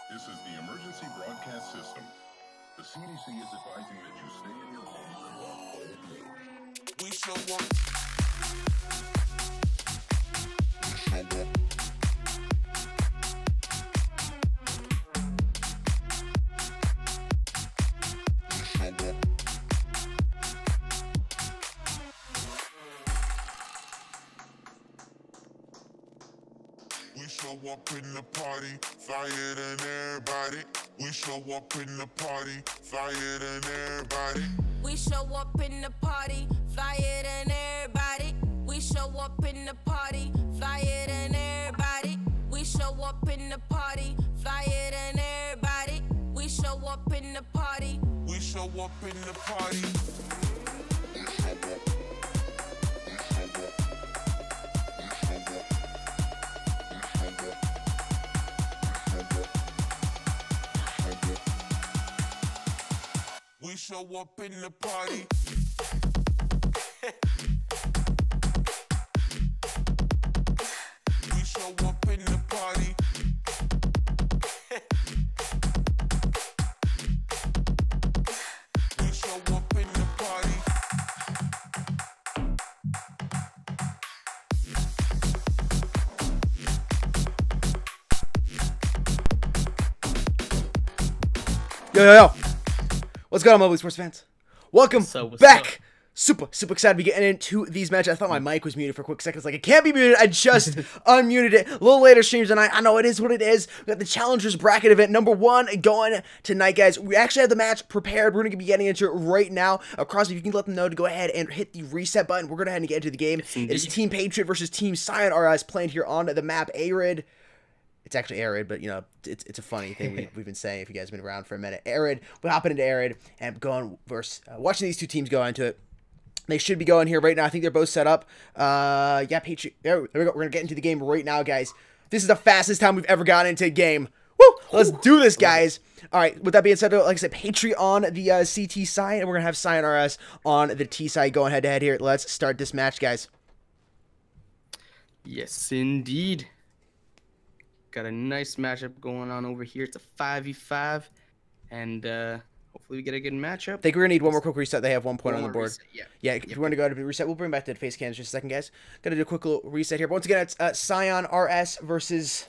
This is the emergency broadcast system. The CDC is advising that you stay in your home. We show up. We show up in the party, flyer than everybody. We show up in the party, flyer than everybody. We show up in the party, flyer than everybody. We show up in the party, flyer than everybody. We show up in the party, flyer than everybody. We show up in the party. We show up in the party. We show up in the party. We show up in the party. We show up in the party. Yo. What's going on, Mobile Sports fans? Welcome What's back. up? Super excited to be getting into these matches. I thought my mic was muted for a quick second. It's like, it can't be muted. I just unmuted it. A little later streams tonight. I know it is what it is. We got the Challengers Bracket event number 1 going tonight, guys. We actually have the match prepared. We're going to be getting into it right now. Across, if you can let them know to go ahead and hit the reset button. We're going to head and get into the game. It is Team Patriot versus Team Cyan RS playing here on the map Arid. It's actually Arid, but, you know, it's a funny thing we've been saying if you guys have been around for a minute. Arid, we're hopping into Arid and going versus, watching these two teams go into it. They should be going here right now. I think they're both set up. Yeah, Patriot. There we go. We're going to get into the game right now, guys. This is the fastest time we've ever gotten into a game. Woo! Let's do this, guys. All right, with that being said, like I said, Patriot on the CT side, and we're going to have Cyan RS on the T side going head-to-head here. Let's start this match, guys. Yes, indeed. Got a nice matchup going on over here. It's a 5v5, and hopefully we get a good matchup. I think we're going to need one more quick reset. They have 1 point on the board. Reset, yeah. Yeah, if you want to go ahead and reset, we'll bring back the face cams just a second, guys. Got to do a quick little reset here. But once again, it's Cyan RS versus...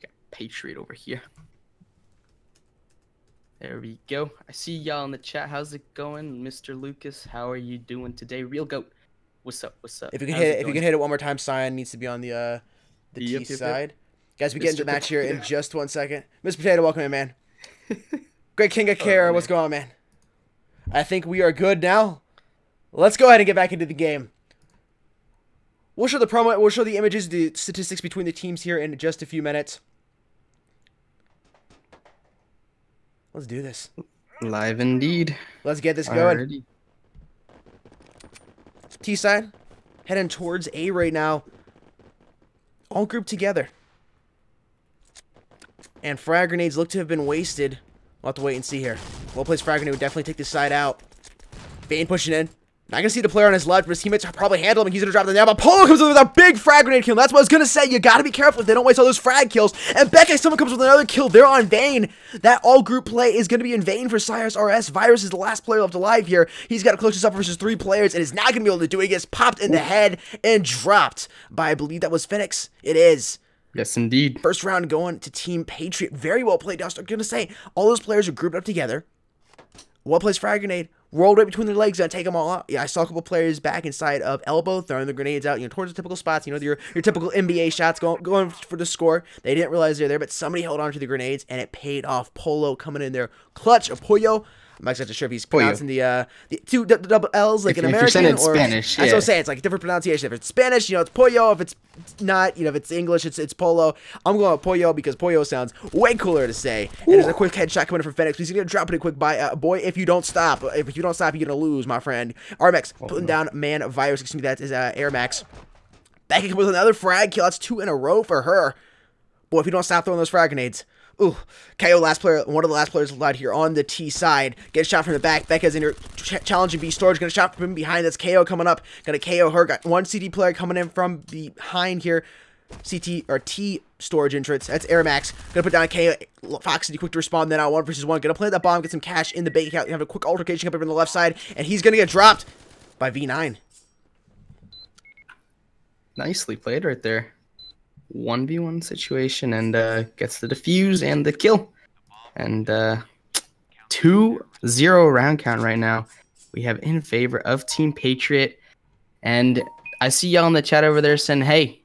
Got Patriot over here. There we go. I see y'all in the chat. How's it going, Mr. Lucas? How are you doing today? Real Goat. What's up? What's up? If you can How's hit it it, if you going? can hit it one more time, Cyan needs to be on the T side. Guys, we get into the match here in just 1 second. Mr. Potato, welcome in, man. Great King of Care, what's going on, man? I think we are good now. Let's go ahead and get back into the game. We'll show the promo, we'll show the images, the statistics between the teams here in just a few minutes. Let's do this. Live indeed. Let's get this going. Alrighty. T side, heading towards A right now. All grouped together. And frag grenades look to have been wasted. We'll have to wait and see here. Well-placed frag grenade would definitely take this side out. Vayne pushing in. Not going to see the player on his left, but his teammates are probably handle him. He's going to drop the nail. But Polo comes in with a big frag grenade kill. That's what I was going to say. You got to be careful if they don't waste all those frag kills. And Becca, someone comes with another kill. They're on Vayne. That all-group play is going to be in vain for Cyrus RS. Virus is the last player left alive here. He's got to close himself versus 3 players and is not going to be able to do it. He gets popped in the head and dropped by, I believe that was Phoenix. It is. Yes, indeed. First round going to Team Patriot. Very well played. Now, I'm going to say, all those players are grouped up together. Well-placed frag grenade. Rolled right between their legs and take them all out. Yeah, I saw a couple players back inside of elbow, throwing the grenades out, towards the typical spots. Your typical NBA shots going for the score. They didn't realize they're there, but somebody held on to the grenades, and it paid off. Polo coming in there. Clutch. Apoyo. I'm not exactly sure if he's pronouncing the two double L's like an American. If you're saying it's Spanish, That's what I'm saying. It's like a different pronunciation. If it's Spanish, it's Pollo. If it's not, if it's English, it's Polo. I'm going with Pollo because Pollo sounds way cooler to say. And there's a quick headshot coming in from Phoenix. He's going to drop it a quick by boy. If you don't stop, you're going to lose, my friend. Armax putting down Man Virus. Excuse me, that is Air Max. Becky with another frag kill. That's 2 in a row for her. Boy, if you don't stop throwing those frag grenades. Ooh, KO last player, one of the last players allowed here on the T side. Gets shot from the back. Becca's in here challenging B Storage. Gonna shot from behind. That's KO coming up. Gonna KO her. Got one CD player coming in from behind here. CT or T storage entrance. That's Airmax. Gonna put down K. Foxy quick to respond. Then out 1v1. Gonna plant that bomb, get some cash in the bank account. Have a quick altercation come over on the left side, and he's gonna get dropped by V9. Nicely played right there. 1v1 situation, and gets the defuse and the kill. And 2-0 round count right now. We have in favor of Team Patriot. And I see y'all in the chat over there saying, hey,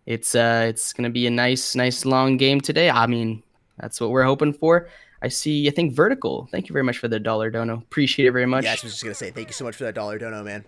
it's gonna be a nice long game today. I mean, that's what we're hoping for. I think Vertical. Thank you very much for the $1 dono. Appreciate it very much. Yeah, I was just gonna say thank you so much for that $1 dono, man.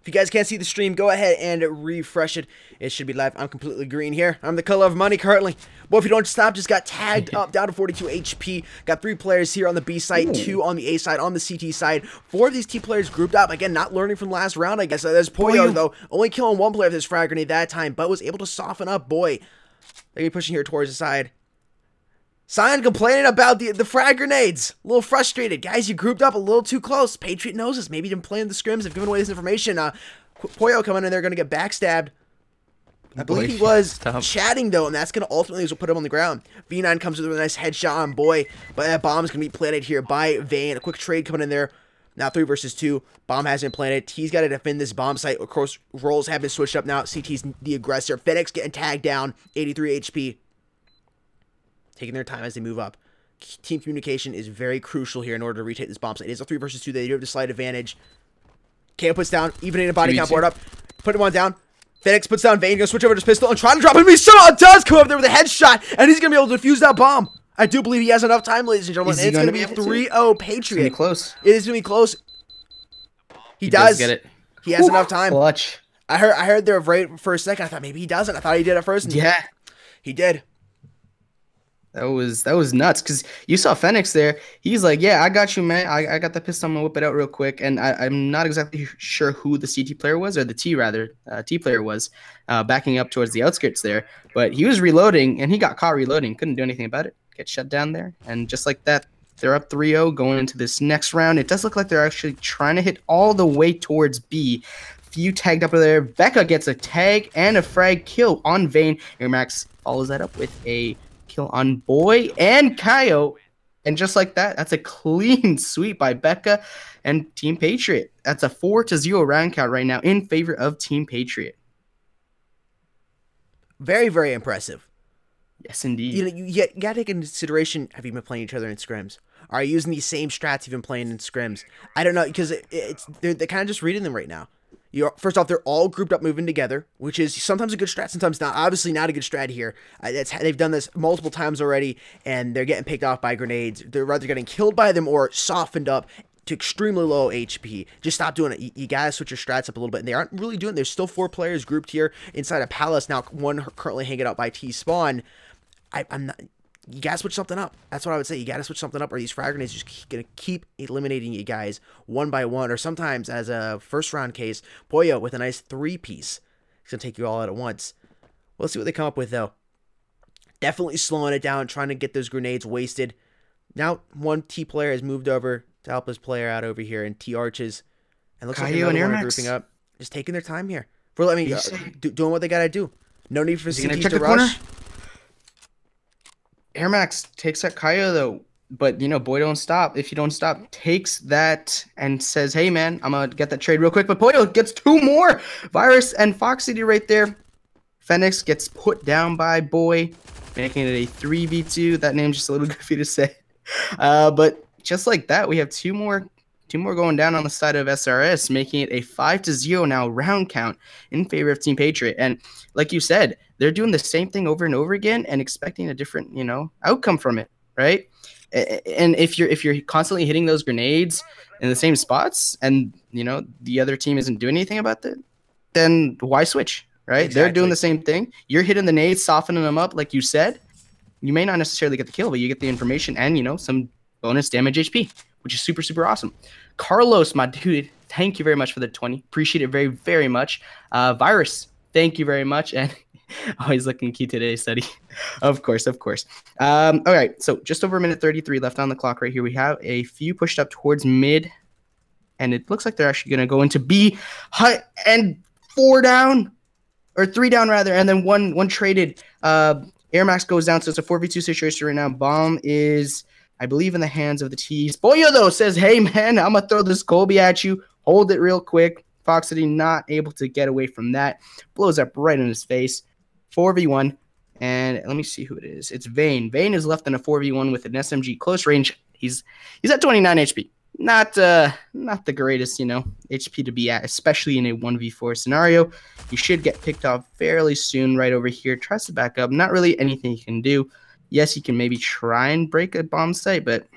If you guys can't see the stream, go ahead and refresh it. It should be live. I'm completely green here. I'm the color of money currently. Boy, if you don't stop, just got tagged up, down to 42 HP. Got 3 players here on the B side, 2 on the A side, on the CT side. 4 of these T players grouped up. Again, not learning from last round, I guess. There's Poyo, though. Only killing 1 player with his frag grenade that time, but was able to soften up. Boy, they're going to be pushing here towards the side. Cyan complaining about the frag grenades. A little frustrated. Guys, you grouped up a little too close. Patriot knows this. Maybe them playing the scrims have given away this information. Poyo coming in there, going to get backstabbed. I believe he was chatting, though, and that's going to ultimately put him on the ground. V9 comes with a nice headshot on Boy, but that bomb's going to be planted here by Vane. A quick trade coming in there. Now 3 versus 2. Bomb has been planted. T's got to defend this bomb site. Of course, roles have been switched up now. CT's the aggressor. FedEx getting tagged down. 83 HP. Taking their time as they move up. Team communication is very crucial here in order to retake this bomb site. It is a 3 versus 2. They do have the slight advantage. KO puts down, even in a body count board up. Put him on down. FedEx puts down Vane, gonna switch over to his pistol and try to drop him. He somehow does come up there with a headshot, and he's gonna be able to defuse that bomb. I do believe he has enough time, ladies and gentlemen. And it's gonna be a 3-0 Patriot. It's gonna be close. It is gonna be close. He does get it. He has enough time. Clutch. I heard there right for a second. I thought maybe he doesn't. I thought he did at first. Yeah, he did. That was nuts, because you saw Fenix there. He's like, yeah, I got you, man. I got the pistol. I'm going to whip it out real quick. And I'm not exactly sure who the CT player was, or the T player was, backing up towards the outskirts there. But he was reloading, and he got caught reloading. Couldn't do anything about it. Get shut down there. And just like that, they're up 3-0 going into this next round. It does look like they're actually trying to hit all the way towards B. Few tagged up there. Becca gets a tag and a frag kill on Vane. Airmax follows that up with a kill on Boy and Kaio, and just like that, that's a clean sweep by Becca and Team Patriot. That's a 4-0 round count right now in favor of Team Patriot. Very, very impressive. Yes, indeed. You gotta take into consideration, have you been playing each other in scrims? Are you using these same strats you've been playing in scrims? I don't know, because they're kind of just reading them right now. First off, they're all grouped up moving together, which is sometimes a good strat, sometimes not. Obviously not a good strat here. They've done this multiple times already, and they're getting picked off by grenades. They're rather getting killed by them or softened up to extremely low HP. Just stop doing it. You gotta switch your strats up a little bit, and they aren't really doing it. There's still 4 players grouped here inside a palace. Now, 1 currently hanging out by T-Spawn. I'm not... You gotta switch something up. That's what I would say. You gotta switch something up, or these frag grenades just gonna keep eliminating you guys one by one, or sometimes, as a first round case, Poyo with a nice 3-piece. He's gonna take you all out at once. We'll see what they come up with, though. Definitely slowing it down, trying to get those grenades wasted. Now, 1 T player has moved over to help his player out over here in T Arches, and looks like another one grouping up, just taking their time here. Doing what they gotta do. No need for CTs to rush. Airmax takes that Kaio, though, but, Boy don't stop. If you don't stop, takes that and says, hey, man, I'm going to get that trade real quick. But Poyo gets 2 more. Virus and Fox City right there. Fenix gets put down by Boy, making it a 3v2. That name's just a little goofy to say. But just like that, we have 2 more going down on the side of SRS, making it a 5-0 now round count in favor of Team Patriot. And like you said, they're doing the same thing over and over again and expecting a different, outcome from it, right? And if you're constantly hitting those grenades in the same spots, and the other team isn't doing anything about that, then why switch, right? Exactly. They're doing the same thing. You're hitting the nades, softening them up, like you said. You may not necessarily get the kill, but you get the information and some bonus damage HP, which is super, super awesome. Carlos, my dude, thank you very much for the 20. Appreciate it very, very much. Virus, thank you very much. And always looking cute today, Study. Of course. All right, so just over a minute 33 left on the clock right here. We have a few pushed up towards mid, and it looks like they're actually going to go into B. And 4 down. or 3 down rather, and then one traded. Air Max goes down, so it's a 4v2 situation right now. Bomb is, I believe, in the hands of the T's. Boyo, though, says, hey, man, I'm going to throw this Kobe at you. Hold it real quick. Foxity not able to get away from that. Blows up right in his face. 4v1. And let me see who it is. It's Vayne. Vayne is left in a 4v1 with an SMG close range. He's at 29 HP. Not the greatest, HP to be at, especially in a 1v4 scenario. You should get picked off fairly soon right over here. Tries to back up. Not really anything he can do. Yes, he can maybe try and break a bomb site, but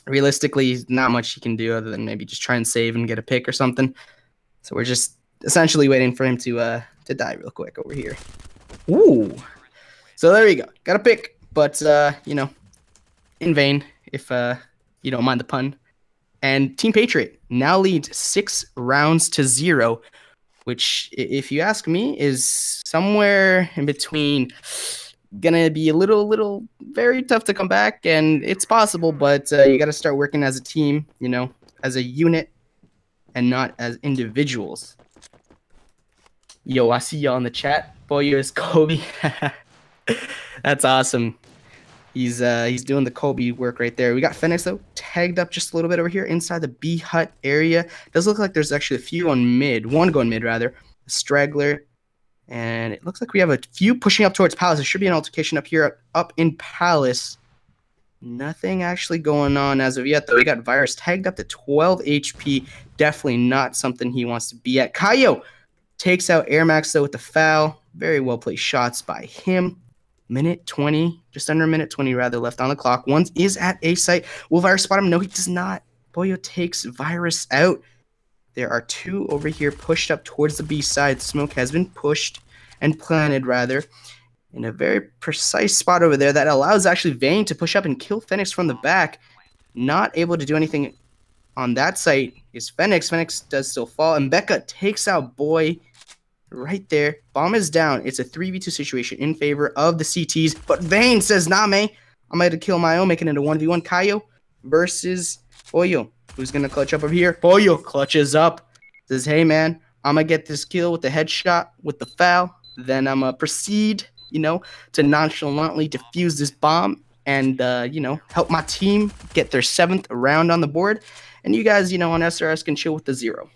realistically, not much he can do other than maybe just try and save and get a pick or something. So we're just essentially waiting for him to die real quick over here. Ooh. So there you go. Got a pick, but, in vain, if you don't mind the pun. And Team Patriot now leads 6 rounds to 0, which, if you ask me, is somewhere in between. Gonna be a little very tough to come back, and it's possible, but you got to start working as a team, as a unit, and not as individuals. Yo, I see y'all in the chat. Boyo is Kobe. That's awesome. He's doing the Kobe work right there. We got Phoenix, though, tagged up just a little bit over here inside the B hut area. Does look like there's actually a few on mid. One going mid, rather. A straggler. And it looks like we have a few pushing up towards Palace. There should be an altercation up here, up in Palace. Nothing actually going on as of yet, though. We got Virus tagged up to 12 HP. Definitely not something he wants to be at. Kaio takes out Air Max, though, with the foul. Very well played shots by him. Minute 20, just under a minute 20 rather, left on the clock. One is at A site. Will Virus spot him? No, he does not. Boyo takes Virus out. There are 2 over here pushed up towards the B side. Smoke has been pushed and planted, rather, in a very precise spot over there that allows actually Vayne to push up and kill Phoenix from the back. Not able to do anything on that site is Phoenix. Phoenix does still fall, and Becca takes out Boy right there. Bomb is down. It's a 3v2 situation in favor of the CTs, but Vayne says, nah, man, I'm going to kill my own, making it a 1v1. Kaio versus Boyo. Who's going to clutch up over here? Boyo clutches up. Says, hey, man, I'm going to get this kill with the headshot, with the foul. Then I'm going to proceed, to nonchalantly defuse this bomb and, help my team get their 7th round on the board. And you guys, on SRS can chill with the 0.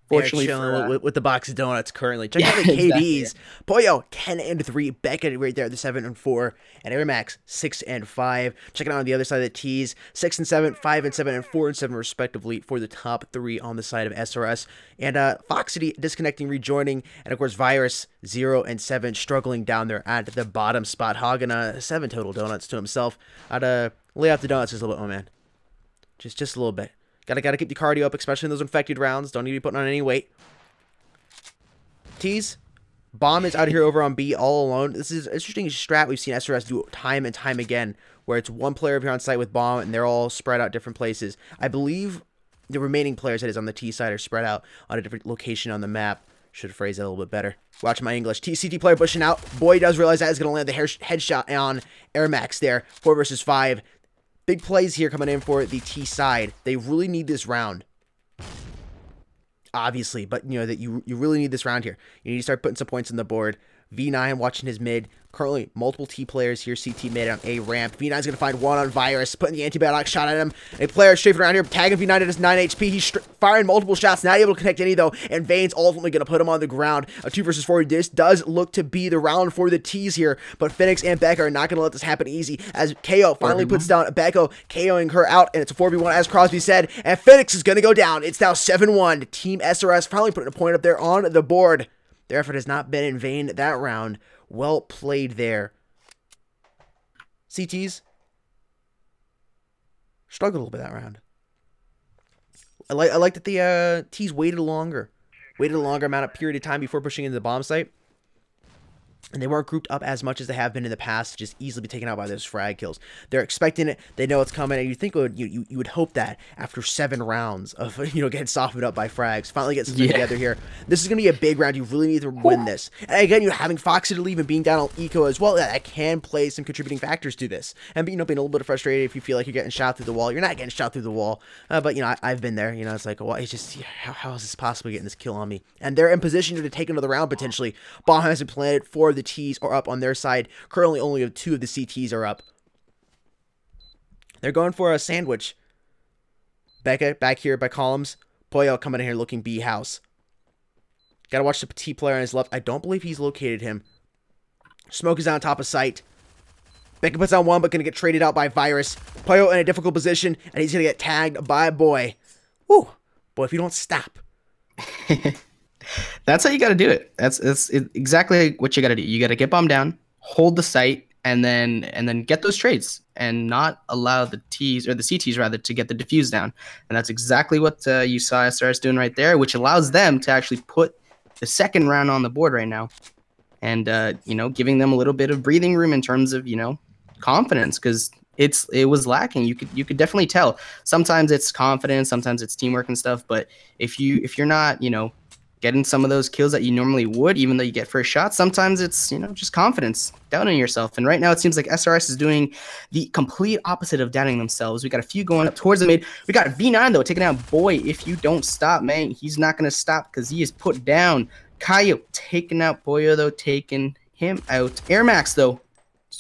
Fortunately, chilling with the box of donuts currently. Check out the KDs. Exactly. Boyo 10-3, Becca right there, the 7-4, and Air Max 6-5. Checking out on the other side of the T's, 6-7, 5-7, and 4-7 respectively for the top 3 on the side of SRS. And Foxity disconnecting, rejoining, and of course Virus 0-7 struggling down there at the bottom spot, hogging 7 total donuts to himself. I'd lay out the donuts just a little bit, oh man, just a little bit. Gotta keep the cardio up, especially in those infected rounds. Don't need to be putting on any weight. T's. Bomb is out here over on B all alone. This is an interesting strat we've seen SRS do time and time again, where it's one player up here on site with Bomb, and they're all spread out different places. I believe the remaining players that is on the T side are spread out on a different location on the map. Should phrase that a little bit better. Watch my English. TCT player pushing out. Boy does realize that is going to land the headshot on Air Max there. 4 versus 5. Big plays here coming in for the T side. They really need this round. Obviously, but that you really need this round here. You need to start putting some points on the board. V9 watching his mid. Currently, multiple T players here. CT mid on A ramp. V9's going to find one on Virus. Putting the antibiotic shot at him. A player strafing around here. Tagging V9 at his 9 HP. He's firing multiple shots. Not able to connect any, though. And Vayne's ultimately going to put him on the ground. A 2 versus 4. This does look to be the round for the T's here. But Phoenix and Becca are not going to let this happen easy. As KO finally puts down Becca, KOing her out. And it's a 4v1, as Crosby said. And Phoenix is going to go down. It's now 7-1. Team SRS finally putting a point up there on the board. Their effort has not been in vain that round. Well played there. CTs struggled a little bit that round. I like that the T's waited a longer amount of period of time before pushing into the bomb site. And they weren't grouped up as much as they have been in the past, just easily be taken out by those frag kills. They're expecting it. They know it's coming, and you think you would hope that after 7 rounds of getting softened up by frags, finally get something together here. This is going to be a big round. You really need to win this. And again, having Foxy to leave and being down on Eco as well, that can play some contributing factors to this. And being a little bit frustrated if you feel like you're getting shot through the wall. You're not getting shot through the wall, but I've been there. It's like, well, it's just how is this possibly getting this kill on me? And they're in position to take another round potentially. Bomb has been planted for the T's are up on their side. Currently, only 2 of the CTs are up. They're going for a sandwich. Becca back here by columns. Pollo coming in here looking B house. Gotta watch the T player on his left. I don't believe he's located him. Smoke is on top of sight. Becca puts on 1, but gonna get traded out by Virus. Pollo in a difficult position, and he's gonna get tagged by Boy. Woo! Boy, if you don't stop. That's how you got to do it. That's exactly what you got to do. You got to get bomb down, hold the site, and then get those trades, and not allow the T's or the CTs rather to get the defuse down. And that's exactly what you saw SRS doing right there, which allows them to actually put the second round on the board right now, and giving them a little bit of breathing room in terms of confidence, because it was lacking. You could definitely tell. Sometimes it's confidence, sometimes it's teamwork and stuff. But if you're not getting some of those kills that you normally would, even though you get first shot, sometimes it's just confidence, doubting yourself. And right now it seems like SRS is doing the complete opposite of doubting themselves. We got a few going up towards the mid. We got V9 though taking out Boy. If you don't stop, man, he's not gonna stop because he is put down. Kaio taking out Boyo though, taking him out. Air Max though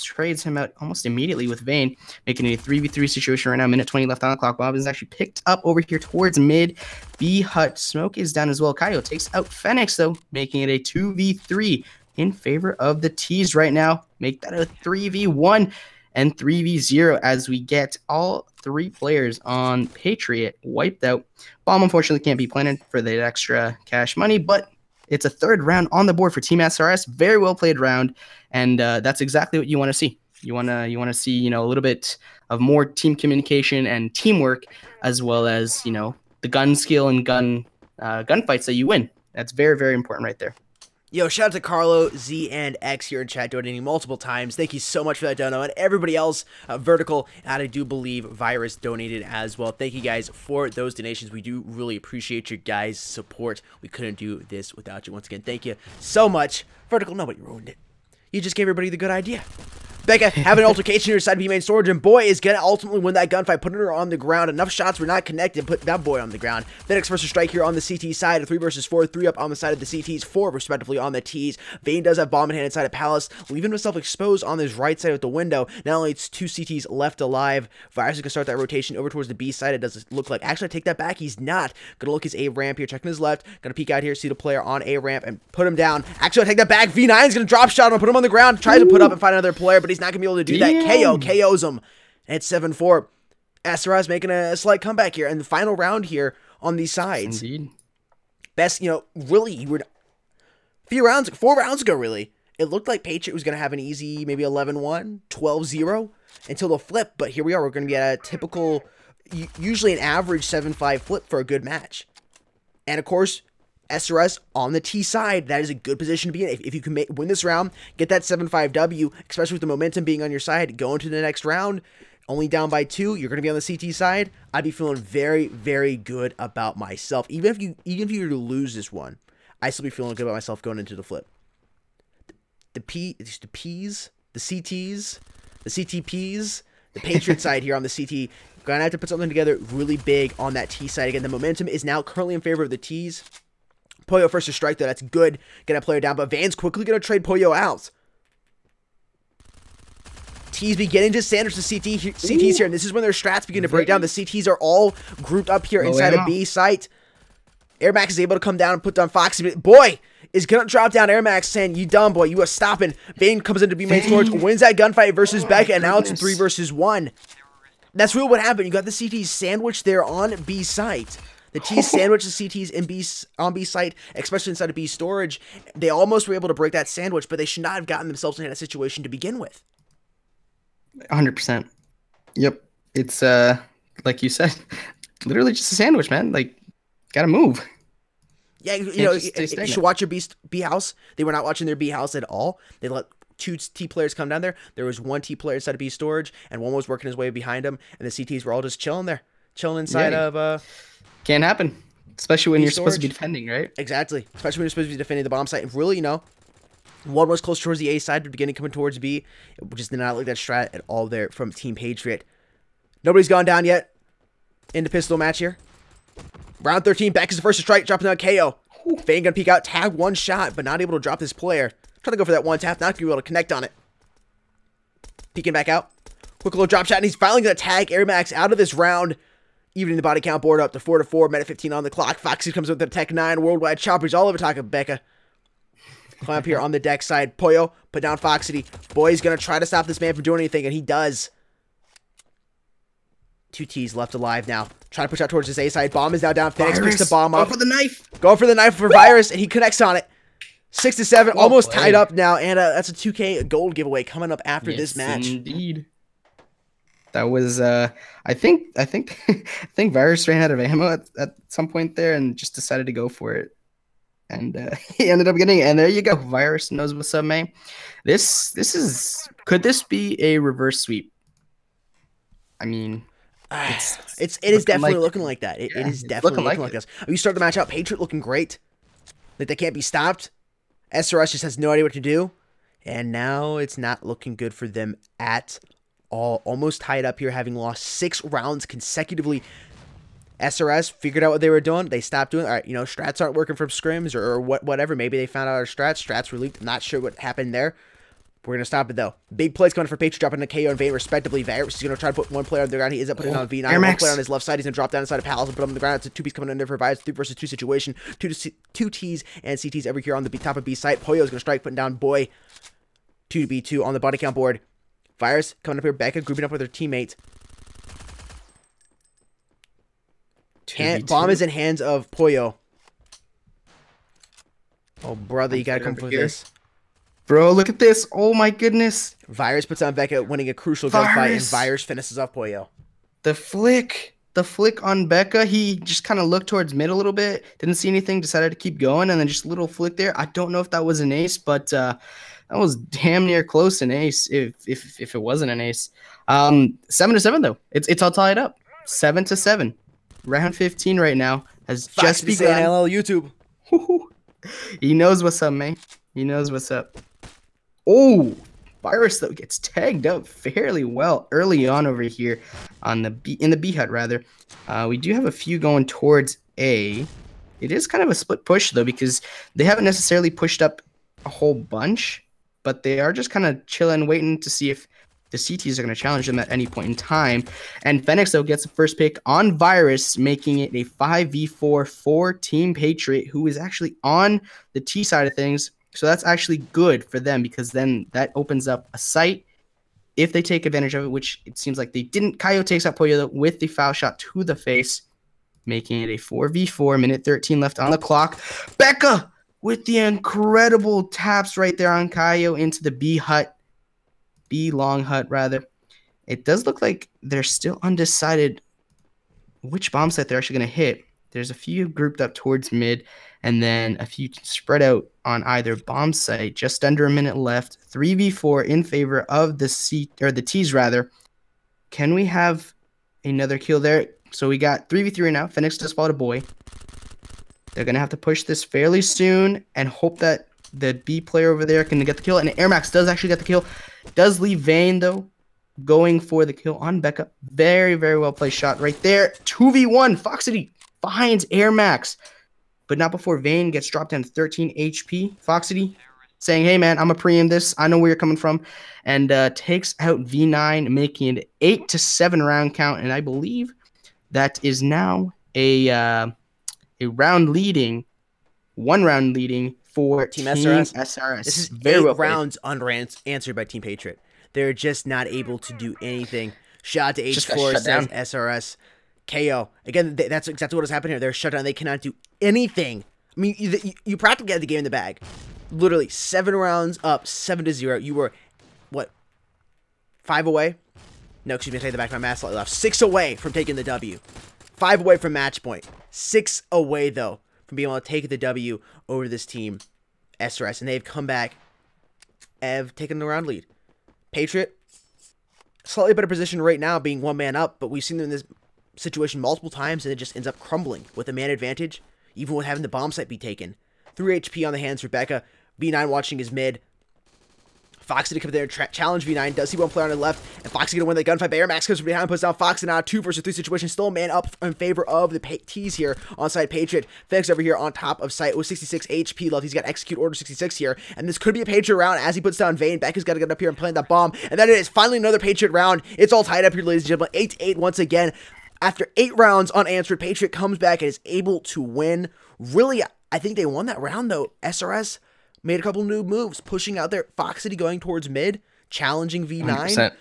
trades him out almost immediately with Vayne, making it a 3v3 situation right now. Minute 20 left on the clock. Bob is actually picked up over here towards mid. B Hut Smoke is down as well. Kaio takes out Fenix though, making it a 2v3 in favor of the T's right now. Make that a 3v1 and 3v0 as we get all 3 players on Patriot wiped out. Bomb unfortunately can't be planted for the extra cash money, but it's a 3rd round on the board for Team SRS. Very well played round, and that's exactly what you want to see. You want to see a little bit of more team communication and teamwork, as well as the gun skill and gunfights that you win. That's very, very important right there. Yo, shout out to Carlo, Z, and X here in chat, donating multiple times. Thank you so much for that dono. And everybody else, Vertical, and I do believe Virus donated as well. Thank you guys for those donations. We do really appreciate your guys' support. We couldn't do this without you. Once again, thank you so much. Vertical, nobody ruined it. You just gave everybody the good idea. Becca having an altercation here side B main storage, and Boy is going to ultimately win that gunfight, putting her on the ground. Enough shots were not connected, put that Boy on the ground. Fenix versus Strike here on the CT side, a 3 versus 4, 3 up on the side of the CTs, 4 respectively on the Ts. Vayne does have bomb in hand inside of Palace, leaving himself exposed on his right side of the window. Not only it's 2 CTs left alive, Virus is going to start that rotation over towards the B side. It does look like, actually I take that back, he's not. Going to look his A ramp here, checking his left, going to peek out here, see the player on A ramp, and put him down. Actually I take that back, V9 is going to drop shot him, put him on the ground, tries to put up and find another player, but he's not going to be able to do that. KOs him. And it's 7-4. SRS making a slight comeback here. And the final round here on these sides. Indeed. Best, really, you would 4 rounds ago, really, it looked like Patriot was going to have an easy, maybe 11-1, 12-0 until the flip. But here we are. We're going to be at a typical, usually an average 7-5 flip for a good match. And of course, SRS on the T side, that is a good position to be in. If you can win this round, get that 7-5 W, especially with the momentum being on your side, go into the next round, only down by 2, you're going to be on the CT side, I'd be feeling very, very good about myself. Even if you were to lose this one, I still be feeling good about myself going into the flip. The CTPs, the CTPs, the Patriot side here on the CT, gonna have to put something together really big on that T side. Again, the momentum is now currently in favor of the Ts. Pollo first to strike, though. That's good. Get a player down, but Van's quickly going to trade Pollo out. T's beginning to sandwich the CTs here, and this is when their strats begin to break down. The CTs are all grouped up here inside of B site. Air Max is able to come down and put down Foxy. Boy is going to drop down Air Max, saying, you dumb boy, you are stopping. Vayne comes into B main storage, wins that gunfight versus Becca, and now it's a 3 versus 1. That's really what happened. You got the CTs sandwiched there on B site. The T's sandwich the CTs on B site, especially inside of B storage. They almost were able to break that sandwich, but they should not have gotten themselves in that situation to begin with. 100%. Yep. It's, like you said, literally just a sandwich, man. Like, gotta move. Yeah, you Can't know, just stay you stagnant. should watch your B house. They were not watching their B house at all. They let 2 T players come down there. There was 1 T player inside of B storage, and 1 was working his way behind him, and the CTs were all just chilling there, chilling inside Yeah. of Can't happen, especially when B you're supposed to be storage. defending, right? Exactly, especially when you're supposed to be defending the bomb site. And really, you know, 1 was close towards the A side, but beginning coming towards B, which did not look that strat at all there from Team Patriot. Nobody's gone down yet in the pistol match here. Round 13, back is the first to strike, dropping down KO. Vayne gonna peek out, tag 1 shot, but not able to drop this player. Trying to go for that 1 tap, not gonna be able to connect on it. Peeking back out. Quick little drop shot, and he's finally gonna tag Air Max out of this round. Evening the body count board up to 4-4, minute 15 on the clock. Foxy comes with the Tech 9, worldwide choppers all over Taka Becca. Climb up here on the deck side. Pollo, put down Foxity. Boy's gonna try to stop this man from doing anything, and he does. 2 T's left alive now. Trying to push out towards his A side. Bomb is now down. Phoenix picks the bomb up. Go for the knife. Going for the knife for Virus, and he connects on it. 6-7, Well almost played. tied up now, and that's a 2K gold giveaway coming up after this match. Indeed. That was I think I think Virus ran out of ammo at some point there and just decided to go for it. And he ended up getting it. And there you go. Virus knows what's up, man. This is, could this be a reverse sweep? I mean, It is looking definitely like- looking like that. It yeah, is it's definitely looking looking like like this. You start the match out, Patriot looking great. Like they can't be stopped. SRS just has no idea what to do. And now it's not looking good for them at all. Almost tied up here, having lost 6 rounds consecutively. SRS figured out what they were doing. They stopped doing it. All right, you know, strats aren't working from scrims or whatever. Maybe they found out our strats. Strats were leaked. Not sure what happened there. We're going to stop it, though. Big plays coming for Patriot, dropping a KO and Vayne, respectively. Virus is going to try to put 1 player on the ground. He ends up putting it on V9. Air 1 Max. player on his left side. He's going to drop down inside of Palace and put him on the ground. It's a 2 piece coming in there for Virus. 3 versus 2 situation. 2 T's and CTs every here on the top of B site. Pollo is going to strike, putting down Boy. 2-B2 on the body count board. Virus coming up here. Becca grouping up with her teammate. Bomb is in hands of Pollo. Oh, brother, you gotta come over for here. this. bro, look at this. Oh my goodness. Virus puts on Becca, winning a crucial gunfight, and Virus. Virus finishes off Pollo. The flick on Becca, he just kind of looked towards mid a little bit, didn't see anything, decided to keep going, and then just a little flick there. I don't know if that was an ace, but that was damn near close an ace if it wasn't an ace. 7-7 though. It's all tied up. 7-7. Round 15 right now has just Foxy saying begun. hello, YouTube. He knows what's up, man. He knows what's up. Oh, Virus though gets tagged up fairly well early on over here on the in the B hut rather. We do have a few going towards A. It is kind of a split push though because they haven't necessarily pushed up a whole bunch, but they are just kind of chilling, waiting to see if the CTs are going to challenge them at any point in time. And Fenix, though, gets the first pick on Virus, making it a 5v4 for Team Patriot, who is actually on the T side of things. So that's actually good for them because then that opens up a site if they take advantage of it, which it seems like they didn't. Kaio takes out Pollo with the foul shot to the face, making it a 4v4, minute 13 left on the clock. Becca with the incredible taps right there on Kaio into the B hut. B long hut rather. It does look like they're still undecided which bomb set they're actually going to hit. There's a few grouped up towards mid and then a few spread out on either bomb site. Just under a minute left. 3v4 in favor of the C or the T's rather. Can we have another kill there? So we got 3v3 right now. Fenix just fought a boy. They're going to have to push this fairly soon and hope that the B player over there can get the kill. And Air Max does actually get the kill. Does leave Vayne, though, going for the kill on Becca. Very, very well placed shot right there. 2v1. Foxity finds Air Max. But not before Vayne gets dropped down to 13 HP. Foxity saying, hey, man, I'm going to preem this. I know where you're coming from. And takes out V9, making it 8-7 round count. And I believe that is now a round leading, 1 round leading for Team Team SRS. SRS. This is very 8 well played. rounds unanswered by Team Patriot. They're just not able to do anything. Shot to Just got H4 shut says down. SRS. KO. Again, that's exactly what has happened here. They're shut down. They cannot do anything. I mean, you practically had the game in the bag. Literally 7 rounds up, 7-0. You were, what, 5 away? No, excuse me, I take the back. My math slightly left. 6 away from taking the W. 5 away from match point. 6 away, though, from being able to take the W over this team, SRS, and they've come back and have taken the round lead. Patriot, slightly better position right now, being one man up, but we've seen them in this situation multiple times, and it just ends up crumbling with a man advantage, even with having the bomb site be taken. 3 HP on the hands for Becca. V9 watching his mid. Foxy to come there and challenge V9. Does see one player on the left, and Foxy gonna win the gunfight. Bayer Max comes from behind, puts down Foxy now. 2 versus 3 situation. Still a man up in favor of the T's here on side Patriot. Felix over here on top of site with 66 HP left. He's got execute order 66 here, and this could be a Patriot round as he puts down Vayne. Becca's got to get up here and plant that bomb, and then it is finally another Patriot round. It's all tied up here, ladies and gentlemen. 8-8 once again. After 8 rounds unanswered, Patriot comes back and is able to win. Really, I think they won that round though. SRS made a couple new moves, pushing out there. Fox City going towards mid, challenging V9.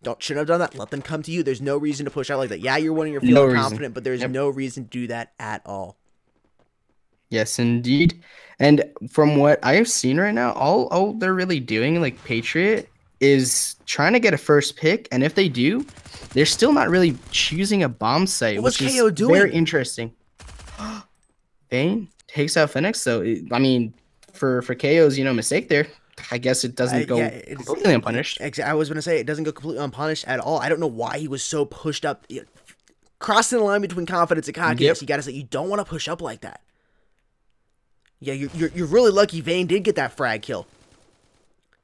100%. Shouldn't have done that. Let them come to you. There's no reason to push out like that. Yeah, you're winning. You're feeling confident, but there's no reason to do that at all. Yes, indeed. And from what I have seen right now, all they're really doing, like Patriot, is trying to get a first pick. And if they do, they're still not really choosing a bomb site, What's which KO is doing? very interesting. Vayne takes out Phoenix. So, I mean, for KO's, mistake there, I guess it doesn't go completely unpunished. I was going to say, it doesn't go completely unpunished at all. I don't know why he was so pushed up. Crossing the line between confidence and cockiness, you got to say, you don't want to push up like that. Yeah, you're really lucky Vayne did get that frag kill.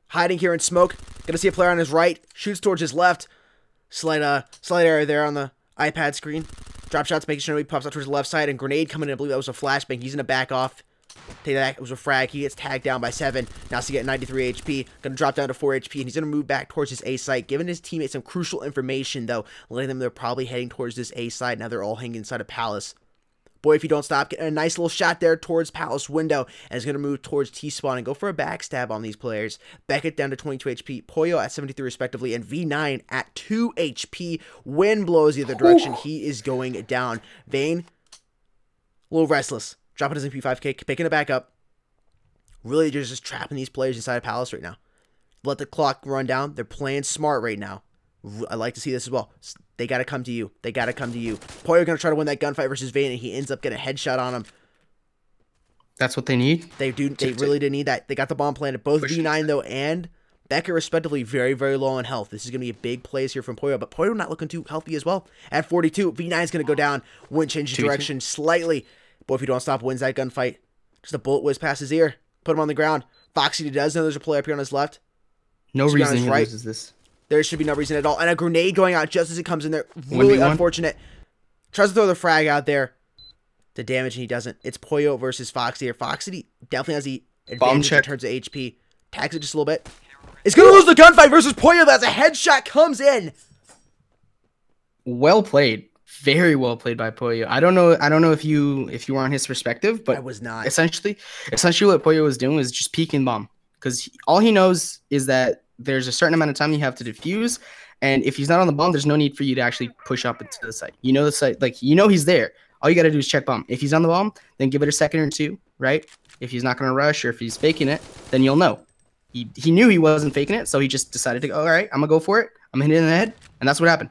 Hiding here in smoke. Gonna see a player on his right. Shoots towards his left. Slight error there on the iPad screen. Drop shots, making sure he pops out towards the left side. And grenade coming in. I believe that was a flashbang. He's gonna back off. Take that. It was a frag. He gets tagged down by 7. Now he's getting 93 HP. Gonna drop down to 4 HP. And he's gonna move back towards his A site. Giving his teammates some crucial information, though. Letting them know they're probably heading towards this A site. Now they're all hanging inside a Palace. Boy, if you don't stop, getting a nice little shot there towards Palace window, and is going to move towards T-spawn and go for a backstab on these players. Beckett down to 22 HP, Pollo at 73 respectively, and V9 at 2 HP. Wind blows the other direction. He is going down. Vayne, a little restless, dropping his MP5K, picking it back up. Really just trapping these players inside of Palace right now. Let the clock run down. They're playing smart right now. I like to see this as well. They got to come to you. They got to come to you. Poyer going to try to win that gunfight versus Vayne, and he ends up getting a headshot on him. That's what they need. They do. They really did need that. They got the bomb planted. Both V9, though, and Becca, respectively, very, very low on health. This is going to be a big plays here from Poyo, but Poyo not looking too healthy as well. At 42, V9 is going to go down. Wind changes direction slightly. Boy, if you don't stop, wins that gunfight. Just a bullet whiz past his ear. Put him on the ground. Foxy does know there's a player up here on his left. No reason he loses this. There should be no reason at all. And a grenade going out just as it comes in there. Really unfortunate. Tries to throw the frag out there to damage, and he doesn't. It's Poyo versus Foxy here. Foxy definitely has the advantage in terms of HP. Tags it just a little bit. It's going to lose the gunfight versus Poyo. That's a headshot comes in. Well played. Very well played by Poyo. I don't know if you were on his perspective, but I was not. Essentially what Poyo was doing was just peeking bomb, because all he knows is that there's a certain amount of time you have to defuse, and if he's not on the bomb, there's no need for you to actually push up into the site. You know the site, like, he's there. All you got to do is check bomb. If he's on the bomb, then give it a second or two, right? If he's not going to rush, or if he's faking it, then you'll know. He knew he wasn't faking it, so he just decided to go, all right, I'm going to go for it. I'm going to hit it in the head, and that's what happened.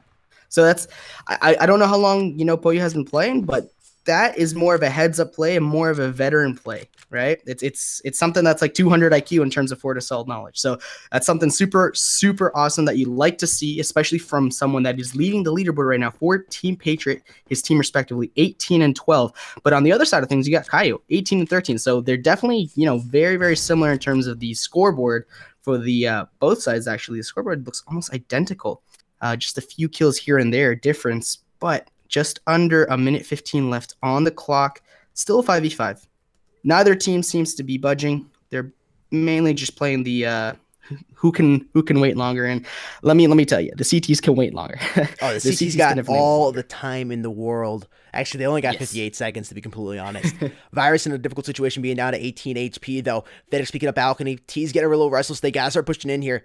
So that's, I don't know how long, Poyo has been playing, but that is more of a heads-up play and more of a veteran play, right? It's something that's like 200 IQ in terms of forward assault knowledge. So that's something super, super awesome that you like to see, especially from someone that is leading the leaderboard right now for Team Patriot, his team respectively, 18 and 12. But on the other side of things, you got Kaio, 18 and 13. So they're definitely, very, very similar in terms of the scoreboard for the both sides, actually. The scoreboard looks almost identical. Just a few kills here and there difference, but just under a minute 15 left on the clock. Still a 5v5. Neither team seems to be budging. They're mainly just playing the who can wait longer. And let me tell you, the CTs can wait longer. Oh, the CTs got all the time in the world. Actually, they only got 58 seconds, to be completely honest. Virus in a difficult situation, being down to 18 HP, though. FedEx picking up balcony. T's getting a little restless. They got to start pushing in here.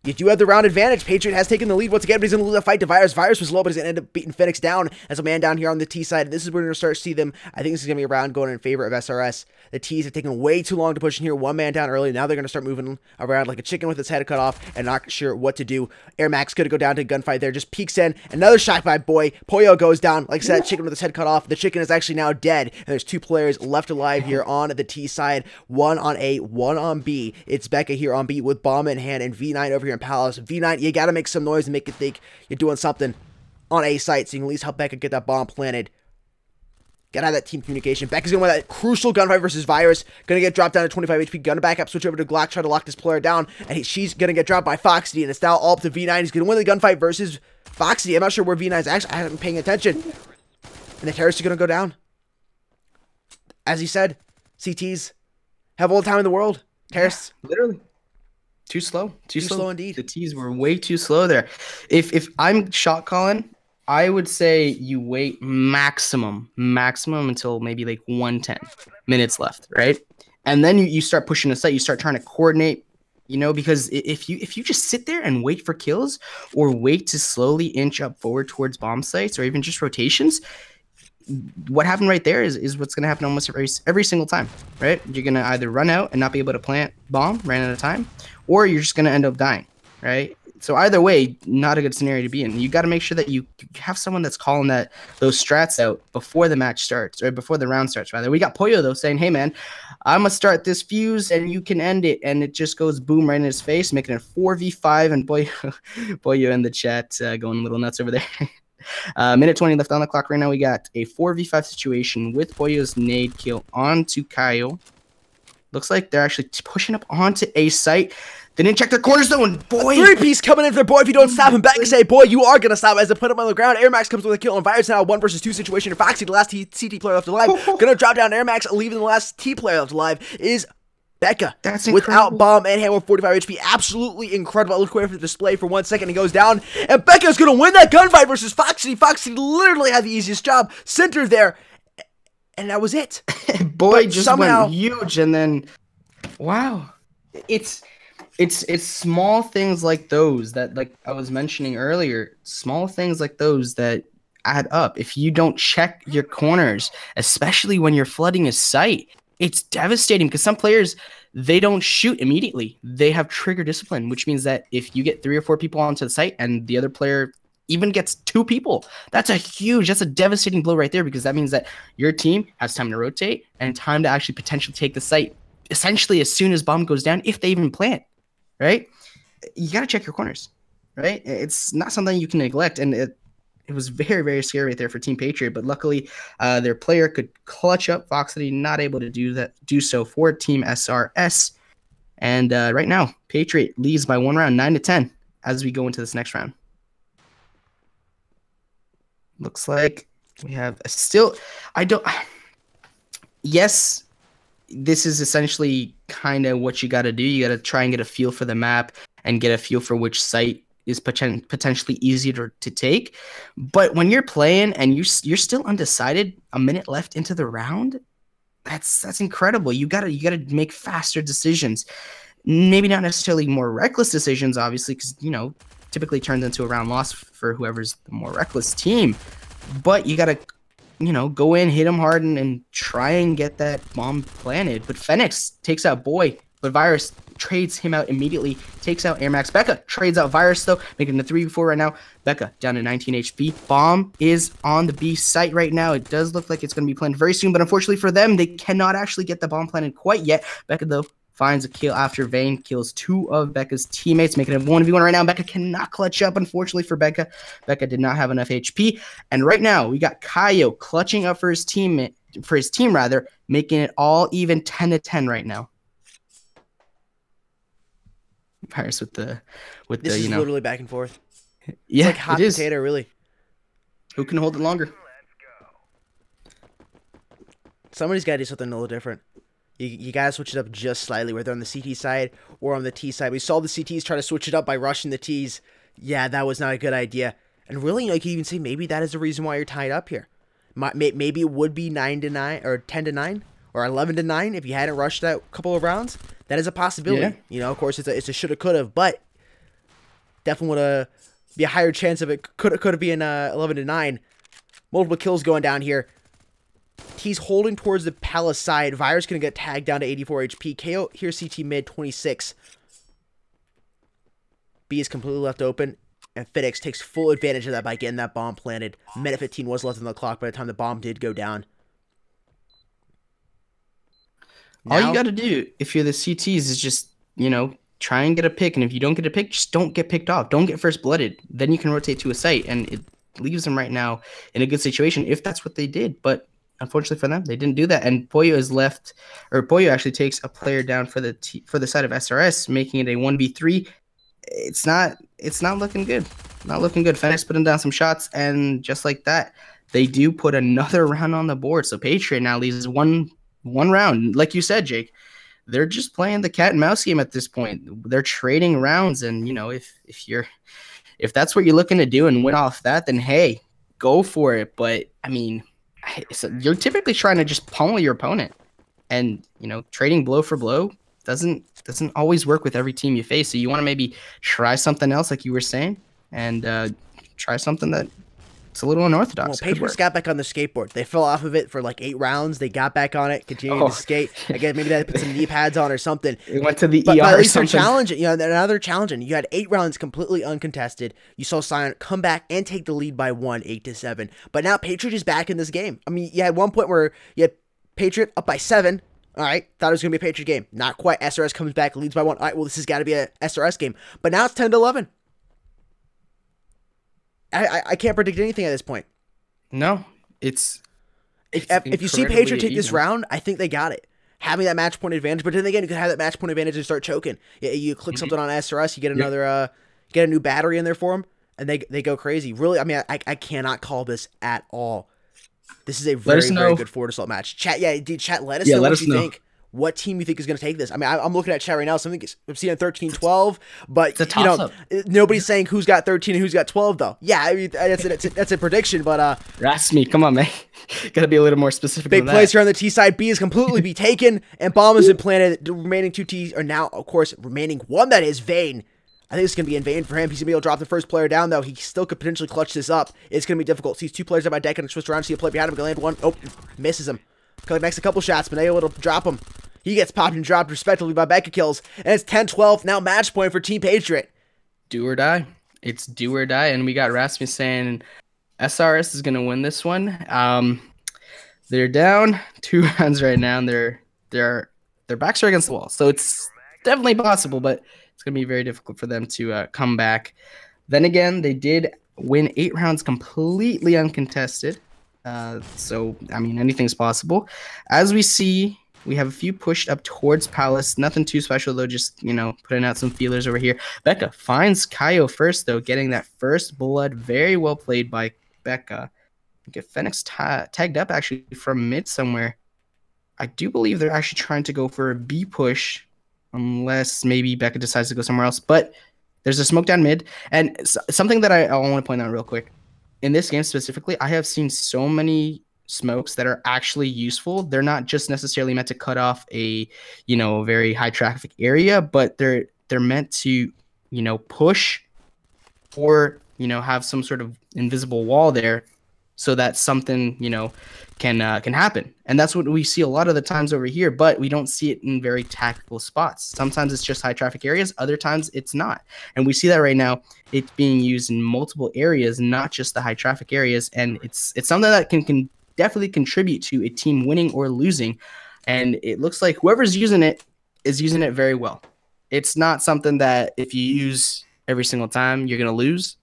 You do have the round advantage. Patriot has taken the lead once again, but he's going to lose that fight to Virus. Virus was low, but he's going to end up beating Phoenix down as a man down here on the T side. And this is where we're going to start to see them. I think this is going to be a round going in favor of SRS. The T's have taken way too long to push in here. One man down early. Now they're going to start moving around like a chicken with its head cut off and not sure what to do. Air Max could go down to a gunfight there. Just peeks in. Another shot by Boy. Pollo goes down. Like I said, chicken with its head cut off. The chicken is actually now dead. And there's 2 players left alive here on the T side. 1 on A, 1 on B. It's Becca here on B with bomb in hand and V9 over here in Palace. V9, you got to make some noise and make it think you're doing something on A site so you can at least help Becca get that bomb planted. Get out of that team communication. Becca's going to win that crucial gunfight versus Virus. Going to get dropped down to 25 HP. Going to back up, switch over to Glock, try to lock this player down. And she's going to get dropped by Foxy. And it's now all up to V9. He's going to win the gunfight versus Foxy. I'm not sure where V9 is actually. I haven't been paying attention. And the terrorists are going to go down. As he said, CTs have all the time in the world. Terrorists. Yeah, literally. Too slow. Too slow indeed. The T's were way too slow there. If I'm shot calling, I would say you wait maximum until maybe like 110 minutes left, right? And then you start pushing the site. You start trying to coordinate, you know, because if you just sit there and wait for kills or wait to slowly inch up forward towards bomb sites or even just rotations, what happened right there is what's going to happen almost every single time, right? You're going to either run out and not be able to plant bomb, ran out of time, or you're just going to end up dying, right? So either way, not a good scenario to be in. You got to make sure that you have someone that's calling those strats out before the match starts, or before the round starts, rather. We got Pollo, though, saying, hey, man, I'm going to start this fuse, and you can end it. And it just goes boom right in his face, making it 4v5. And Pollo in the chat going a little nuts over there. Minute 20 left on the clock right now. We got a 4v5 situation with Pollo's nade kill onto Kyle. Looks like they're actually pushing up onto A site. They didn't check their corners though, and Boy, 3-piece coming in for Boy. If you don't stop him back and say, Boy, you are gonna stop as they put him on the ground. Air Max comes with a kill on Virus now. 1 versus 2 situation. And Foxy, the last CT player left alive, gonna drop down Air Max, leaving the last T player left alive is Becca. That's without bomb and hand with 45 HP. Absolutely incredible. Look away for the display for 1 second. He goes down, and Becca's gonna win that gunfight versus Foxy. Foxy literally had the easiest job. Center there, and that was it. Boy just somehow went huge, and then wow, it's small things like those that, like I was mentioning earlier, small things like those that add up. If you don't check your corners, especially when you're flooding a site, it's devastating because some players, they don't shoot immediately. They have trigger discipline, which means that if you get 3 or 4 people onto the site and the other player even gets 2 people, that's a devastating blow right there, because that means that your team has time to rotate and time to actually potentially take the site essentially as soon as bomb goes down, if they even plant. Right? You got to check your corners, right? It's not something you can neglect. And it was very, very scary right there for Team Patriot. But luckily, their player could clutch up. Foxy not able to do so for Team SRS. And right now, Patriot leads by 1 round, 9-10, as we go into this next round. Looks like we have yes, this is essentially kind of what you got to do. You got to try and get a feel for the map and get a feel for which site is potentially easier to take. But when you're playing and you're still undecided, a minute left into the round, that's incredible. You gotta make faster decisions. Maybe not necessarily more reckless decisions, obviously, because typically turns into a round loss for whoever's the more reckless team. But you gotta go in, hit him hard, and try and get that bomb planted. But Phoenix takes out Boy, but Virus trades him out immediately, takes out Air Max. Becca trades out Virus, though, making the 3v4 right now. Becca down to 19 HP. Bomb is on the B site right now. It does look like it's going to be planted very soon, but unfortunately for them, they cannot actually get the bomb planted quite yet. Becca, though, finds a kill after Vayne kills 2 of Becca's teammates, making it 1v1 right now. Becca cannot clutch up, unfortunately for Becca. Becca did not have enough HP. And right now, we got Kaio clutching up for his team, making it all even 10-10 right now. Virus with the this is literally back and forth. Yeah, it's like hot potato, really. Who can hold it longer? Somebody's got to do something a little different. You got to switch it up just slightly, whether on the CT side or on the T side. We saw the CTs try to switch it up by rushing the Ts. Yeah, that was not a good idea. And really, you can even say maybe that is the reason why you're tied up here. Maybe it would be 9-9 or 10-9 or 11-9 if you hadn't rushed that couple of rounds. That is a possibility. Yeah. Of course, it's a shoulda, coulda, but Definitely would be a higher chance of it. Could have been 11-9. Multiple kills going down here. He's holding towards the Palace side. Virus going to get tagged down to 84 HP. KO here, CT mid, 26. B is completely left open. And Phoenix takes full advantage of that by getting that bomb planted. Minute 15 was left on the clock by the time the bomb did go down. All you got to do if you're the CTs is just, try and get a pick. And if you don't get a pick, just don't get picked off. Don't get first blooded. Then you can rotate to a site. And it leaves them right now in a good situation if that's what they did. But unfortunately for them, they didn't do that. And Pollo actually takes a player down for the side of SRS, making it a 1v3. It's not looking good. Not looking good. Fenix putting down some shots, and just like that, they do put another round on the board. So Patriot now leaves one round. Like you said, Jake, they're just playing the cat and mouse game at this point. They're trading rounds, and if that's what you're looking to do and win off that, then hey, go for it. But I mean, you're typically trying to just pummel your opponent, and trading blow for blow doesn't always work with every team you face. So you want to maybe try something else, like you were saying, and try something that it's a little unorthodox. Well, Patriots got back on the skateboard. They fell off of it for like 8 rounds. They got back on it, continued to skate. I guess maybe they put some knee pads on or something. It went to the but ER at or least something. they're challenging. Now they're challenging. You had 8 rounds completely uncontested. You saw Sion come back and take the lead by 1, 8-7. But now Patriot is back in this game. I mean, you had one point where you had Patriot up by 7. All right, thought it was going to be a Patriot game. Not quite. SRS comes back, leads by 1. All right, well, this has got to be a SRS game. But now it's 10-11. I can't predict anything at this point. No, it's if you see Patriot take this round, I think they got it. Having that match point advantage, but then again, you could have that match point advantage and start choking. You click something on SRS, you get another, get a new battery in there for them, and they go crazy. Really, I mean, I cannot call this at all. This is a very good Fort Assault match. Chat, chat, let us know what you think. What team you think is going to take this? I mean, I'm looking at chat right now. Something I'm seeing 13-12, but nobody's saying who's got 13 and who's got 12 though. Yeah, I mean that's a prediction, but that's me. Come on, man. Gotta be a little more specific. Big plays here on the T side. B is completely be taken, and bomb has been planted. The remaining 2 T's are now, of course, remaining 1 that is Vayne. I think it's going to be in vain for him. He's going to be able to drop the first player down, though. He still could potentially clutch this up. It's going to be difficult. Sees 2 players up by deck and switch around. See a play behind him. Going to land 1. Oh, misses him. Connects a couple shots, but able to drop him. He gets popped and dropped respectively by Becca kills. And it's 10-12. Now match point for Team Patriot. Do or die. It's do or die. And we got Rasmus saying SRS is going to win this one. They're down 2 rounds right now, and their backs are against the wall. So it's definitely possible, but it's going to be very difficult for them to come back. Then again, they did win 8 rounds completely uncontested. So, I mean, anything's possible. As we see, we have a few pushed up towards Palace. Nothing too special, though. Just, putting out some feelers over here. Becca finds Kaio first, though, getting that first blood. Very well played by Becca. Get Fenix tagged up, actually, from mid somewhere. I do believe they're actually trying to go for a B push, unless maybe Becca decides to go somewhere else. But there's a smoke down mid. And something that I want to point out real quick. In this game specifically, I have seen so many smokes that are actually useful. They're not just necessarily meant to cut off a, very high traffic area, but they're meant to, push or, have some sort of invisible wall there so that something, can happen. And that's what we see a lot of the times over here, but we don't see it in very tactical spots. Sometimes it's just high traffic areas. Other times it's not. And we see that right now. It's being used in multiple areas, not just the high traffic areas. And it's something that can definitely contribute to a team winning or losing. And it looks like whoever's using it is using it very well. It's not something that if you use every single time, you're going to lose.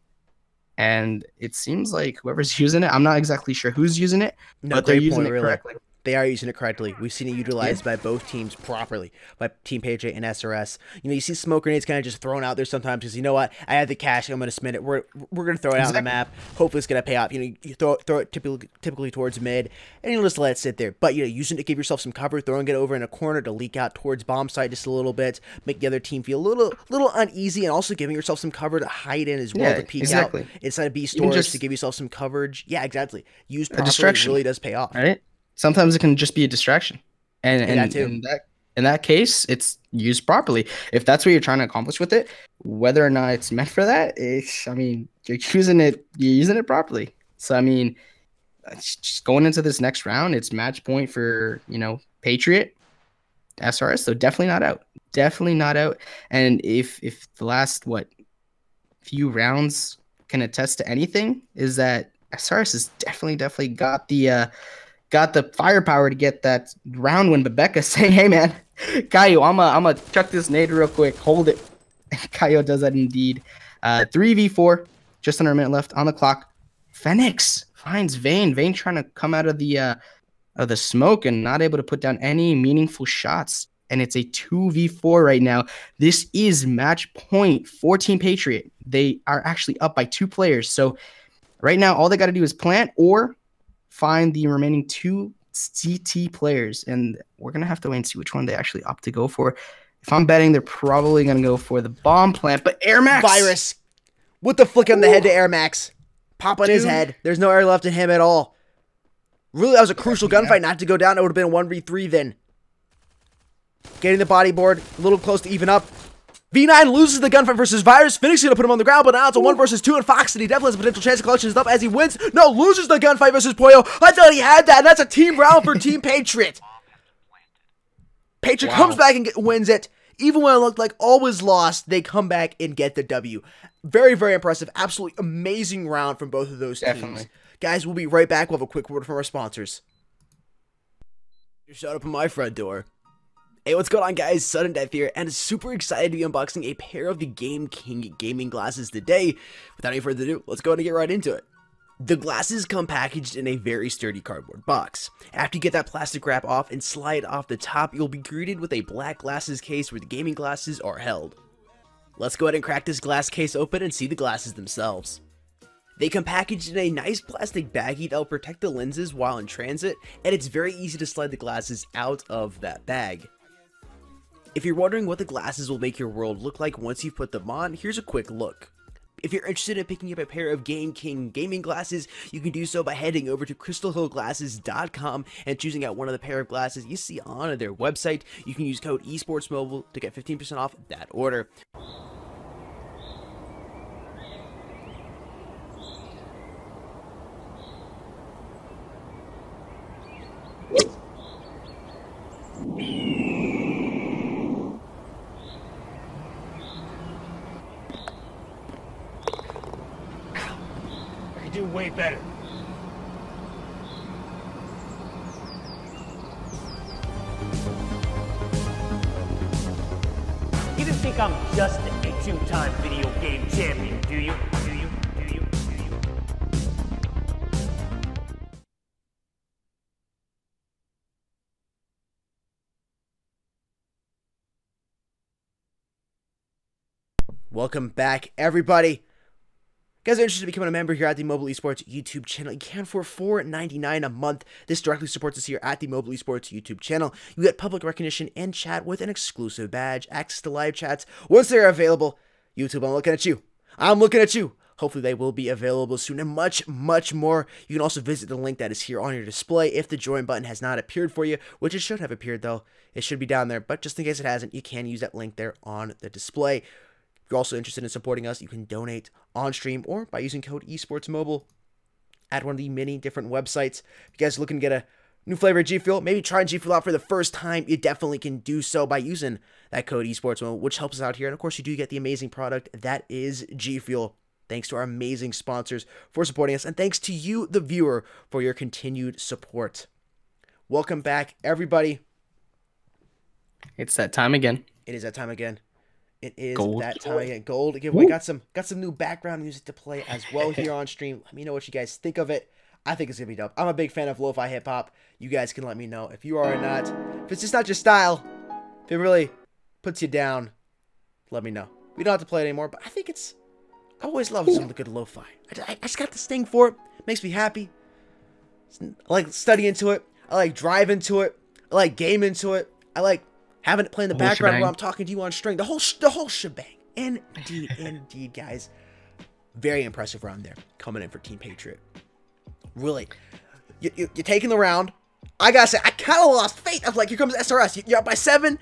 And it seems like whoever's using it, I'm not exactly sure who's using it, but they're using it correctly. They are using it correctly. We've seen it utilized by both teams properly, by Team Patriot and SRS. You see smoke grenades kind of just thrown out there sometimes because, what, I have the cash, I'm going to spin it. We're going to throw it out on the map. Hopefully it's going to pay off. You throw it typically towards mid, and you just let it sit there. But, using it to give yourself some cover, throwing it over in a corner to leak out towards bomb site just a little bit, make the other team feel a little uneasy, and also giving yourself some cover to hide in as well, to peek out inside of B stores to give yourself some coverage. Yeah, exactly. Use properly really does pay off. Right? Sometimes it can just be a distraction. And in that case, it's used properly. If that's what you're trying to accomplish with it, whether or not it's meant for that, I mean, you're using it properly. So I mean, just going into this next round, it's match point for, Patriot, SRS. So definitely not out. Definitely not out. And if the last few rounds can attest to anything, is that SRS has definitely got the firepower to get that round when Bebeka saying, "Hey man, Kaio, I'm a chuck this nade real quick, hold it." And Kaio does that indeed. 3v4, just under a minute left on the clock. Phoenix finds Vayne. Vayne trying to come out of the smoke and not able to put down any meaningful shots. And it's a 2v4 right now. This is match point for Team Patriot. They are actually up by 2 players. So right now, all they got to do is plant or find the remaining 2 CT players. And we're going to have to wait and see which one they actually opt to go for. If I'm betting, they're probably going to go for the bomb plant. But airMax! Virus with the flick on the head to airMax. Pop on his head. There's no air left in him at all. Really, that was a crucial gunfight not to go down. It would have been a 1v3 then. Getting the bodyboard, a little close to even up. V9 loses the gunfight versus Virus. Phoenix going to put him on the ground, but now it's a 1 versus 2, and Foxity definitely has a potential chance to clutch this up as he wins. No, loses the gunfight versus Pollo. I thought he had that, and that's a team round for Team Patriot. Patriot comes back and wins it. Even when it looked like all was lost, they come back and get the W. Very, very impressive. Absolutely amazing round from both of those teams. Guys, we'll be right back. We'll have a quick word from our sponsors. You showed up at my front door. Hey, what's going on, guys? Sudden Death here, and super excited to be unboxing a pair of the Game King gaming glasses today. Without any further ado, let's go ahead and get right into it. The glasses come packaged in a very sturdy cardboard box. After you get that plastic wrap off and slide off the top, you'll be greeted with a black glasses case where the gaming glasses are held. Let's go ahead and crack this glass case open and see the glasses themselves. They come packaged in a nice plastic baggie that will protect the lenses while in transit, and it's very easy to slide the glasses out of that bag. If you're wondering what the glasses will make your world look like once you've put them on, here's a quick look. If you're interested in picking up a pair of Game King gaming glasses, you can do so by heading over to crystalhillglasses.com and choosing out one of the pair of glasses you see on their website. You can use code esportsmobile to get 15% off that order. Do way better. You didn't think I'm just a 2-time video game champion, do you? Welcome back, everybody. Guys are interested in becoming a member here at the Mobile Esports YouTube channel. You can for $4.99 a month. This directly supports us here at the Mobile Esports YouTube channel. You get public recognition and chat with an exclusive badge, access to live chats once they're available. YouTube, I'm looking at you. I'm looking at you. Hopefully they will be available soon, and much, much more. You can also visit the link that is here on your display if the join button has not appeared for you, which it should have appeared though. It should be down there, but just in case it hasn't, you can use that link there on the display. If you're also interested in supporting us, you can donate on stream or by using code esportsmobile at one of the many different websites. If you guys are looking to get a new flavor of G Fuel, maybe trying G Fuel out for the first time, you definitely can do so by using that code esportsmobile, which helps us out here. And of course, you do get the amazing product that is G Fuel. Thanks to our amazing sponsors for supporting us, and thanks to you, the viewer, for your continued support. Welcome back, everybody. It's that time again. It is that time again. It is Gold. that time again. Gold giveaway. Got some new background music to play as well here on stream. Let me know what you guys think of it. I think it's gonna be dope. I'm a big fan of lo-fi hip hop. You guys can let me know if you are or not. If it's just not your style, if it really puts you down, let me know. We don't have to play it anymore, but I think it's. I always love some of the good lo-fi. I just got this thing for it. Makes me happy. I like studying into it. I like driving to it. I like game into it. I like having it play in the background while I'm talking to you on string. The whole shebang. Indeed, guys. Very impressive round there. Coming in for Team Patriot. Really. You're taking the round. I gotta say, I kind of lost faith. I was like, here comes SRS. You're up by 7.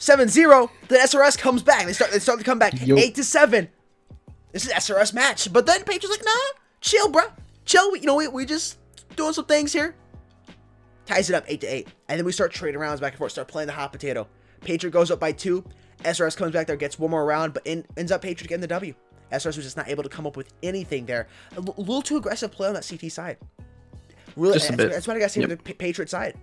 7-0. Then SRS comes back. They start to come back. Yo. 8-7. This is SRS match. But then Patriots like, nah, chill, bro. Chill. We just doing some things here. Ties it up 8-8. And then we start trading rounds back and forth. Start playing the hot potato. Patriot goes up by 2. SRS comes back there, gets one more round, but ends up Patriot getting the W. SRS was just not able to come up with anything there. A little too aggressive play on that CT side. Really, Just a bit. that's what I got to say Yep. on the Patriot side.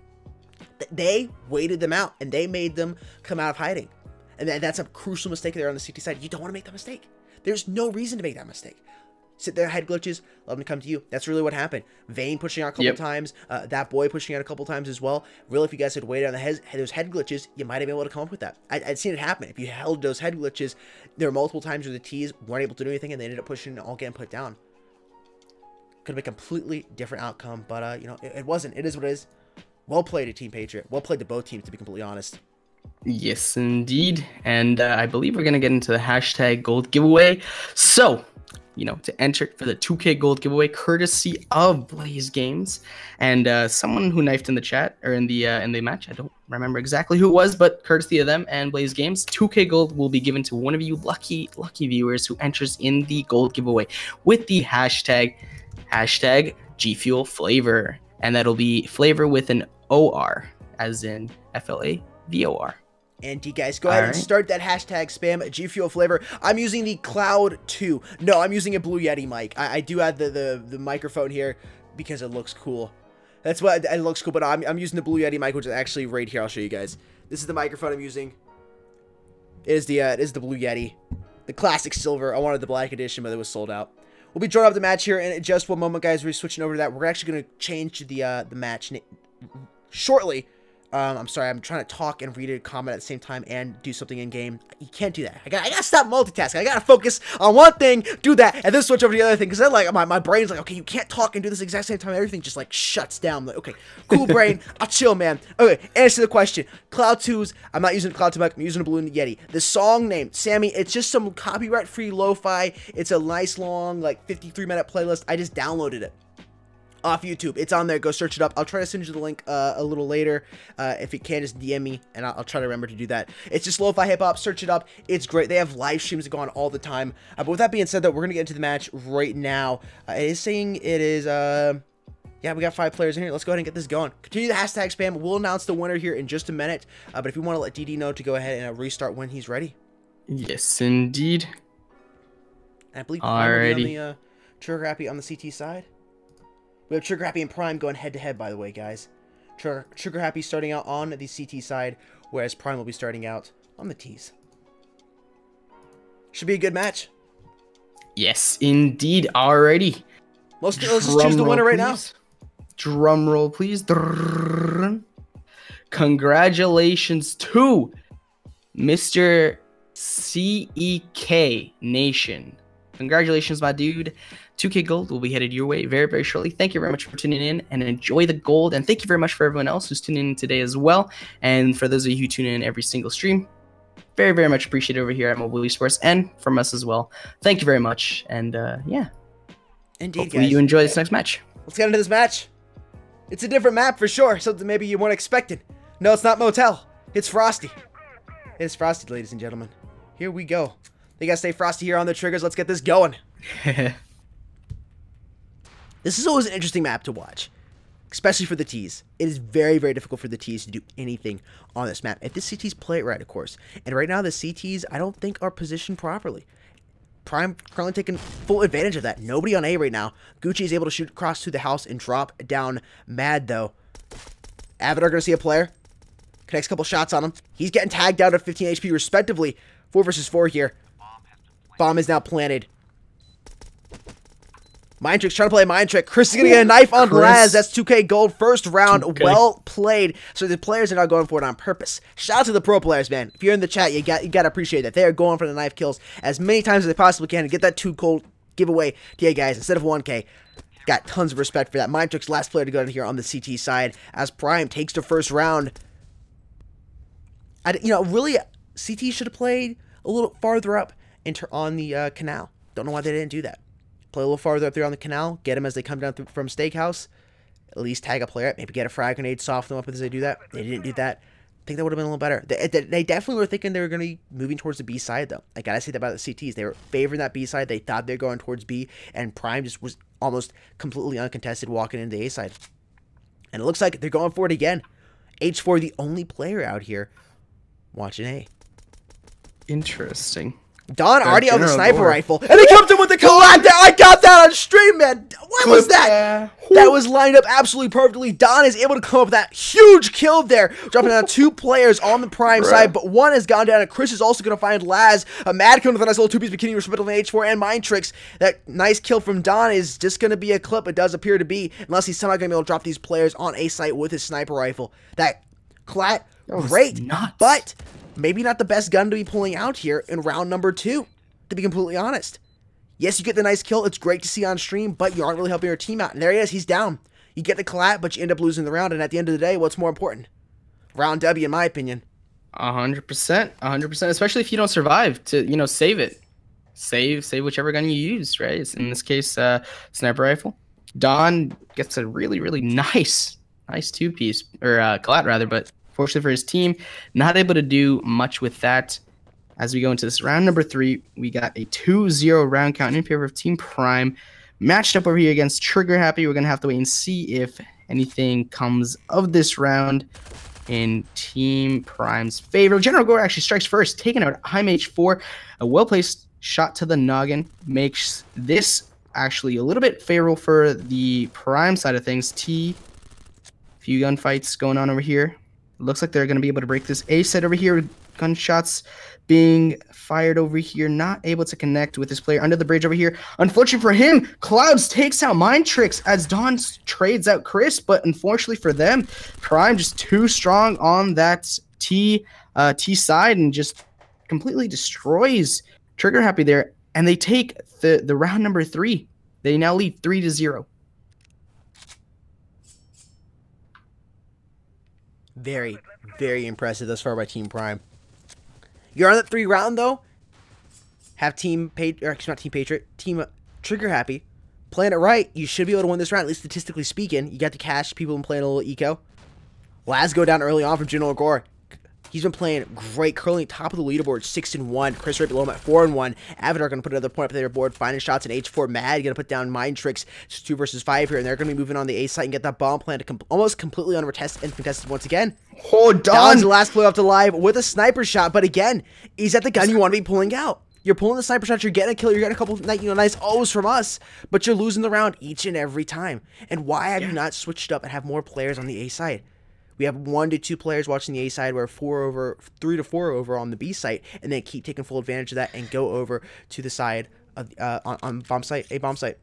They waited them out, and they made them come out of hiding. And that's a crucial mistake there on the CT side. You don't want to make that mistake. There's no reason to make that mistake. Sit there, head glitches, let them come to you. That's really what happened. Vayne pushing out a couple times. That boy pushing out a couple times as well. Really, if you guys had waited on those head glitches, you might have been able to come up with that. I'd seen it happen. If you held those head glitches, there were multiple times where the T's weren't able to do anything, and they ended up pushing and all getting put down. Could have been a completely different outcome, but it wasn't. It is what it is. Well played to Team Patriot. Well played to both teams, to be completely honest. Yes, indeed. And I believe we're going to get into the hashtag gold giveaway. So, to enter for the 2K gold giveaway, courtesy of Blaze Games, and someone who knifed in the chat or in the match. I don't remember exactly who it was, but courtesy of them and Blaze Games, 2K gold will be given to one of you lucky viewers who enters in the gold giveaway with the hashtag G Fuel Flavor, and that'll be flavor with an OR, as in FLAVOR. And you guys go ahead and start that hashtag spam G Fuel Flavor. I'm using the Cloud 2. No, I'm using a Blue Yeti mic. I do have the microphone here because it looks cool. That's what it looks cool. But I'm using the Blue Yeti mic, which is actually right here. I'll show you guys. This is the microphone I'm using. It is the Blue Yeti, the classic silver. I wanted the black edition, but it was sold out. We'll be drawing up the match here in just one moment, guys. We're switching over to that. We're actually going to change the match shortly. I'm sorry, I'm trying to talk and read a comment at the same time and do something in game. You can't do that. I gotta stop multitasking. I gotta focus on one thing, do that, and then switch over to the other thing. Because then, like, my brain's like, okay, you can't talk and do this exact same time. Everything just like shuts down. I'm like, okay, cool brain, I'll chill, man. Okay, answer the question. Cloud 2's. I'm not using Cloud 2 mic. I'm using a Blue Yeti. The song name, Sammy. It's just some copyright-free lo-fi. It's a nice long, like 53-minute playlist. I just downloaded it off YouTube. It's on there. Go search it up. I'll try to send you the link a little later. If you can, just DM me, and I'll try to remember to do that. It's just lo-fi hip-hop. Search it up. It's great. They have live streams that go on all the time. But with that being said, though, we're going to get into the match right now. It is saying it is... yeah, we got 5 players in here. Let's go ahead and get this going. Continue the hashtag spam. We'll announce the winner here in just a minute. But if you want to let DD know to go ahead and restart when he's ready. Yes, indeed. And I believe Prime will be on the Trigger Happy on the CT side. We have Trigger Happy and Prime going head-to-head, by the way, guys. Trigger Happy starting out on the CT side, whereas Prime will be starting out on the T's. Should be a good match. Yes, indeed. Alrighty. Let's just choose the winner right now. Drum roll, please. Congratulations to Mr. CEK Nation. Congratulations, my dude. 2K gold will be headed your way very, very shortly. Thank you very much for tuning in and enjoy the gold. And thank you very much for everyone else who's tuning in today as well. And for those of you who tune in every single stream, very, very much appreciated over here at Mobile Esports and from us as well. Thank you very much. And yeah. Indeed, hopefully guys. you enjoy this next match. Let's get into this match. It's a different map for sure. Something maybe you weren't expecting. No, it's not Motel. It's Frosty. It's Frosty, ladies and gentlemen. Here we go. They gotta stay Frosty here on the triggers. Let's get this going. This is always an interesting map to watch, especially for the T's. It is very, very difficult for the T's to do anything on this map. If the CTs play it right, of course. And right now, the CTs, I don't think, are positioned properly. Prime currently taking full advantage of that. Nobody on A right now. Gucci is able to shoot across to the house and drop down Mad, though. Avatar going to see a player. Connects a couple shots on him. He's getting tagged down to 15 HP respectively. 4 versus 4 here. Bomb is now planted. Mind Trick's trying to play a mind trick. Chris is going to get a knife on Laz. That's 2K gold. First round. 2K. Well played. So the players are not going for it on purpose. Shout out to the pro players, man. If you're in the chat, you got to appreciate that. They are going for the knife kills as many times as they possibly can to get that 2 gold giveaway to you guys instead of 1K. Got tons of respect for that. Mind Trick's last player to go in here on the CT side as Prime takes the first round. Really, CT should have played a little farther up on the canal. Don't know why they didn't do that. Play a little farther up there on the canal. Get them as they come down from Steakhouse. At least tag a player up. Maybe get a frag grenade. Soften them up as they do that. They didn't do that. think that would have been a little better. They definitely were thinking they were going to be moving towards the B side, though. I gotta say that about the CTs. They were favoring that B side. They thought they were going towards B, and Prime just was almost completely uncontested walking into the A side. And it looks like they're going for it again. H4, the only player out here watching A. Interesting. Don already on the General sniper Gore. rifle, and he comes in with the collab there. I got that on stream, man. What was that? Yeah. That was lined up absolutely perfectly. Don is able to come up with that huge kill there, dropping down 2 players on the Prime side, but one has gone down, and Chris is also going to find Laz. A Mad coming with a nice little 2-piece bikini respectful on H4 and Mind Tricks. That nice kill from Don is just going to be a clip. It does appear to be, unless he's somehow going to be able to drop these players on A site with his sniper rifle. That clat, great, nuts. but maybe not the best gun to be pulling out here in round number 2. To be completely honest. Yes, you get the nice kill. It's great to see on stream, but you aren't really helping your team out. And there he is. He's down. You get the collat, but you end up losing the round. And at the end of the day, what's more important? Round W, in my opinion. 100%. 100%. Especially if you don't survive to, save it. Save whichever gun you use, right? It's, in this case, sniper rifle. Don gets a really, really nice 2-piece, or collat rather, but fortunately for his team, not able to do much with that. As we go into this round number 3, we got a 2-0 round count in favor of Team Prime. Matched up over here against Trigger Happy. We're going to have to wait and see if anything comes of this round in Team Prime's favor. General Gore actually strikes first, taking out Jaime H4. A well-placed shot to the noggin makes this actually a little bit favorable for the Prime side of things. Few gunfights going on over here. Looks like they're going to be able to break this A side over here with gunshots being fired over here. Not able to connect with this player under the bridge over here. Unfortunately for him, Clouds takes out Mind Tricks as Don trades out Chris, but unfortunately for them, Prime just too strong on that T side and just completely destroys Trigger Happy there, and they take the round number 3. They now lead 3-0. Very, very impressive thus far by Team Prime. You're on that 3 round though. Have Team Trigger Happy playing it right. You should be able to win this round, at least statistically speaking. You got the cash, people been playing a little eco. Laz go down early on from General Gore. He's been playing great, curling top of the leaderboard, 6-1. Chris right below him at 4-1. Avatar going to put another point up their board, finding shots in H4. Mad going to put down Mind Tricks. It's 2 versus 5 here, and they're going to be moving on the A site and get that bomb plant almost completely uncontested once again. Oh, Don's the last player up to live with a sniper shot, but again, is that the gun you want to be pulling out? You're pulling the sniper shot, you're getting a kill, you're getting a couple nice O's from us, but you're losing the round each and every time. And why have you not switched up and have more players on the A side? We have 1 to 2 players watching the A side, where 3 to 4 over on the B site, and then keep taking full advantage of that and go over to the side of on bomb site, A bomb site.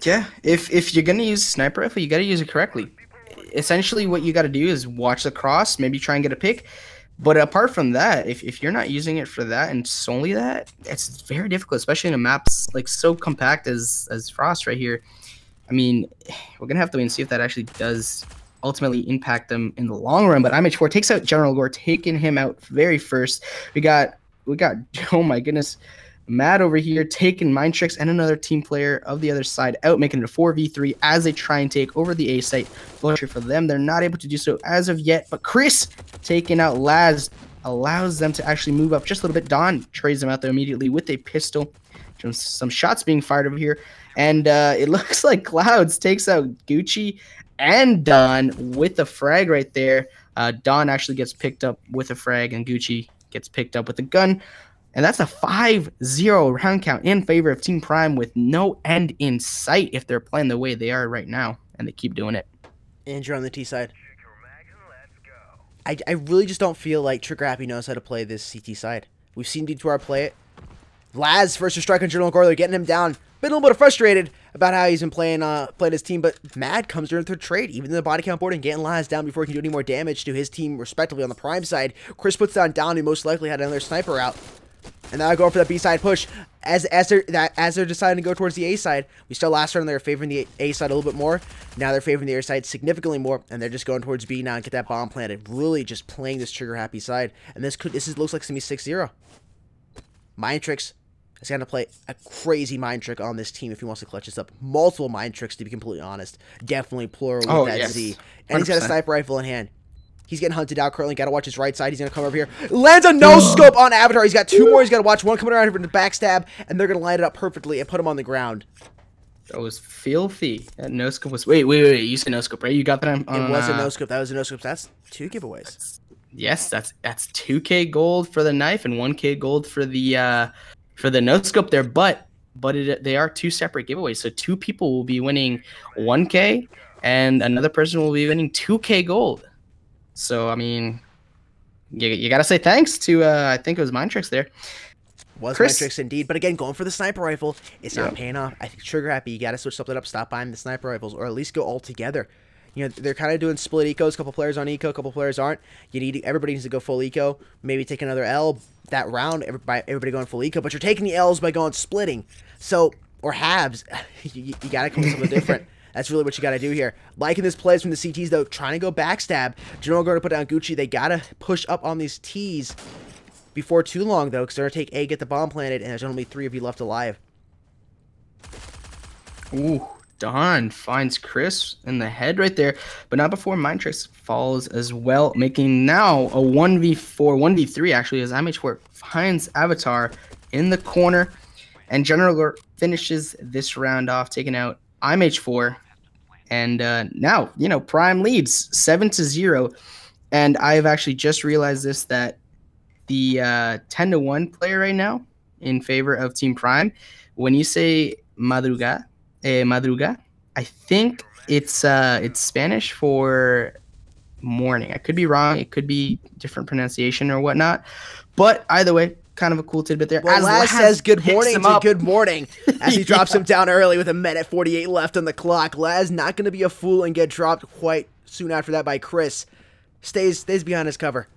Yeah, if you're gonna use sniper rifle, you gotta use it correctly. Essentially, what you gotta do is watch the cross, maybe try and get a pick. But apart from that, if you're not using it for that and solely that, it's very difficult, especially in a map like so compact as Frost right here. I mean, we're gonna have to wait and see if that actually does ultimately impact them in the long run. But IMH4 takes out General Gore, taking him out very first. We got oh my goodness, Matt over here taking Mind Tricks and another team player of the other side out, making it a 4v3 as they try and take over the A site. Fortunately for them, they're not able to do so as of yet, but Chris taking out Laz allows them to actually move up just a little bit. Don trades them out there immediately with a pistol. Some shots being fired over here, and it looks like Clouds takes out Gucci and Don with the frag right there. Don actually gets picked up with a frag, and Gucci gets picked up with a gun. And that's a 5-0 round count in favor of Team Prime with no end in sight if they're playing the way they are right now, and they keep doing it. Andrew on the T side. I really just don't feel like Trigger Happy knows how to play this CT side. We've seen D2R play it. Laz first to strike on General Gore. They're getting him down. Been a little bit frustrated about how he's been playing his team, but Mad comes during the third trade, even in the body count board, and getting Laz down before he can do any more damage to his team, respectively, on the Prime side. Chris puts down Down, who most likely had another sniper out. And now going for the B side push. As they're deciding to go towards the A side, we still last round they were favoring the A side a little bit more. Now they're favoring the A side significantly more, and they're just going towards B now and get that bomb planted. Really just playing this Trigger Happy side, and this looks like it's gonna be 6-0. Mind Tricks is gonna play a crazy mind trick on this team if he wants to clutch this up. Multiple mind tricks, to be completely honest. Definitely plural with that yes. Z, and he's got a sniper rifle in hand. He's getting hunted out currently. Got to watch his right side. He's going to come over here. Lands a no-scope on Avatar. He's got 2 more. He's got to watch. One coming around here for the backstab, and they're going to line it up perfectly and put him on the ground. That was filthy. That no-scope was... Wait. You said no-scope, right? You got that on... It was a no-scope. That was a no-scope. That's 2 giveaways. Yes, that's 2K gold for the knife and 1K gold for the no-scope there, but they are 2 separate giveaways. So 2 people will be winning 1K, and another person will be winning 2K gold. So, I mean, you got to say thanks to, I think it was Mindtricks there. Was Chris? Mindtricks indeed. But again, going for the sniper rifle, it's not paying off. I think Trigger Happy, you got to switch something up. Stop buying the sniper rifles, or at least go all together. You know, they're kind of doing split ecos. A couple players on eco, a couple players aren't. Everybody needs to go full eco. Maybe take another L that round, everybody going full eco. But you're taking the L's by going splitting. So, or halves. you got to come up with something different. That's really what you got to do here. Liking this plays from the CTs, though. Trying to go backstab. General going to put down Gucci. They got to push up on these T's before too long, though, because they're going to take A, get the bomb planted, and there's only 3 of you left alive. Ooh, Don finds Chris in the head right there, but not before Mindtricks falls as well, making now a 1v4, 1v3 actually, as IMH4 finds Avatar in the corner, and General Gore finishes this round off, taking out IMH4. And now, you know, Prime leads 7-0. And I've actually just realized this, that the 10-1 player right now in favor of Team Prime, when you say Madruga, I think it's Spanish for morning. I could be wrong. It could be different pronunciation or whatnot. But either way, kind of a cool tidbit there. Well, Laz says good morning to good morning as he drops him down early with a minute 48 left on the clock. Laz not going to be a fool and get dropped quite soon after that by Chris. Stays behind his cover.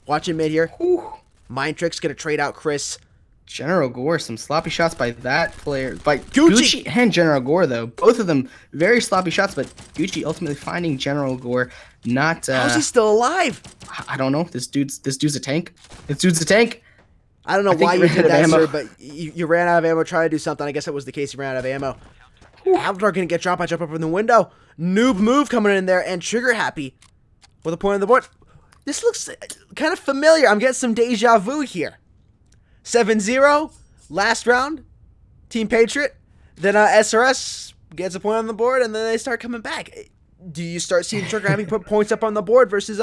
Watch him mid here. Mindtricks going to trade out Chris. General Gore, some sloppy shots by that player. By Gucci and General Gore, though. Both of them very sloppy shots, but Gucci ultimately finding General Gore. Not how's he still alive? I don't know. This dude's a tank. This dude's a tank. I don't know why you did that, sir, but you ran out of ammo trying to do something. I guess that was the case. You ran out of ammo. Avatar going to get dropped. I jump up in the window. Noob move coming in there, and Trigger Happy with a point on the board. This looks kind of familiar. I'm getting some deja vu here. 7-0, last round, Team Patriot. Then SRS gets a point on the board, and then they start coming back. Do you start seeing Trigger Happy put points up on the board versus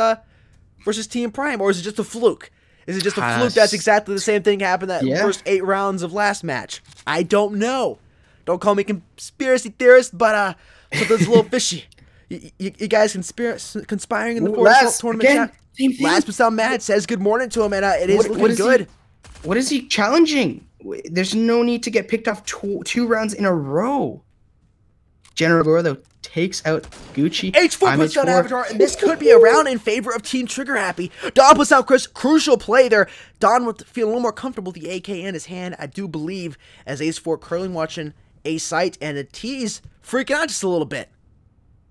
Team Prime, or is it just a fluke? Is it just a fluke that's exactly the same thing happened that first 8 rounds of last match? I don't know. Don't call me conspiracy theorist, but something's a little fishy. You guys conspiring in the Forest tournament chat. Last but sound mad says good morning to him, and it is looking good. What is he challenging? There's no need to get picked off 2 rounds in a row. General Gore, though, takes out Gucci. H4 puts down Avatar, and this could be a round in favor of Team Trigger Happy. Don puts down Chris. Crucial play there. Don would feel a little more comfortable with the AK in his hand, I do believe, as Ace4 curling watching a sight, and a T's freaking out just a little bit.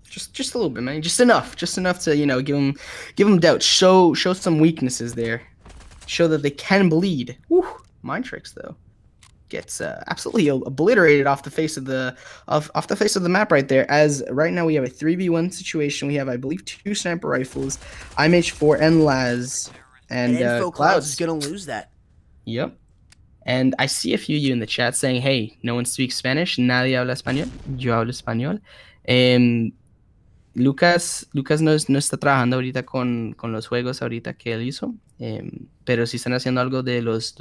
Just a little bit, man. Just enough to, you know, give him doubt. Show some weaknesses there. Show that they can bleed. Whew. Mindtricks, though, gets absolutely obliterated off the face of the map right there. As right now we have a 3v1 situation. We have, I believe, 2 sniper rifles, IMH4 and Laz, and Clouds is gonna lose that. Yep. And I see a few of you in the chat saying, "Hey, no one speaks Spanish. Nadie habla español. Yo hablo español." Lucas no está trabajando ahorita con los juegos ahorita que él hizo, pero sí están haciendo algo de los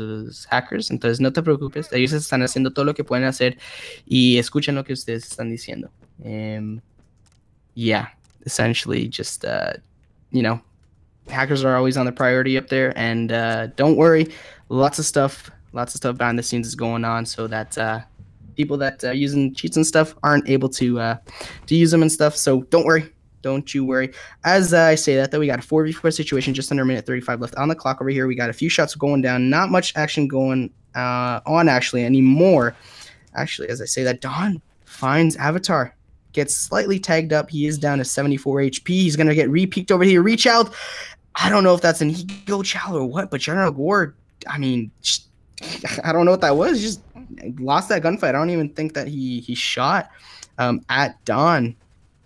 hackers, entonces no te preocupes, ellos están haciendo todo lo que pueden hacer y escuchen lo que ustedes están diciendo. Yeah, essentially just, you know, hackers are always on the priority up there, and don't worry, lots of stuff behind the scenes is going on so that people that are using cheats and stuff aren't able to use them and stuff. So don't worry. Don't you worry. As I say that, though, we got a 4v4 situation, just under a minute 35 left on the clock over here. We got a few shots going down. Not much action going on, actually, anymore. Actually, as I say that, Don finds Avatar. Gets slightly tagged up. He is down to 74 HP. He's going to get re-peeked over here. Reach out. I don't know if that's an ego chow or what, but General Gore, I mean, I don't know what that was. He just lost that gunfight. I don't even think that he shot at Don.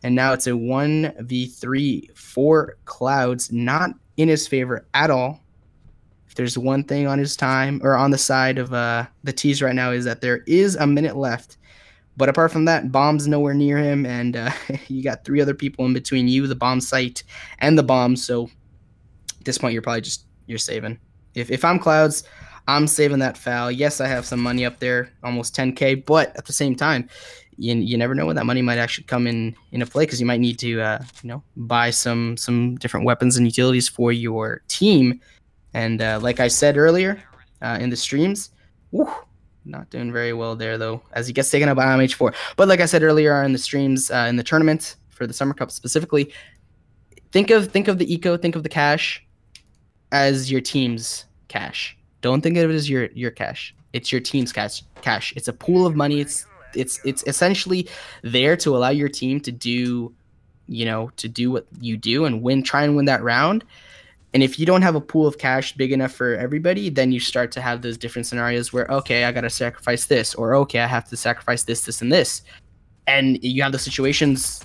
And now it's a 1v3 for Clouds, not in his favor at all. If there's one thing on his time or on the side of the tees right now is that there is a minute left. But apart from that, Bomb's nowhere near him, and you got 3 other people in between you, the bomb site, and the bomb. So at this point, you're saving. If I'm Clouds, I'm saving that foul. Yes, I have some money up there, almost 10K, but at the same time, you never know when that money might actually come into play, because you might need to buy some different weapons and utilities for your team. And like I said earlier in the streams, not doing very well there though, as he gets taken up by MH4. But like I said earlier in the streams, in the tournament for the Summer Cup specifically, think of the eco, think of the cash as your team's cash. Don't think of it as your cash. It's your team's cash. It's a pool of money. It's essentially there to allow your team to do what you do and try and win that round. And if you don't have a pool of cash big enough for everybody, then you start to have those different scenarios where, okay, I got to sacrifice this, or okay, I have to sacrifice this, this, and this. And you have the situations.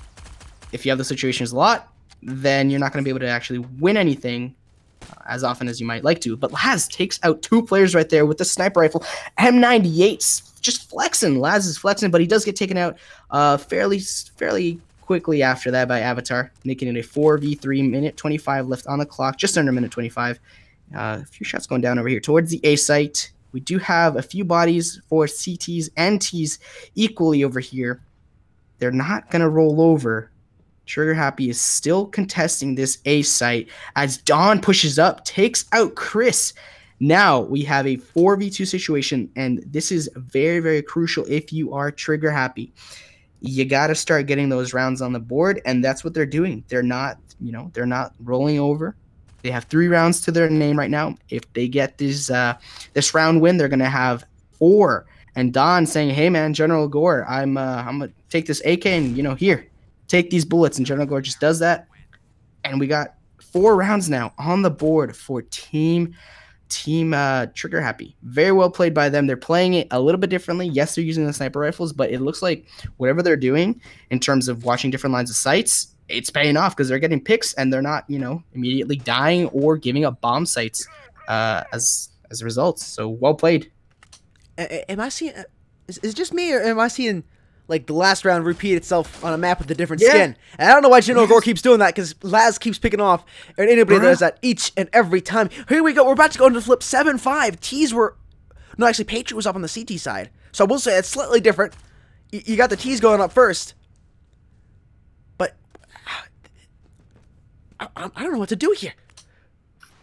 If you have the situations a lot, then you're not going to be able to actually win anything as often as you might like to. But Laz takes out 2 players right there with the sniper rifle. M98, just flexing. Laz is flexing, but he does get taken out fairly quickly after that by Avatar, making it a 4v3, minute 25 left on the clock, just under minute 25. A few shots going down over here towards the A site. We do have a few bodies for CTs and Ts equally over here. They're not going to roll over. Trigger Happy is still contesting this A site as Dawn pushes up, takes out Chris. Now we have a 4v2 situation, and this is very, very crucial if you are Trigger Happy. You got to start getting those rounds on the board, and that's what they're doing. They're not rolling over. They have 3 rounds to their name right now. If they get this round win, they're going to have 4. And Don saying, hey, man, General Gore, I'm going to take this AK and, here, take these bullets. And General Gore just does that. And we got 4 rounds now on the board for Team Trigger Happy. Very well played by them. They're playing it a little bit differently. Yes, they're using the sniper rifles, but it looks like whatever they're doing in terms of watching different lines of sights, it's paying off because they're getting picks and they're not, immediately dying or giving up bomb sites as a result. So well played. Am I seeing? Is it just me, or am I seeing like the last round repeat itself on a map with a different skin? And I don't know why General Gore keeps doing that, because Laz keeps picking off, and anybody that does that each and every time. Here we go. We're about to go into the flip 7-5. T's were no, actually Patriot was up on the CT side, so I will say it's slightly different. You got the T's going up first, but I don't know what to do here.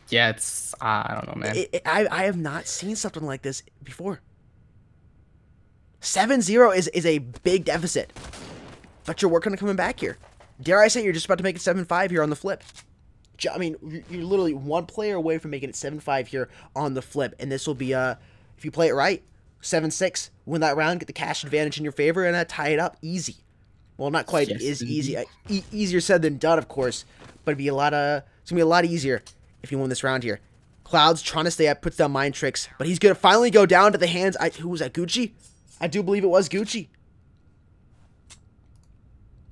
Yeah, I don't know, man. I have not seen something like this before. 7-0 is a big deficit, but you're working on coming back here. Dare I say you're just about to make it 7-5 here on the flip. I mean, you're literally 1 player away from making it 7-5 here on the flip, and this will be, if you play it right, 7-6, win that round, get the cash advantage in your favor, and tie it up easy. Well, not quite as easy. Easier said than done, of course, but it's gonna be a lot easier if you win this round here. Clouds trying to stay up, puts down Mind Tricks, but he's gonna finally go down to the hands. Who was that? Gucci? I do believe it was Gucci.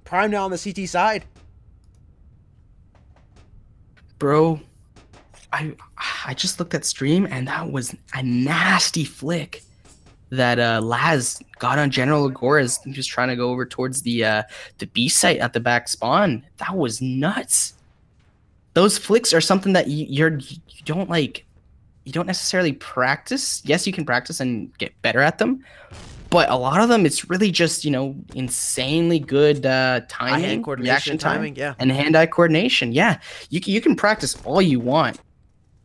Prime now on the CT side. Bro, I just looked at stream, and that was a nasty flick that Laz got on General Gore as he was trying to go over towards the B site at the back spawn. That was nuts. Those flicks are something that you don't necessarily practice. Yes, you can practice and get better at them, but a lot of them, it's really just, insanely good timing, reaction timing, and hand-eye coordination. Yeah, you can practice all you want,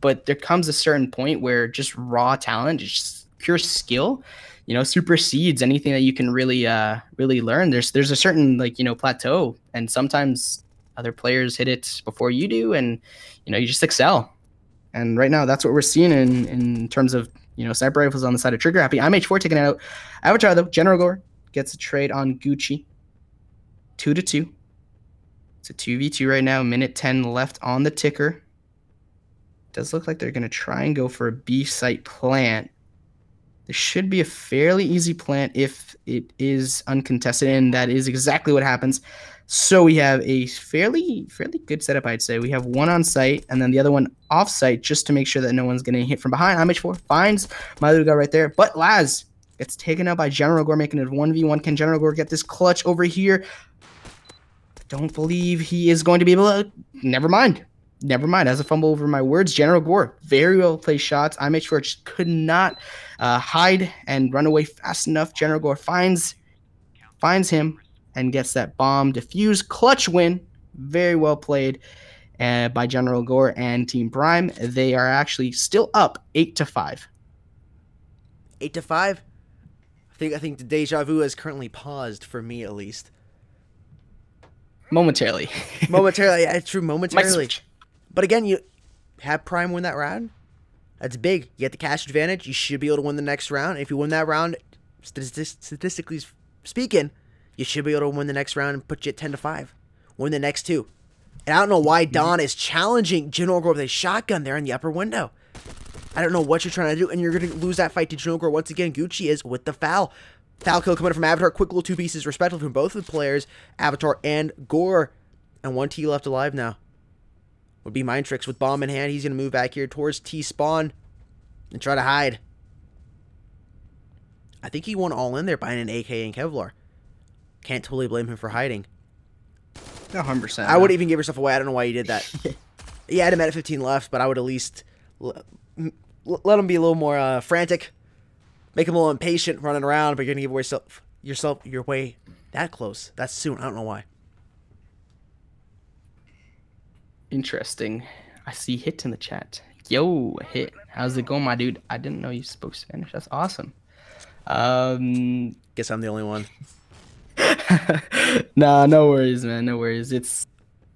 but there comes a certain point where just raw talent, just pure skill, supersedes anything that you can really learn. There's a certain plateau, and sometimes other players hit it before you do, and you just excel. And right now, that's what we're seeing in terms of sniper rifles on the side of Trigger Happy. MH4 taking it out. Avatar, though, General Gore gets a trade on Gucci. 2-2. It's a 2v2 right now. Minute 10 left on the ticker. Does look like they're going to try and go for a B site plant. There should be a fairly easy plant if it is uncontested, and that is exactly what happens. So we have a fairly good setup, I'd say. We have one on site and then the other one off site just to make sure that no one's getting hit from behind. IMH4 finds Madruga right there, but Laz gets taken out by General Gore, making it 1v1. Can General Gore get this clutch over here? Don't believe he is going to be able to. Never mind. As a fumble over my words. General Gore, very well placed shots. IMH4 just could not hide and run away fast enough. General Gore finds him and gets that bomb defused. Clutch win. Very well played by General Gore and Team Prime. They are actually still up 8-5. 8-5. I think the deja vu has currently paused for me, at least. Momentarily. Momentarily, yeah, it's true. Might Momentarily. switch. But again, you have Prime win that round. That's big. You get the cash advantage. You should be able to win the next round. If you win that round, statistically speaking, you should be able to win the next round and put you at 10-5. Win the next two. And I don't know why Don is challenging General Gore with a shotgun there in the upper window. I don't know what you're trying to do, and you're going to lose that fight to General Gore. Once again, Gucci is with the foul. Foul kill coming from Avatar. Quick little two pieces, respectively, from both of the players, Avatar and Gore. And one T left alive now. Would be Mind Tricks with bomb in hand. He's going to move back here towards T-spawn and try to hide. I think he won all in there buying an AK and Kevlar. Can't totally blame him for hiding. 100%. I would even give yourself away. I don't know why you did that. Yeah, I had him at 15 left, but I would at least let him be a little more frantic. Make him a little impatient running around, but you're going to give yourself your way that close. That's soon. I don't know why. Interesting. I see Hit in the chat. Yo, Hit. How's it going, my dude? I didn't know you spoke Spanish. That's awesome. Guess I'm the only one. Nah, no worries, man. No worries. It's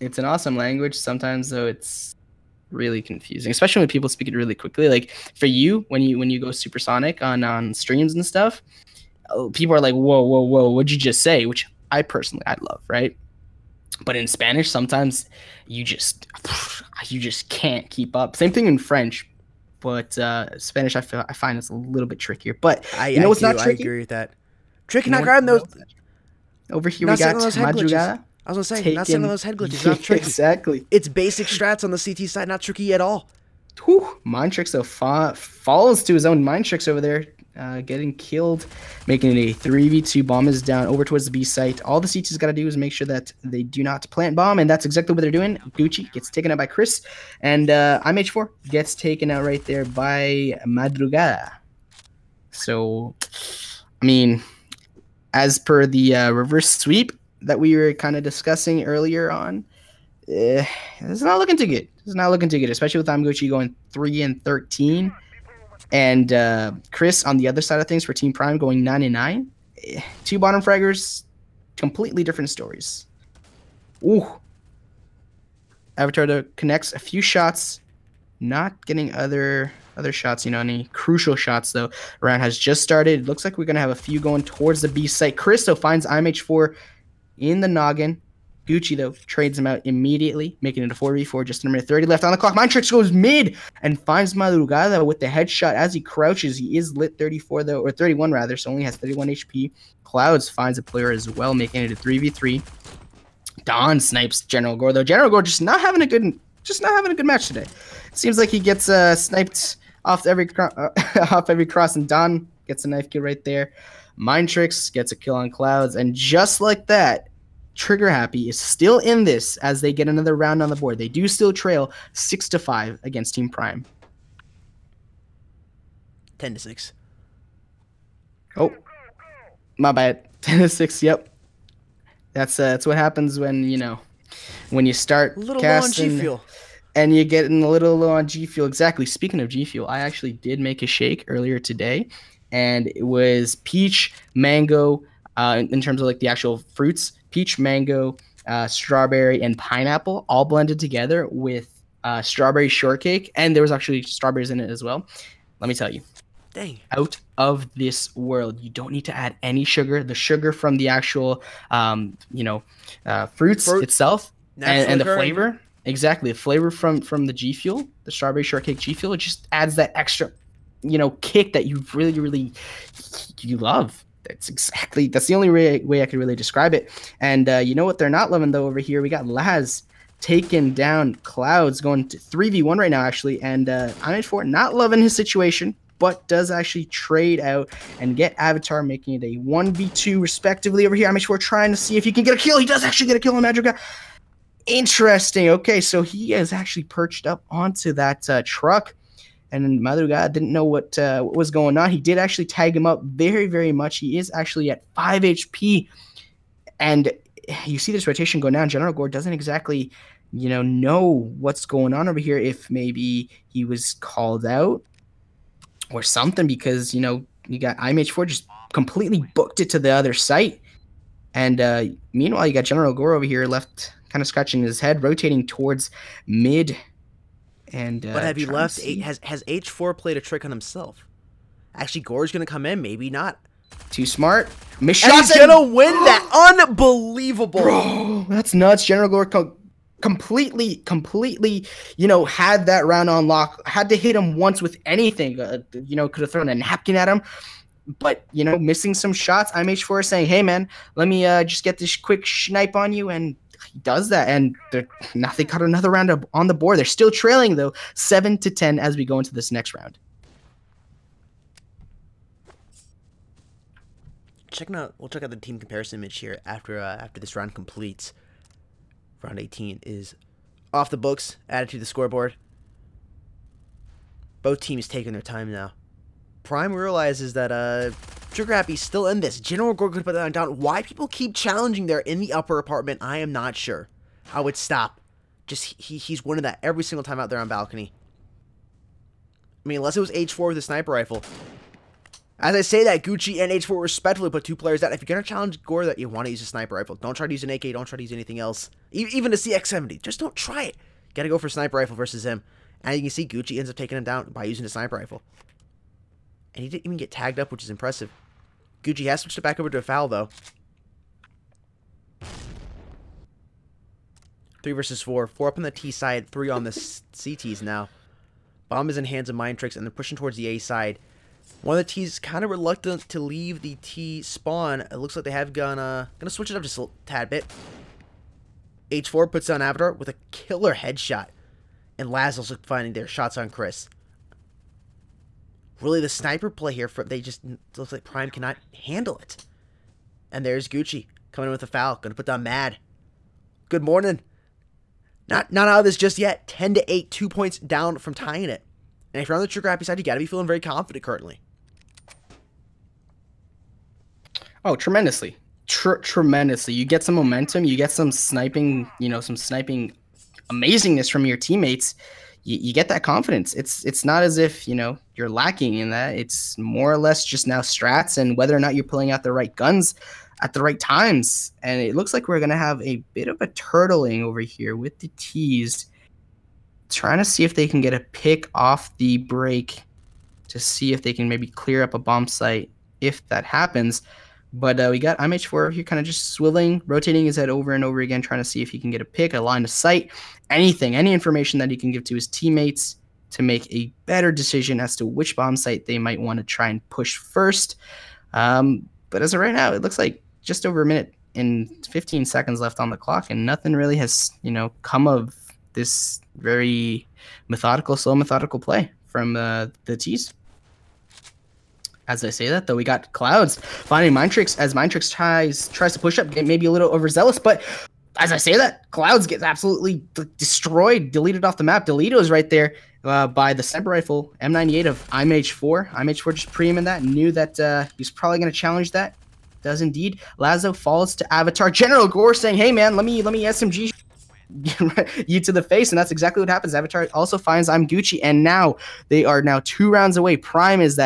an awesome language. Sometimes, though, it's really confusing, especially when people speak it really quickly. Like, for you, when you go supersonic on streams and stuff, people are like, whoa, what'd you just say? Which I love, right? But in Spanish, sometimes you just can't keep up. Same thing in French, but Spanish I find it's a little bit trickier. But you know what's not tricky? I agree with that. Tricky, not grabbing those. Over here we got Madrugada. I was gonna say, not sending those head glitches. Not tricky. Exactly. It's basic strats on the CT side, not tricky at all. Whew. Mind Tricks though falls to his own Mind Tricks over there, getting killed, making it a 3v2. Bomb is down over towards the B site. All the CT's got to do is make sure that they do not plant bomb, and that's exactly what they're doing. Gucci gets taken out by Chris, and IMH4 gets taken out right there by Madrugada. So, I mean, as per the reverse sweep that we were kind of discussing earlier on, it's not looking too good. It's not looking too good, especially with Gucci going 3-13. And Chris on the other side of things for Team Prime going 9-9. Two bottom fraggers, completely different stories. Ooh. Avatar connects a few shots, not getting other shots, any crucial shots though. Round has just started. Looks like we're gonna have a few going towards the B site. Chris though finds IMH4 in the noggin. Gucci, though, trades him out immediately, making it a 4v4, just a minute 30 left on the clock. Mind Tricks goes mid and finds Madrugada with the headshot as he crouches. He is lit 34, though, or 31, rather, so only has 31 HP. Clouds finds a player as well, making it a 3v3. Don snipes General Gore, though. General Gore just not having a good match today. It seems like he gets sniped off every cross, and Don gets a knife kill right there. Mind Tricks gets a kill on Clouds, and just like that, Trigger Happy is still in this as they get another round on the board. They do still trail 6-5 against Team Prime. 10-6. Oh, my bad. 10-6. Yep. That's what happens when you start a little casting low on G Fuel, and you get in a little low on G Fuel. Exactly. Speaking of G Fuel, I actually did make a shake earlier today, and it was peach, mango. In terms of like the actual fruits, peach, mango, strawberry, and pineapple all blended together with strawberry shortcake. And there was actually strawberries in it as well. Let me tell you. Dang. Out of this world. You don't need to add any sugar. The sugar from the actual, fruits itself and the flavor. Exactly. The flavor from the G Fuel, the strawberry shortcake G Fuel, it just adds that extra kick that you really you love. That's the only way I could really describe it. And you know what they're not loving though over here? We got Laz taking down Clouds, going to 3v1 right now actually, and IMH4 not loving his situation, but does actually trade out and get Avatar, making it a 1v2 respectively over here. IMH4 trying to see if he can get a kill. He does actually get a kill on Madrigal. Interesting. Okay, so he is actually perched up onto that truck. And Madruga didn't know what was going on. He did actually tag him up very much. He is actually at 5 HP. And you see this rotation go down. General Gore doesn't exactly, know what's going on over here. If maybe he was called out or something, because, you got IMH4 just completely booked it to the other site. And meanwhile, you got General Gore over here left kind of scratching his head, rotating towards mid. And but have you left? Has H4 played a trick on himself? Actually, Gore's gonna come in, maybe not. Too smart. Miss And he's gonna win that. Unbelievable. Bro, that's nuts. General Gore completely, had that round on lock. Had to hit him once with anything. Could have thrown a napkin at him. But, missing some shots. IMH4 saying, hey, man, let me just get this quick snipe on you. And he does that. And now they got another round on the board. They're still trailing, though, 7-10 as we go into this next round. We'll check out the team comparison image here after this round completes. Round 18 is off the books, added to the scoreboard. Both teams taking their time now. Prime realizes that Trigger Happy's still in this. General Gore could put that down. Why people keep challenging there in the upper apartment, I am not sure. I would stop. Just he's winning that every single time out there on balcony. I mean, unless it was H4 with a sniper rifle. As I say that, Gucci and H4 respectfully put 2 players out. If you're going to challenge Gore, that you want to use a sniper rifle. Don't try to use an AK. Don't try to use anything else. Even a CX-70. Just don't try it. Got to go for a sniper rifle versus him. And you can see Gucci ends up taking him down by using a sniper rifle. And he didn't even get tagged up, which is impressive. Gucci has switched it back over to a foul, though. 3 versus 4. 4 up on the T side, 3 on the CTs now. Bomb is in hands of Mind Tricks, and they're pushing towards the A side. One of the T's kind of reluctant to leave the T spawn. It looks like they have gonna switch it up just a tad bit. H4 puts down Avatar with a killer headshot. And Laz also finding their shots on Chris. Really, the sniper play here, looks like Prime cannot handle it. And there's Gucci coming in with a foul. Gonna put down Mad. Good morning. Not out of this just yet. 10-8, 2 points down from tying it. And if you're on the Trigger Happy side, you gotta be feeling very confident currently. Oh, tremendously. Tremendously. You get some momentum, you get some sniping, some sniping amazingness from your teammates. You get that confidence. It's not as if, you're lacking in that. It's more or less just now strats and whether or not you're pulling out the right guns at the right times. And it looks like we're going to have a bit of a turtling over here with the T's. Trying to see if they can get a pick off the break to see if they can maybe clear up a bomb site if that happens. But we got IMH4 here kind of just swilling, rotating his head over and over again, trying to see if he can get a pick, a line of sight, anything, any information that he can give to his teammates to make a better decision as to which bomb site they might want to try and push first. But as of right now, it looks like just over a minute and 15 seconds left on the clock, and nothing really has, come of this very slow methodical play from the T's. As I say that, though, we got Clouds finding Mind Tricks as Mind Tricks tries to push up, get maybe a little overzealous, but as I say that, Clouds gets absolutely destroyed, deleted off the map. Delito is right there by the sniper rifle M98 of IMH4. IMH4 just pre-aiming that, knew that he was probably going to challenge that. Does indeed. Lazo falls to Avatar. General Gore saying, hey man, let me SMG you to the face, and that's exactly what happens. Avatar also finds I'm Gucci, and now they are 2 rounds away. Prime is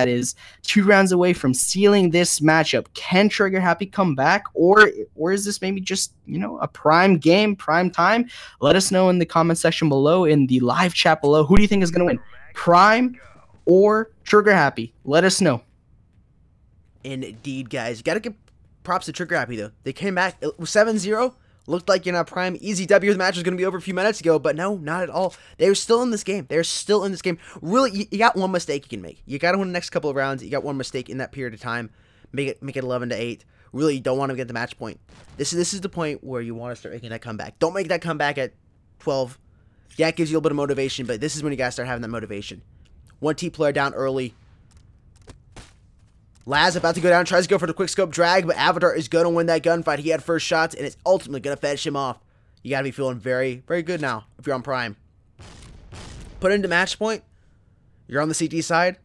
2 rounds away from sealing this matchup. Can Trigger Happy come back, or is this maybe just a Prime game, Prime time? Let us know in the comment section below, in the live chat below. Who do you think is going to win, Prime or Trigger Happy? Let us know. Indeed, guys, you gotta give props to Trigger Happy though. They came back. It was 7-0. Looked like you're not prime. Easy W. The match was going to be over a few minutes ago, but no, not at all. They're still in this game. They're still in this game. Really, you got one mistake you can make. You got to win the next couple of rounds. You got one mistake in that period of time. Make it 11-8. Really, you don't want to get the match point. This is the point where you want to start making that comeback. Don't make that comeback at 12. Yeah, it gives you a little bit of motivation, but this is when you got to start having that motivation. One T player down early. Laz about to go down, tries to go for the quick scope drag, but Avatar is going to win that gunfight. He had first shots, and it's ultimately going to finish him off. You got to be feeling very, very good now if you're on Prime. Put into match point. You're on the CT side.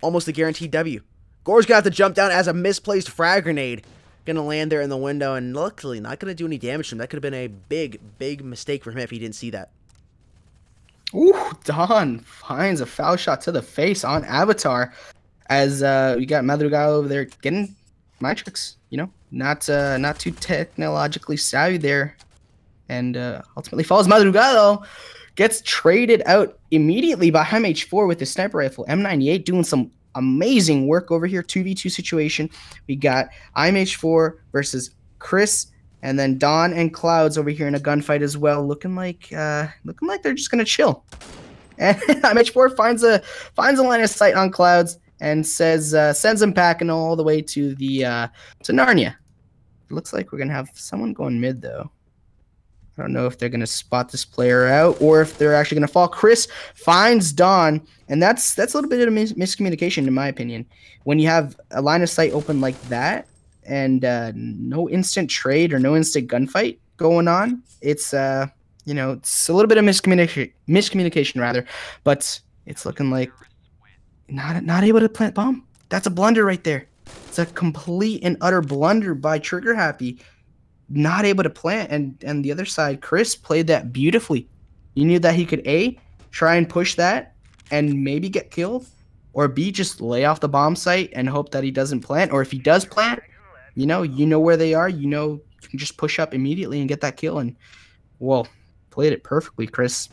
Almost a guaranteed W. Gore's going to have to jump down as a misplaced frag grenade. Going to land there in the window, and luckily not going to do any damage to him. That could have been a big, big mistake for him if he didn't see that. Ooh, Don finds a foul shot to the face on Avatar. As we got Madrugada over there getting Matrix, you know, not too technologically savvy there, and ultimately falls. Madrugada gets traded out immediately by MH4 with his sniper rifle. M98 doing some amazing work over here. 2v2 situation. We got IMH4 versus Chris, and then Don and Clouds over here in a gunfight as well. Looking like they're just gonna chill. And IMH4 finds a line of sight on Clouds. And says sends him packing all the way to the to Narnia. It looks like we're gonna have someone going mid though. I don't know if they're gonna spot this player out or if they're actually gonna fall. Chris finds Don, and that's a little bit of miscommunication in my opinion. When you have a line of sight open like that and no instant trade or no instant gunfight going on, it's you know, it's a little bit of miscommunication rather, but it's looking like. Not able to plant bomb. That's a blunder right there. It's a complete and utter blunder by Trigger Happy. Not able to plant, and the other side, Chris played that beautifully. You knew that he could A, try and push that and maybe get killed, or B, just lay off the bomb site and hope that he doesn't plant. Or if he does plant, you know where they are. You know you can just push up immediately and get that kill. And well, played it perfectly, Chris.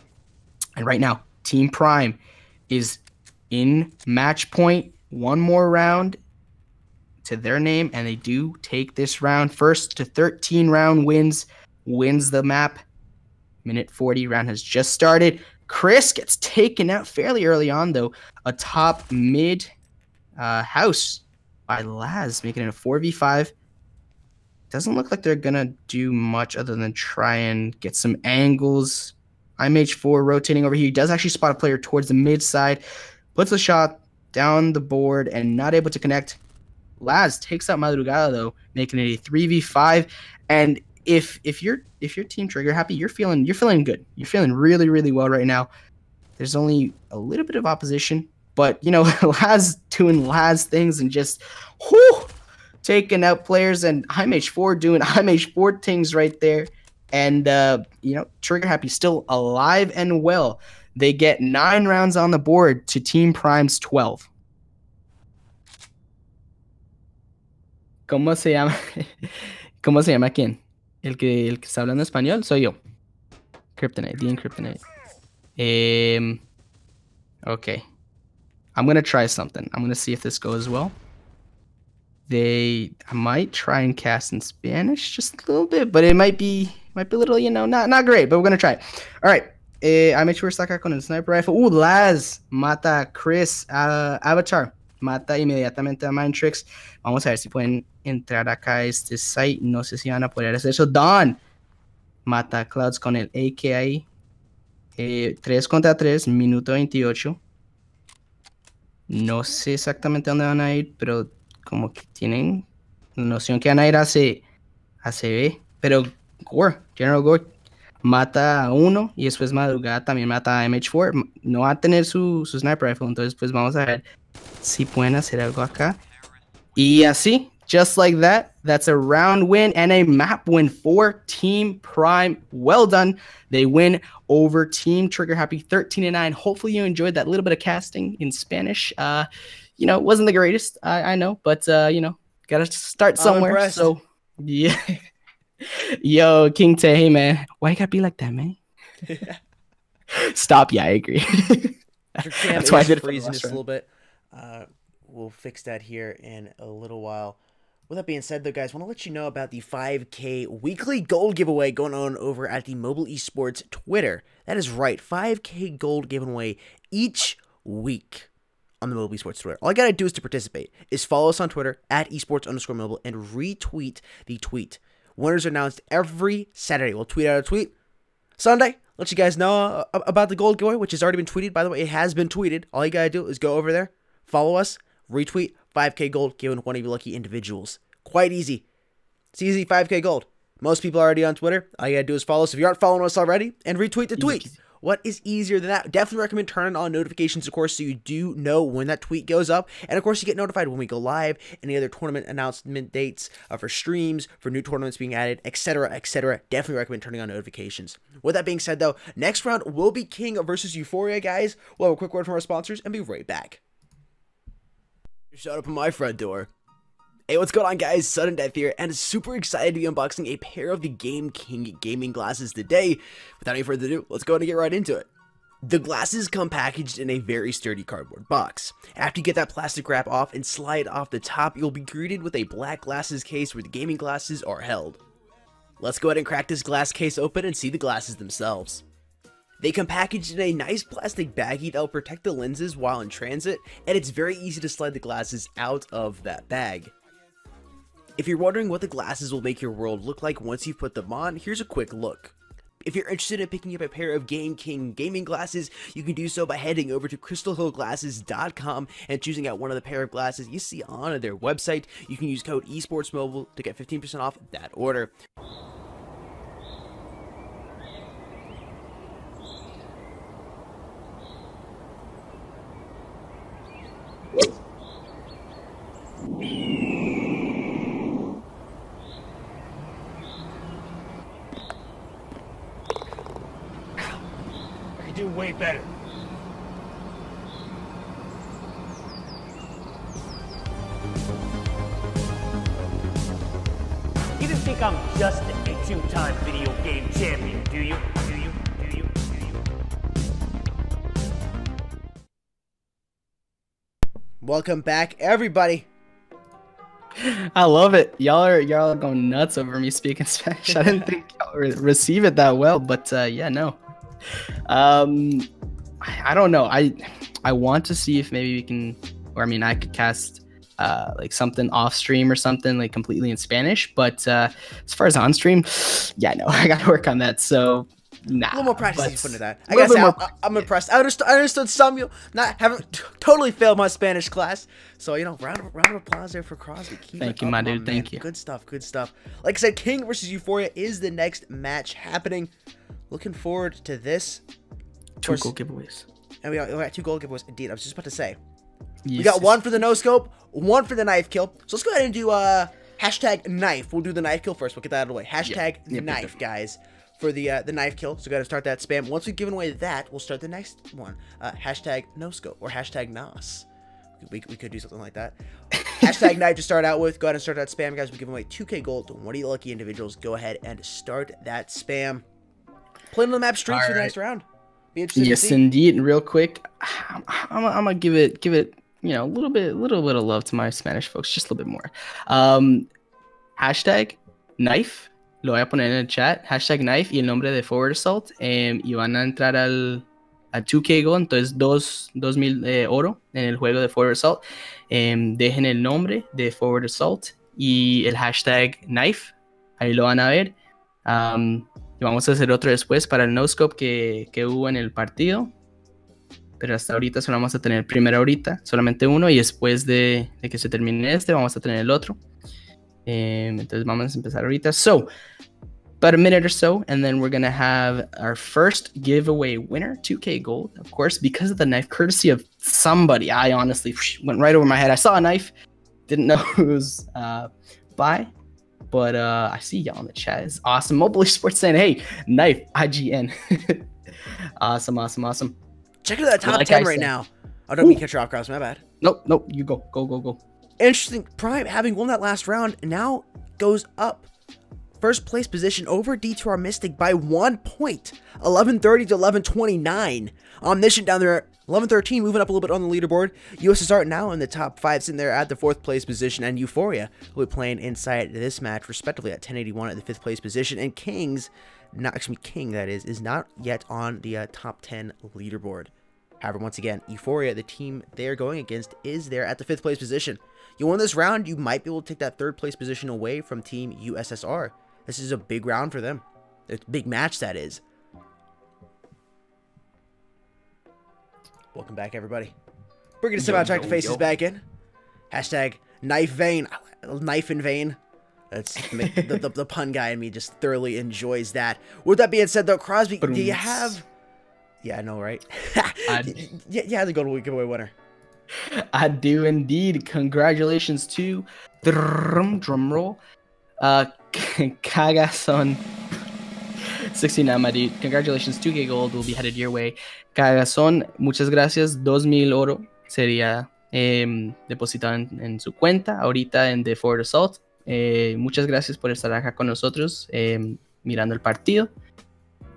And right now, Team Prime is in match point, one more round to their name, and they do take this round. First to 13 round wins the map. Minute 40 round has just started. Chris gets taken out fairly early on though. A top mid house by Laz, making it a 4v5. Doesn't look like they're gonna do much other than try and get some angles. IMH4 rotating over here. He does actually spot a player towards the mid side. Puts a shot down the board and not able to connect. Laz takes out Madrugada though, making it a 3v5. And if you're Team Trigger Happy, you're feeling good. You're feeling really, really well right now. There's only a little bit of opposition, but you know, Laz doing Laz things and just taking out players, and IMH4 doing IMH4 things right there. And you know, Trigger Happy still alive and well. They get 9 rounds on the board to Team Prime's 12. ¿Cómo se llama? ¿Cómo se llama quién? El que está hablando español soy yo. Kryptonite, Dean Kryptonite. Okay. I'm going to try something. I'm going to see if this goes well. I might try and cast in Spanish just a little bit, but it might be a little, you know, not great, but we're going to try it. All right. IMH4 está acá con el sniper rifle. Laz mata a Chris, Avatar. Mata inmediatamente a Mindtrix. Vamos a ver si pueden entrar acá a este site. No sé si van a poder hacer eso. Don mata a Clouds con el AK ahí. 3 contra 3, minuto 28. No sé exactamente dónde van a ir, pero como que tienen noción que van a ir a CB. Pero General Gore mata a uno y después Madrugada también mata a MH4. No va a tener su sniper rifle, entonces pues vamos a ver si pueden hacer algo acá. Y así, just like that, that's a round win and a map win for Team Prime. Well done. They win over Team Trigger Happy 13-9. Hopefully you enjoyed that little bit of casting in Spanish. You know, it wasn't the greatest, I know, but you know, gotta start somewhere. So yeah. Yo, King Tay, hey man, why you gotta be like that, man? Stop. Yeah, I agree. That's why I did freezing just a little bit. We'll fix that here in a little while. With that being said, though, guys, I want to let you know about the 5K weekly gold giveaway going on over at the Mobile Esports Twitter. That is right, 5K gold given away each week on the Mobile Esports Twitter. All I gotta do is to participate is follow us on Twitter at esports_mobile and retweet the tweet. Winners are announced every Saturday. We'll tweet out a tweet Sunday. Let you guys know about the gold giveaway, which has already been tweeted. By the way, it has been tweeted. All you gotta do is go over there, follow us, retweet, 5K gold given one of your lucky individuals. Quite easy. It's easy, 5K gold. Most people are already on Twitter. All you gotta do is follow us if you aren't following us already, and retweet the tweet. What is easier than that? Definitely recommend turning on notifications, of course, so you do know when that tweet goes up. And, of course, you get notified when we go live, any other tournament announcement dates for streams, for new tournaments being added, etc., etc. Definitely recommend turning on notifications. With that being said, though, next round will be King versus Euphoria, guys. We'll have a quick word from our sponsors and be right back. Shut up on my front door. Hey, what's going on, guys? Sudden Death here, and super excited to be unboxing a pair of the Game King gaming glasses today. Without any further ado, let's go ahead and get right into it. The glasses come packaged in a very sturdy cardboard box. After you get that plastic wrap off and slide off the top, you'll be greeted with a black glasses case where the gaming glasses are held. Let's go ahead and crack this glass case open and see the glasses themselves. They come packaged in a nice plastic baggie that will protect the lenses while in transit, and it's very easy to slide the glasses out of that bag. If you're wondering what the glasses will make your world look like once you put them on, here's a quick look. If you're interested in picking up a pair of Game King gaming glasses, you can do so by heading over to crystalhillglasses.com and choosing out one of the pair of glasses you see on their website. You can use code esportsmobile to get 15% off that order. I could do way better. You didn't think I'm just a two-time video game champion, do you? Welcome back, everybody. I love it. Y'all are going nuts over me speaking Spanish. I didn't think y'all receive it that well, but yeah, no. I don't know. I want to see if maybe we can, or I mean, I could cast like something off stream or something like completely in Spanish. But as far as on stream, yeah, no, I got to work on that. So. Nah, a little more practice you put into that. I gotta say, I'm impressed. I understood Samuel. Haven't totally failed my Spanish class. So, you know, round of applause there for Crosby. Thank you, my dude. Thank you. Good stuff. Good stuff. Like I said, King versus Euphoria is the next match happening. Looking forward to this. Two gold giveaways. And we got 2 gold giveaways. Indeed, I was just about to say. Yes. We got one for the no scope, one for the knife kill. So let's go ahead and do hashtag knife. We'll do the knife kill first. We'll get that out of the way. Hashtag knife, guys. For the knife kill, so gotta start that spam. Once we've given away that, we'll start the next one. Hashtag no scope or hashtag NOS. We could do something like that. Hashtag knife to start out with. Go ahead and start that spam, guys. We're giving away 2K gold to one of you lucky individuals. Go ahead and start that spam. Playing on the map streaks for the next round. Be interested to see. Indeed. And real quick, I'm gonna give it, you know, a little bit of love to my Spanish folks, just a little bit more. Hashtag knife. Lo voy a poner en el chat, hashtag knife y el nombre de Forward Assault, y van a entrar al 2K Gold, entonces 2,000 oro en el juego de Forward Assault. Dejen el nombre de Forward Assault y el hashtag knife, ahí lo van a ver. Y vamos a hacer otro después para el no-scope que hubo en el partido, pero hasta ahorita solo vamos a tener primero ahorita, solamente uno, y después de que se termine este vamos a tener el otro. Entonces vamos a empezar ahorita. So, about a minute or so, and then we're gonna have our first giveaway winner, 2K gold, of course, because of the knife, courtesy of somebody. I honestly went right over my head. I saw a knife, didn't know who it was by, but I see y'all in the chat. It's awesome. Mobile Esports saying, hey, knife, IGN. Awesome. Check out that top 10 right now. Oh, don't mean to catch your off, Cross. My bad. Nope. You go. Interesting. Prime, having won that last round, now goes up. First place position over D2R Mystic by 1 point. 1130 to 1129. Omniscient down there 11-13, moving up a little bit on the leaderboard. USSR now in the top 5, sitting there at the 4th place position, and Euphoria will be playing inside this match, respectively, at 1081 at the 5th place position. And King, that is not yet on the top 10 leaderboard. However, once again, Euphoria, the team they're going against, is there at the 5th place position. You win this round, you might be able to take that 3rd place position away from Team USSR. This is a big round for them. It's a big match, that is. Welcome back, everybody. Bringing us some Outtrack Faces back in. Hashtag knife vein. Knife in vein. That's the pun guy in me just thoroughly enjoys that. With that being said, though, Crosby, do you have... Yeah, I know, right? Yeah, the Golden Week giveaway winner. I do indeed. Congratulations to drum roll. Cagazon 69, my dude. Congratulations, 2K Gold will be headed your way. Cagazon, muchas gracias. 2,000 oro sería depositado en su cuenta ahorita en The Forward Assault. Muchas gracias por estar acá con nosotros mirando el partido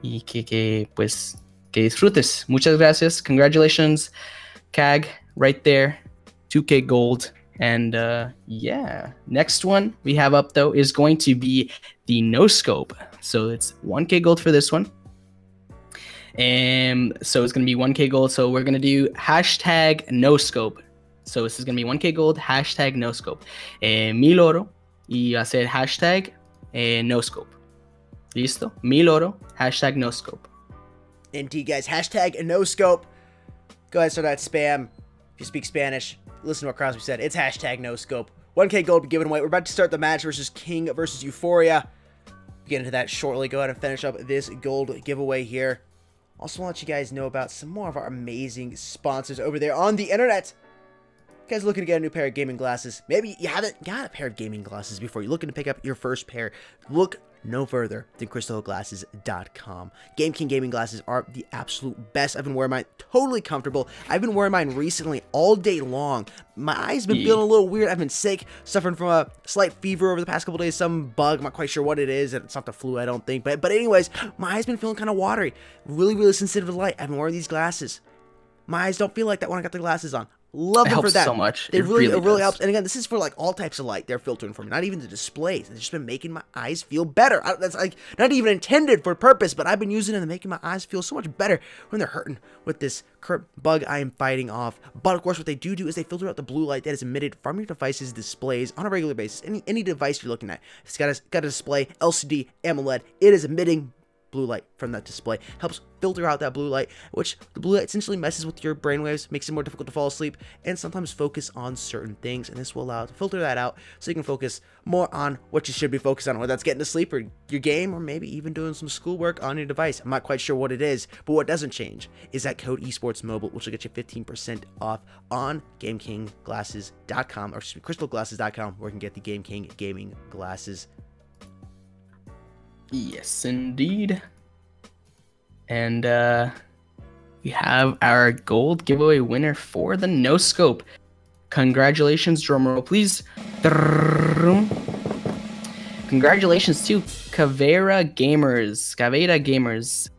y que disfrutes. Muchas gracias. Congratulations, Cag, right there. 2K Gold. And yeah, next one we have up though is going to be the No Scope. So it's 1K Gold for this one. So it's going to be 1K Gold. So we're going to do hashtag No Scope. So this is going to be 1K Gold, hashtag No Scope. 1000 oro y va a ser hashtag No Scope. Listo? 1000 oro, hashtag No Scope. Indeed, guys. Hashtag No Scope. Go ahead and start that spam. If you speak Spanish, listen to what Crosby said. It's hashtag No Scope. 1K Gold be given away. We're about to start the match versus King versus Euphoria. We'll get into that shortly. Go ahead and finish up this gold giveaway here. Also want to let you guys know about some more of our amazing sponsors over there on the internet. You guys looking to get a new pair of gaming glasses? Maybe you haven't got a pair of gaming glasses before. You're looking to pick up your first pair. Look no further than crystalglasses.com. Game King gaming glasses are the absolute best. I've been wearing mine totally comfortable. I've been wearing mine recently all day long. My eyes have been feeling a little weird. I've been sick, suffering from a slight fever over the past couple days. Some bug, I'm not quite sure what it is. It's not the flu, I don't think. But anyways, my eyes been feeling kind of watery. Really, really sensitive to light. I've been wearing these glasses. My eyes don't feel like that when I got the glasses on. Love them for that. So much. It really helps. And again, this is for like all types of light they're filtering for me, not even the displays. It's just been making my eyes feel better. That's like not even intended for purpose, but I've been using them and making my eyes feel so much better when they're hurting with this current bug I am fighting off. But of course, what they do is they filter out the blue light that is emitted from your device's displays on a regular basis. Any device you're looking at, if it's got a display, LCD, AMOLED, it is emitting blue light from that display. Helps filter out that blue light, which the blue light essentially messes with your brainwaves, makes it more difficult to fall asleep, and sometimes focus on certain things. And this will allow to filter that out so you can focus more on what you should be focused on, whether that's getting to sleep or your game, or maybe even doing some schoolwork on your device. I'm not quite sure what it is, but what doesn't change is that code esportsmobile, which will get you 15% off on GameKingGlasses.com, or CrystalGlasses.com, where you can get the Game King gaming glasses. Yes, indeed. And we have our gold giveaway winner for the No Scope. Congratulations, drumroll, please. Congratulations to Caveira Gamers.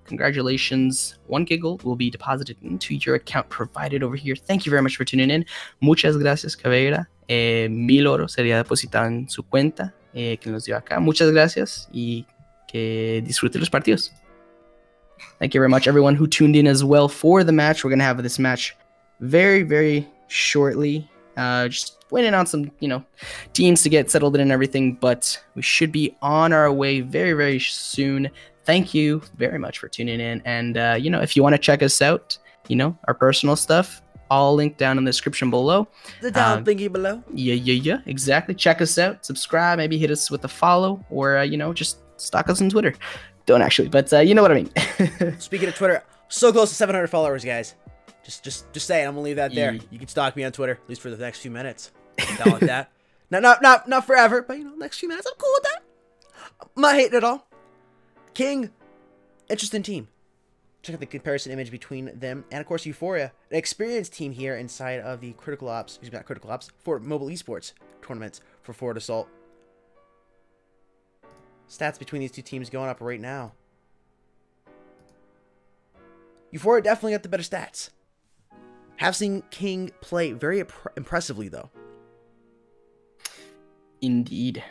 Congratulations. 1K Gold will be deposited into your account provided over here. Thank you very much for tuning in. Muchas gracias, Caveira. 1000 oro sería depositado en su cuenta que nos dio acá. Muchas gracias y que disfrute los partidos. Thank you very much, everyone who tuned in as well for the match. We're going to have this match very, very shortly. Just waiting on some, teams to get settled in and everything, but we should be on our way very, very soon. Thank you very much for tuning in. And, if you want to check us out, our personal stuff, all linked down in the description below. The down thingy below. Yeah, exactly. Check us out, subscribe, maybe hit us with a follow, or, just stalk us on Twitter. Don't actually, but you know what I mean. Speaking of Twitter, so close to 700 followers, guys. Just saying, I'm gonna leave that there. You can stalk me on Twitter, at least for the next few minutes. Down like that. Not forever, but next few minutes, I'm cool with that. I'm not hating at all. King, interesting team. Check out the comparison image between them and, of course, Euphoria, an experienced team here inside of the Critical Ops, for mobile esports tournaments for Forward Assault. Stats between these two teams going up right now. Euphoria definitely got the better stats. Have seen King play very impressively, though. Indeed.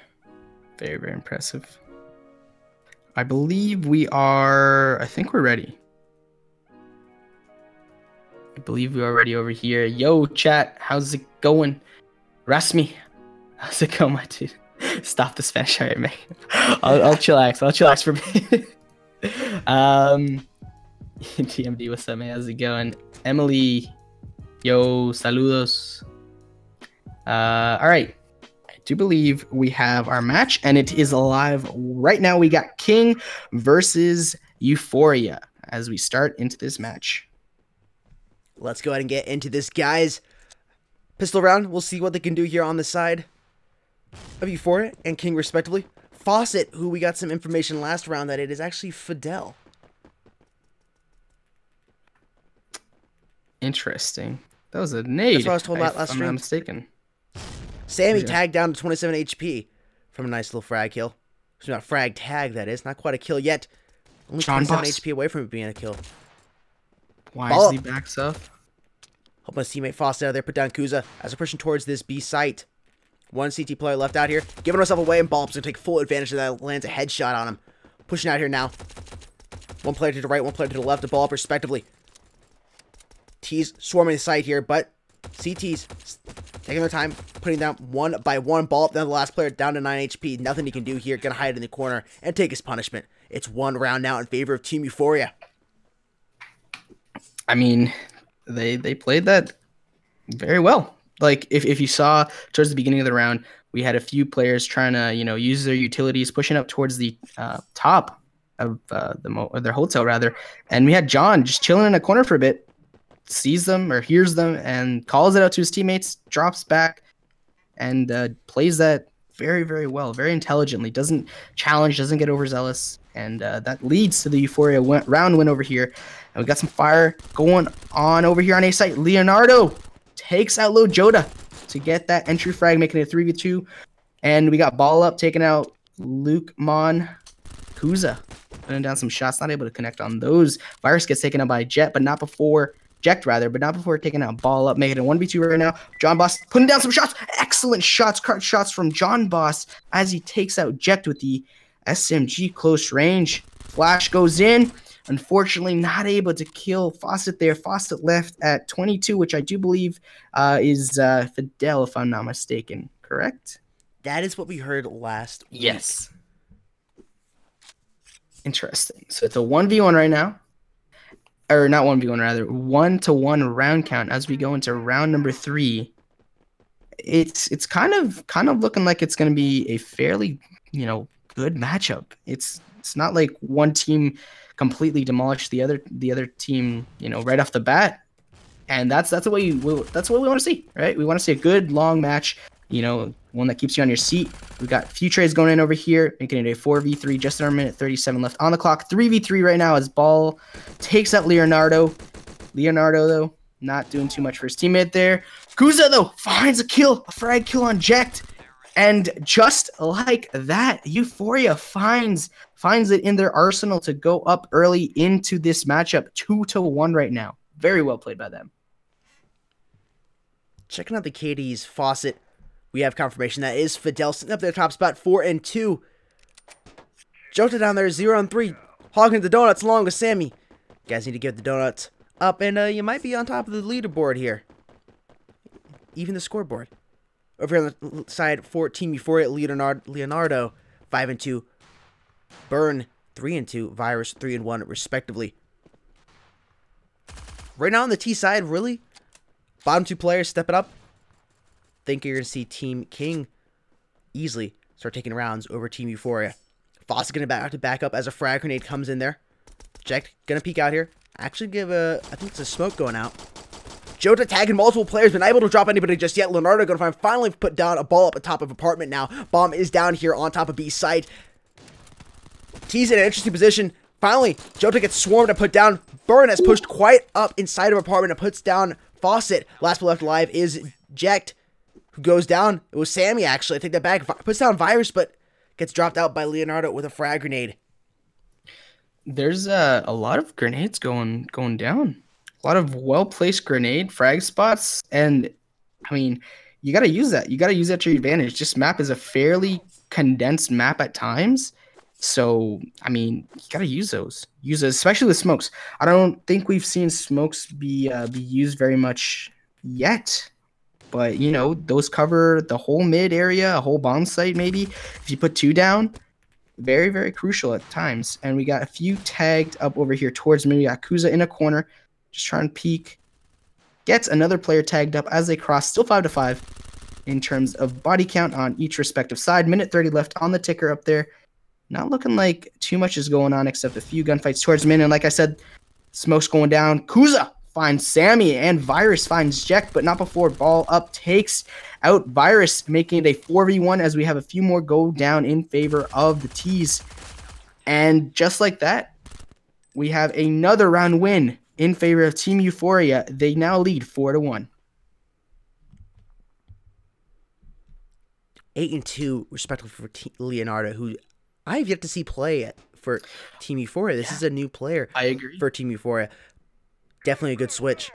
Very, very impressive. I believe we are... I think we're ready. I believe we are ready over here. Yo, chat. How's it going? Rasmi. How's it going, my dude? Stop the Spanish. All right, man. I'll chillax. I'll chillax for a bit. TMD, what's up, man? How's it going? Emily. Yo, saludos. All right. I do believe we have our match, and it is live right now. We got King versus Euphoria as we start into this match. Let's go ahead and get into this, guys. Pistol round. We'll see what they can do here on the side of Euphoria and King, respectively. Fawcett, who we got some information last round that it is actually Fidel. Interesting. That was a nade. That's what I was told about last stream. If I'm not mistaken. Sammy tagged down to 27 HP from a nice little frag kill. So not frag tag, that is. Not quite a kill yet. Only John 27 Boss. HP away from it being a kill. Wisely backs up. Help my teammate Fawcett out there, put down Kuza as we're pushing towards this B site. One CT player left out here, giving herself away, and Ballup's going to take full advantage of that, lands a headshot on him. Pushing out here now. One player to the right, one player to the left, of Ballup respectively. T's swarming the site here, but CT's taking their time, putting down one by one. Ballup, then the last player down to 9 HP. Nothing he can do here, gonna hide in the corner and take his punishment. It's one round now in favor of Team Euphoria. I mean, they played that very well. Like, if you saw towards the beginning of the round, we had a few players trying to, use their utilities, pushing up towards the top of their hotel, rather. And we had John just chilling in a corner for a bit, sees them or hears them and calls it out to his teammates, drops back, and plays that very, very well, very intelligently. Doesn't challenge, doesn't get overzealous. And that leads to the Euphoria round win over here. And we got some fire going on over here on A site. Leonardo takes out Lil Joda to get that entry frag, making it a 3v2. And we got Ballup taking out Luke Mon Kuza, putting down some shots, not able to connect on those. Virus gets taken out by Jet, but not before taking out Ballup, making it a 1v2 right now. John Boss putting down some shots. Excellent shots, card shots from John Boss as he takes out Jet with the SMG close range. Flash goes in. Unfortunately, not able to kill Fawcett there. Fawcett left at 22, which I do believe is Fidel, if I'm not mistaken. Correct? That is what we heard last week. Yes. Interesting. So it's a 1v1 right now. Or not 1v1, rather. 1-to-1 round count as we go into round number 3. It's kind of looking like it's going to be a fairly, good matchup. It's not like one team completely demolished the other team, right off the bat. And that's what we want to see, right? We want to see a good long match, one that keeps you on your seat. We got a few trades going in over here, making it a 4v3, just under a minute 37 left on the clock. 3v3 right now as Ball takes out Leonardo. Leonardo, though, not doing too much for his teammate there. Kuza, though, finds a kill, a frag kill on Jekt. And just like that, Euphoria finds it in their arsenal to go up early into this matchup. 2-to-1 right now. Very well played by them. Checking out the KD's Fawcett. We have confirmation that is Fidel sitting up there top spot, 4-2. Jota down there, 0-3. Hogging the donuts along with Sammy. You guys need to get the donuts up, and you might be on top of the leaderboard here. Even the scoreboard. Over here on the side for Team Euphoria, Leonardo 5-2. Burn 3-2. Virus 3-1, respectively. Right now on the T side, really, bottom two players stepping up. Think you're going to see Team King easily start taking rounds over Team Euphoria. Foss is going to back up as a frag grenade comes in there. Jekt going to peek out here. Actually give I think it's a smoke going out. Jota tagging multiple players, but not able to drop anybody just yet. Leonardo going to finally put down a ball up atop of apartment now. Bomb is down here on top of B site. T's in an interesting position. Finally, Jota gets swarmed and put down. Burn has pushed quite up inside of apartment and puts down Fawcett. Last but left alive is Jekt, who goes down. It was Sammy, actually. I take that back. Puts down Virus, but gets dropped out by Leonardo with a frag grenade. There's a lot of grenades going down. A lot of well-placed grenade frag spots, and I mean, you got to use that. You got to use that to your advantage. This map is a fairly condensed map at times, so I mean, you got to use those. Use those, especially with smokes. I don't think we've seen smokes be used very much yet, but you know, those cover the whole mid area, a whole bomb site maybe. If you put 2 down, very, very crucial at times. And we got a few tagged up over here towards me. We got Kuza in a corner, just trying to peek. Gets another player tagged up as they cross, still 5-5 in terms of body count on each respective side. Minute 30 left on the ticker up there. Not looking like too much is going on except a few gunfights towards mid. And like I said, smoke's going down. Kuza finds Sammy and Virus finds Jack, but not before ball up takes out Virus, making it a 4v1 as we have a few more go down in favor of the T's. And just like that, we have another round win in favor of Team Euphoria. They now lead 4-1. 8-2, respectively, for Leonardo, who I have yet to see play for Team Euphoria. This is a new player. I agree. For Team Euphoria. Definitely a good switch,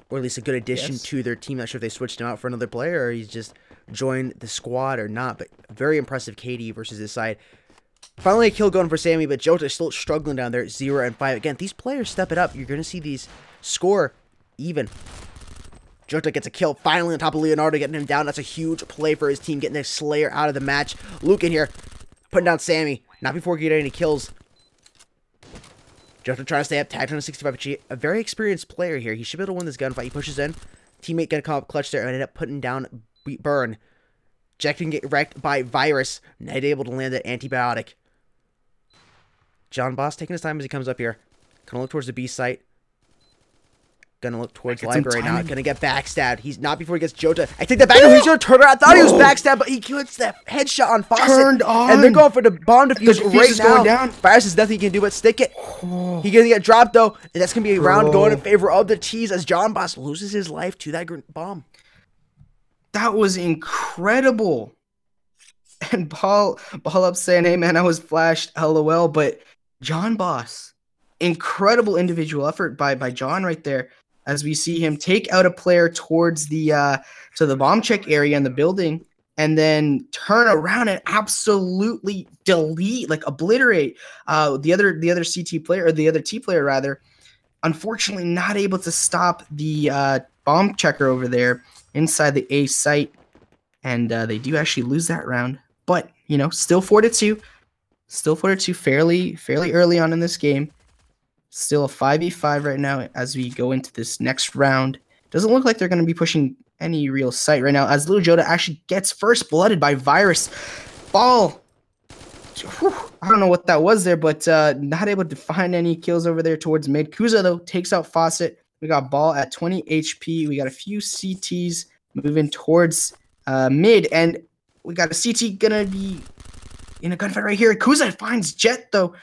or at least a good addition to their team. Not sure if they switched him out for another player or he's just joined the squad or not, but very impressive KD versus this side. Finally a kill going for Sammy, but Jota still struggling down there, 0-5. Again, these players step it up. You're going to see these score even. Jota gets a kill finally on top of Leonardo, getting him down. That's a huge play for his team, getting their Slayer out of the match. Luke in here, putting down Sammy. Not before getting any kills. Jota trying to stay up, tagged on a 65. A very experienced player here. He should be able to win this gunfight. He pushes in. Teammate gonna come up clutch there and ended up putting down Burn. Jack can get wrecked by Virus. Not able to land that antibiotic. John Boss taking his time as he comes up here. Gonna look towards the B site. Gonna look towards library now. Gonna get backstabbed. He's not before he gets Jota. I take that back. No, he's gonna turn around. I thought he was backstabbed, but he gets that headshot on Fawcett. Turned on. And they're going for the bomb defuse right is now. going down. Virus is nothing he can do but stick it. He's gonna get dropped though, and that's gonna be a round going in favor of the T's as John Boss loses his life to that bomb. That was incredible. And ball up saying, "Hey man, I was flashed, LOL." But John Boss, incredible individual effort by John right there, as we see him take out a player towards the to the bomb check area in the building, and then turn around and absolutely delete, like obliterate the other CT player, or the other T player rather. Unfortunately, not able to stop the bomb checker over there inside the A site, and they do actually lose that round. But you know, still 4-2, still 4-2, fairly early on in this game. Still a 5v5 right now as we go into this next round. Doesn't look like they're going to be pushing any real sight right now, as Little Jota actually gets first blooded by Virus. Ball. Whew, I don't know what that was there, but not able to find any kills over there towards mid. Kuza, though, takes out Fawcett. We got Ball at 20 HP. We got a few CTs moving towards mid, and we got a CT going to be in a gunfight right here. Kuza finds Jet, though.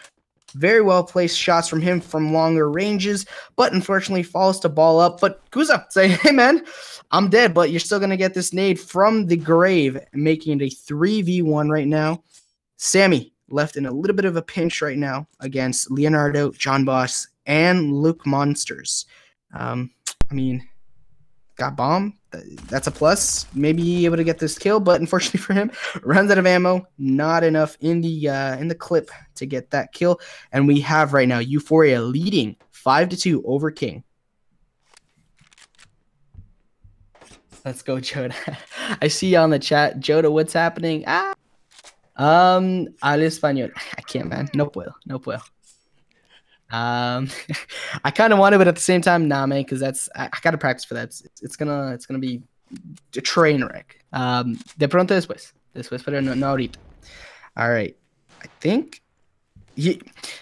Very well placed shots from him from longer ranges, but unfortunately falls to ball up. But Kuza saying, "Hey man, I'm dead, but you're still going to get this nade from the grave," making it a 3v1 right now. Sammy left in a little bit of a pinch right now against Leonardo, John Boss, and Luke Monsters. I mean, got bomb. That's a plus. Maybe able to get this kill, but unfortunately for him, runs out of ammo. Not enough in the clip to get that kill. And we have right now Euphoria leading 5-2 over King. Let's go, Jota. I see you on the chat. Jota, what's happening? Al español. I can't, man. No puedo. No puedo. I kind of want it, but at the same time, nah, man, because I gotta practice for that. It's gonna be a train wreck. De pronto después, pero no ahorita. All right, I think.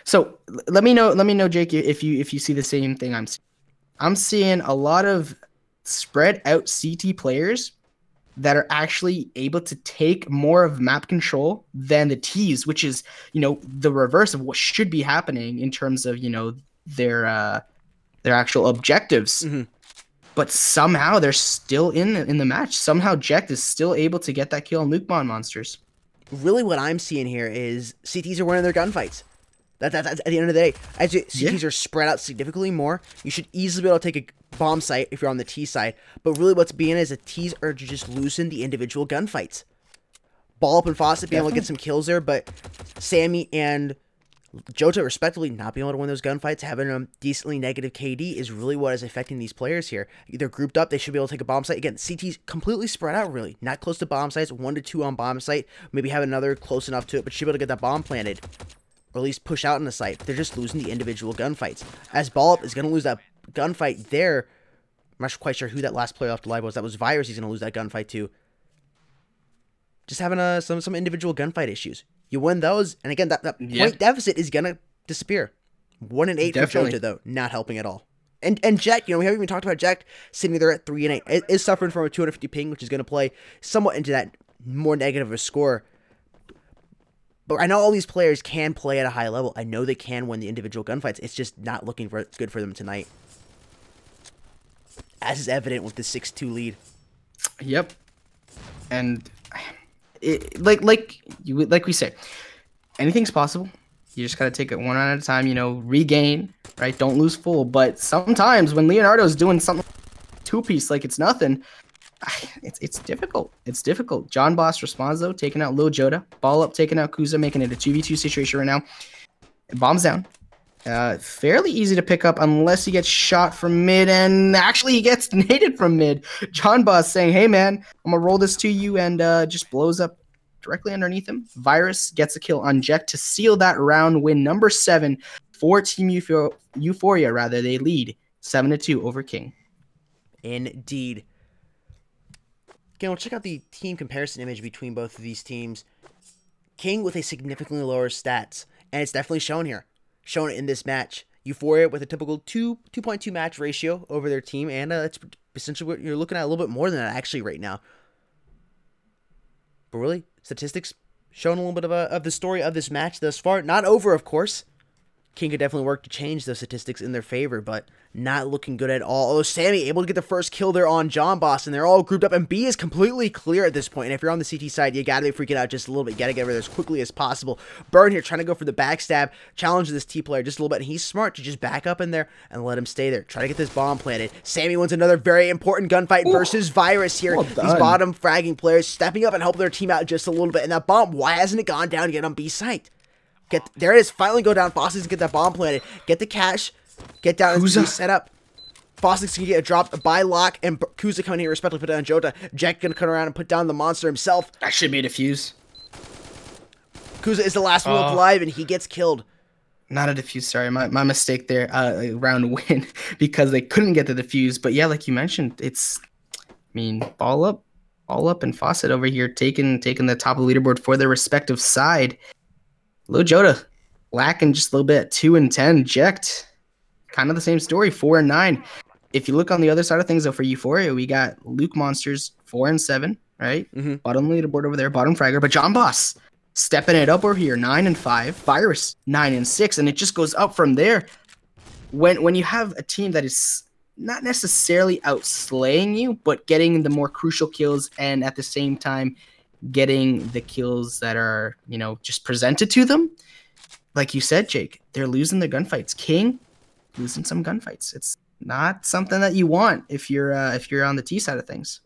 So let me know, Jake, if you see the same thing I'm seeing. I'm seeing a lot of spread out CT players that are actually able to take more of map control than the T's, which is, you know, the reverse of what should be happening in terms of, you know, their actual objectives. Mm-hmm. But somehow they're still in the match. Somehow Jack is still able to get that kill on Luke Monsters. Really what I'm seeing here is CTs are winning their gunfights. That's at the end of the day. As CTs are spread out significantly more, you should easily be able to take a bomb site if you're on the T side. But really what's being is the T's are to just loosen the individual gunfights. Ball up and Fawcett being able to get some kills there, but Sammy and Jota respectively not being able to win those gunfights, having a decently negative KD is really what is affecting these players here. They're grouped up, they should be able to take a bomb site. Again, CT's completely spread out really. Not close to bomb sites, 1 to 2 on bomb site. Maybe have another close enough to it, but should be able to get that bomb planted. Or at least push out in the site. They're just losing the individual gunfights. As Ball Up is going to lose that gunfight there. I'm not quite sure who that last player left alive was. That was Virus he's going to lose that gunfight to. Just having some individual gunfight issues. You win those, and again, that point deficit is going to disappear. 1 and 8 for Jota, though. Not helping at all. And Jack, we haven't even talked about Jack sitting there at 3 and 8. It is suffering from a 250 ping, which is going to play somewhat into that more negative of a score. But I know all these players can play at a high level. I know they can win the individual gunfights. It's just not looking good for them tonight. As is evident with the 6-2 lead. Yep. And like we say, anything's possible. You just gotta take it one at a time, regain, right? Don't lose full. But sometimes when Leonardo's doing something two-piece like it's nothing, it's difficult. It's difficult. John Boss responds though, taking out Lil Jota. Ball Up, taking out Kuza, making it a 2v2 situation right now. Bombs down. Fairly easy to pick up unless he gets shot from mid, and actually he gets naded from mid. John Boss saying, hey man, I'm gonna roll this to you, and just blows up directly underneath him. Virus gets a kill on Jack to seal that round, win number 7 for Team Euphoria. Rather, they lead 7-2 over King. Indeed. Again, we'll check out the team comparison image between both of these teams. King with a significantly lower stats, and it's definitely shown here. Shown in this match. Euphoria with a typical 2.2 match ratio over their team, and that's essentially what you're looking at, a little bit more than that actually right now. But really, statistics showing a little bit of the story of this match thus far. Not over, of course. King could definitely work to change those statistics in their favor, but not looking good at all. Oh, Sammy able to get the first kill there on John Boss, and they're all grouped up, and B is completely clear at this point. And if you're on the CT side, you gotta be freaking out just a little bit. You gotta get over there as quickly as possible. Burn here trying to go for the backstab, challenge this T player just a little bit, and he's smart to just back up in there and let him stay there. Try to get this bomb planted. Sammy wins another very important gunfight versus Virus here. These bottom fragging players stepping up and helping their team out just a little bit. And that bomb, why hasn't it gone down yet on B site? There it is. Finally go down. Fawcett's get that bomb planted. Get the cash. Get down and set up. Fawcett's gonna get dropped by Locke, and Kuza coming here respectively put down Jota. Jack gonna come around and put down the monster himself. That should be a defuse. Kuza is the last one alive, and he gets killed. Not a defuse, sorry. My mistake there. Round win because they couldn't get the defuse. But yeah, like you mentioned, Ball Up and Fawcett over here taking the top of the leaderboard for their respective side. Lil Jota lacking just a little bit, 2 and 10. Jekt, kind of the same story, 4 and 9. If you look on the other side of things, though, for Euphoria, we got Luke Monsters 4 and 7, right? Bottom leaderboard over there, bottom fragger. But John Boss stepping it up over here, 9 and 5. Virus 9 and 6, and it just goes up from there. When you have a team that is not necessarily outslaying you, but getting the more crucial kills, and at the same time getting the kills that are, just presented to them. Like you said, Jake, they're losing their gunfights. King losing some gunfights. It's not something that you want if you're on the T side of things.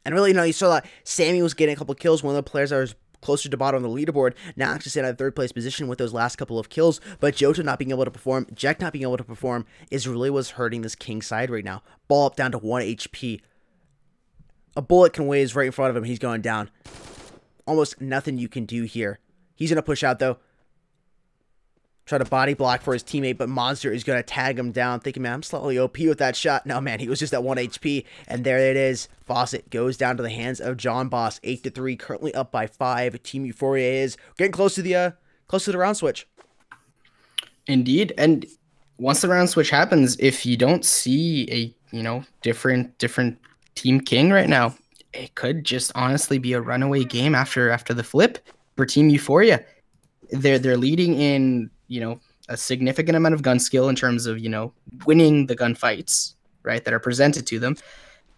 And really, you saw that Sammy was getting a couple kills. One of the players that was closer to bottom of the leaderboard now actually sitting at third place position with those last couple of kills. But Jota not being able to perform, Jack not being able to perform is really what's hurting this King side right now. Ball Up down to 1 HP. A bullet can whiz right in front of him. He's going down. Almost nothing you can do here. He's going to push out, though. Try to body block for his teammate, but Monster is going to tag him down, thinking, man, I'm slightly OP with that shot. No, man, he was just at 1 HP, and there it is. Fawcett goes down to the hands of John Boss, 8-3, currently up by 5. Team Euphoria is getting close to the round switch. Indeed, and once the round switch happens, if you don't see a different Team King right now, it could just honestly be a runaway game after the flip for Team Euphoria. They're leading in a significant amount of gun skill in terms of winning the gunfights, right, that are presented to them,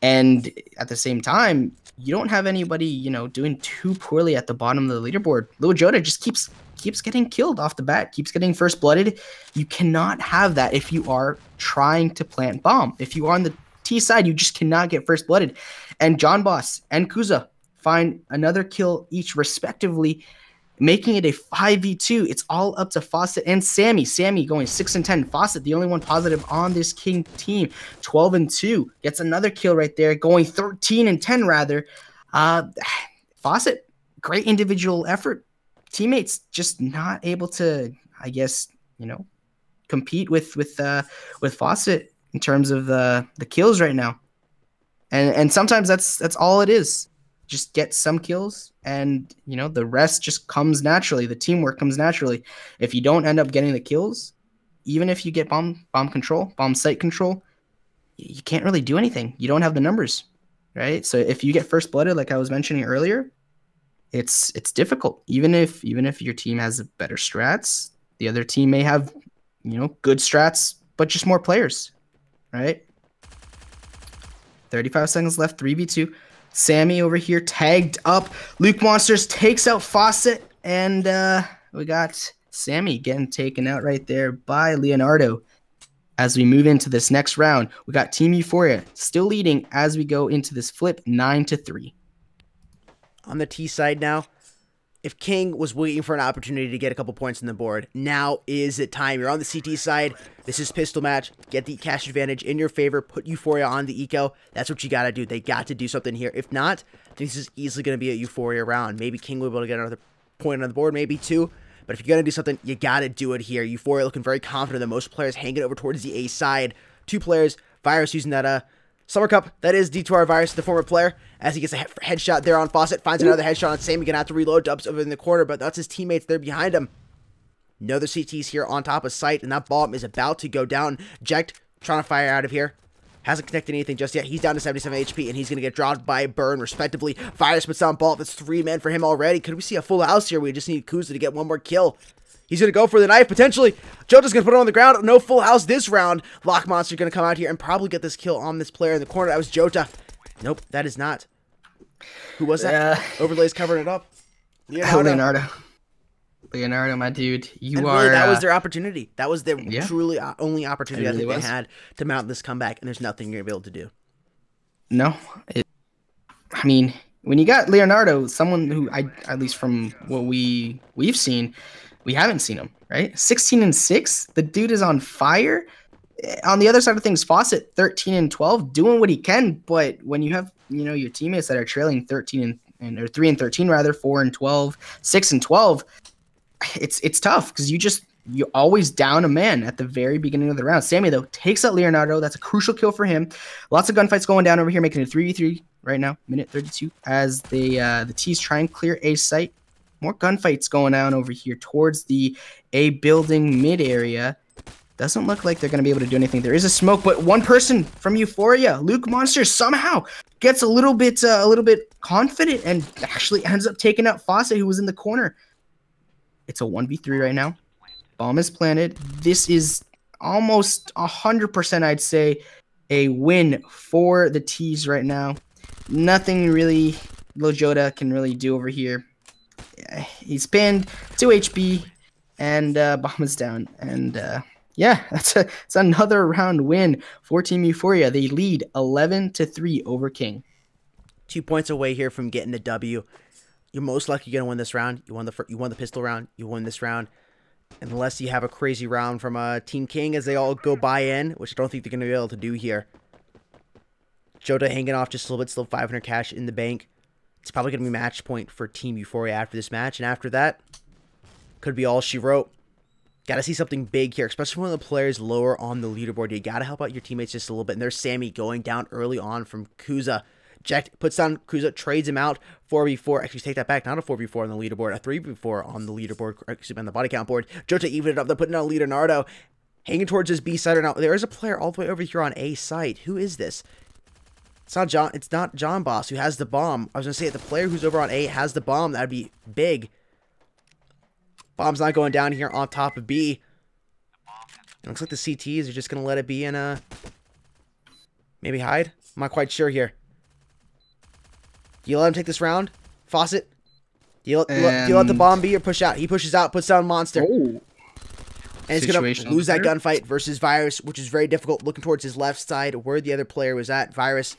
and at the same time you don't have anybody doing too poorly at the bottom of the leaderboard. Lil Jota just keeps keeps getting killed off the bat, keeps getting first blooded. You cannot have that if you are trying to plant bomb. If you are on the T side, you just cannot get first blooded. And John Boss and Kuza find another kill each respectively, making it a 5v2. It's all up to Fawcett and Sammy. Sammy going 6-10. Fawcett, the only one positive on this King team, 12-2. Gets another kill right there, going 13-10 rather. Fawcett, great individual effort. Teammates just not able to, I guess, compete with Fawcett in terms of the kills right now. And sometimes that's all it is. Just get some kills, and the rest just comes naturally. The teamwork comes naturally. If you don't end up getting the kills, even if you get bomb control, bomb site control, you can't really do anything. You don't have the numbers, right? So if you get first blooded, like I was mentioning earlier, it's difficult. Even if your team has better strats, the other team may have good strats, but just more players, right? 35 seconds left, 3v2. Sammy over here tagged up. Luke Monsters takes out Fawcett, and we got Sammy getting taken out right there by Leonardo. As we move into this next round, we got Team Euphoria still leading as we go into this flip 9-3. On the T side now, if King was waiting for an opportunity to get a couple points on the board, now is the time. You're on the CT side. This is pistol match. Get the cash advantage in your favor. Put Euphoria on the eco. That's what you got to do. They got to do something here. If not, this is easily going to be a Euphoria round. Maybe King will be able to get another point on the board, maybe two. But if you're going to do something, you got to do it here. Euphoria looking very confident that most players hanging over towards the A side. Two players. Virus using that Summer Cup, that is D2R Virus, the former player, as he gets a headshot there on Fawcett, finds another headshot on Sammy, gonna have to reload. Dubs over in the corner, but that's his teammates there behind him. Another CT's here on top of site, and that bomb is about to go down. Jekt trying to fire out of here. Hasn't connected anything just yet. He's down to 77 HP, and he's gonna get dropped by Burn, respectively. Virus puts down Ball. That's 3 men for him already. Could we see a full house here? We just need Kuza to get one more kill. He's going to go for the knife, potentially. Jota's going to put it on the ground. No full house this round. Lock Monster going to come out here and probably get this kill on this player in the corner. That was Jota. Nope, that is not. Who was that? Overlays covering it up. Leonardo, my dude. Really, that was their opportunity. That was their truly only opportunity I think they had to mount this comeback, and there's nothing you're going to be able to do. No. I mean, when you got Leonardo, someone who, at least from what we've seen, we haven't seen him, right? 16-6. The dude is on fire. On the other side of things, Fawcett 13-12, doing what he can. But when you have, your teammates that are trailing 3-13 rather, 4-12, 6-12, it's tough because you always down a man at the very beginning of the round. Sammy though takes out Leonardo. That's a crucial kill for him. Lots of gunfights going down over here, making it 3v3 right now. Minute 32 as the T's try and clear A site. More gunfights going on over here towards the A building mid area. Doesn't look like they're going to be able to do anything. There is a smoke, but one person from Euphoria, Luke Monster, somehow gets a little bit confident and actually ends up taking out Fawcett, who was in the corner. It's a 1v3 right now. Bomb is planted. This is almost 100%, I'd say, a win for the T's right now. Nothing really Lil Jota can really do over here. He's pinned, 2 HP, and bomb is down. And yeah, it's another round win for Team Euphoria. They lead 11-3 over King. 2 points away here from getting a W. You're most likely going to win this round. You won the pistol round. You won this round. Unless you have a crazy round from Team King as they all go buy-in, which I don't think they're going to be able to do here. Jota hanging off just a little bit, still 500 cash in the bank. It's probably going to be match point for Team Euphoria after this match. And after that, could be all she wrote. Got to see something big here, especially when the players lower on the leaderboard. You got to help out your teammates just a little bit. And there's Sammy going down early on from Kuza. Jekt puts down Kuza, trades him out. 4v4. Actually, take that back. Not a 4v4 on the leaderboard. A 3v4 on the leaderboard. Excuse me, on the body count board. Jota evened it up. They're putting down Leonardo. Hanging towards his B side. Now, there is a player all the way over here on A site. Who is this? It's not John Boss who has the bomb. I was going to say, if the player who's over on A has the bomb, that'd be big. Bomb's not going down here on top of B. It looks like the CTs are just going to let it be in maybe hide? I'm not quite sure here. Do you let him take this round? Fawcett Do you let the bomb be or push out? He pushes out, puts down Monster. Oh. And he's going to lose that gunfight versus Virus, which is very difficult. Looking towards his left side, where the other player was at. Virus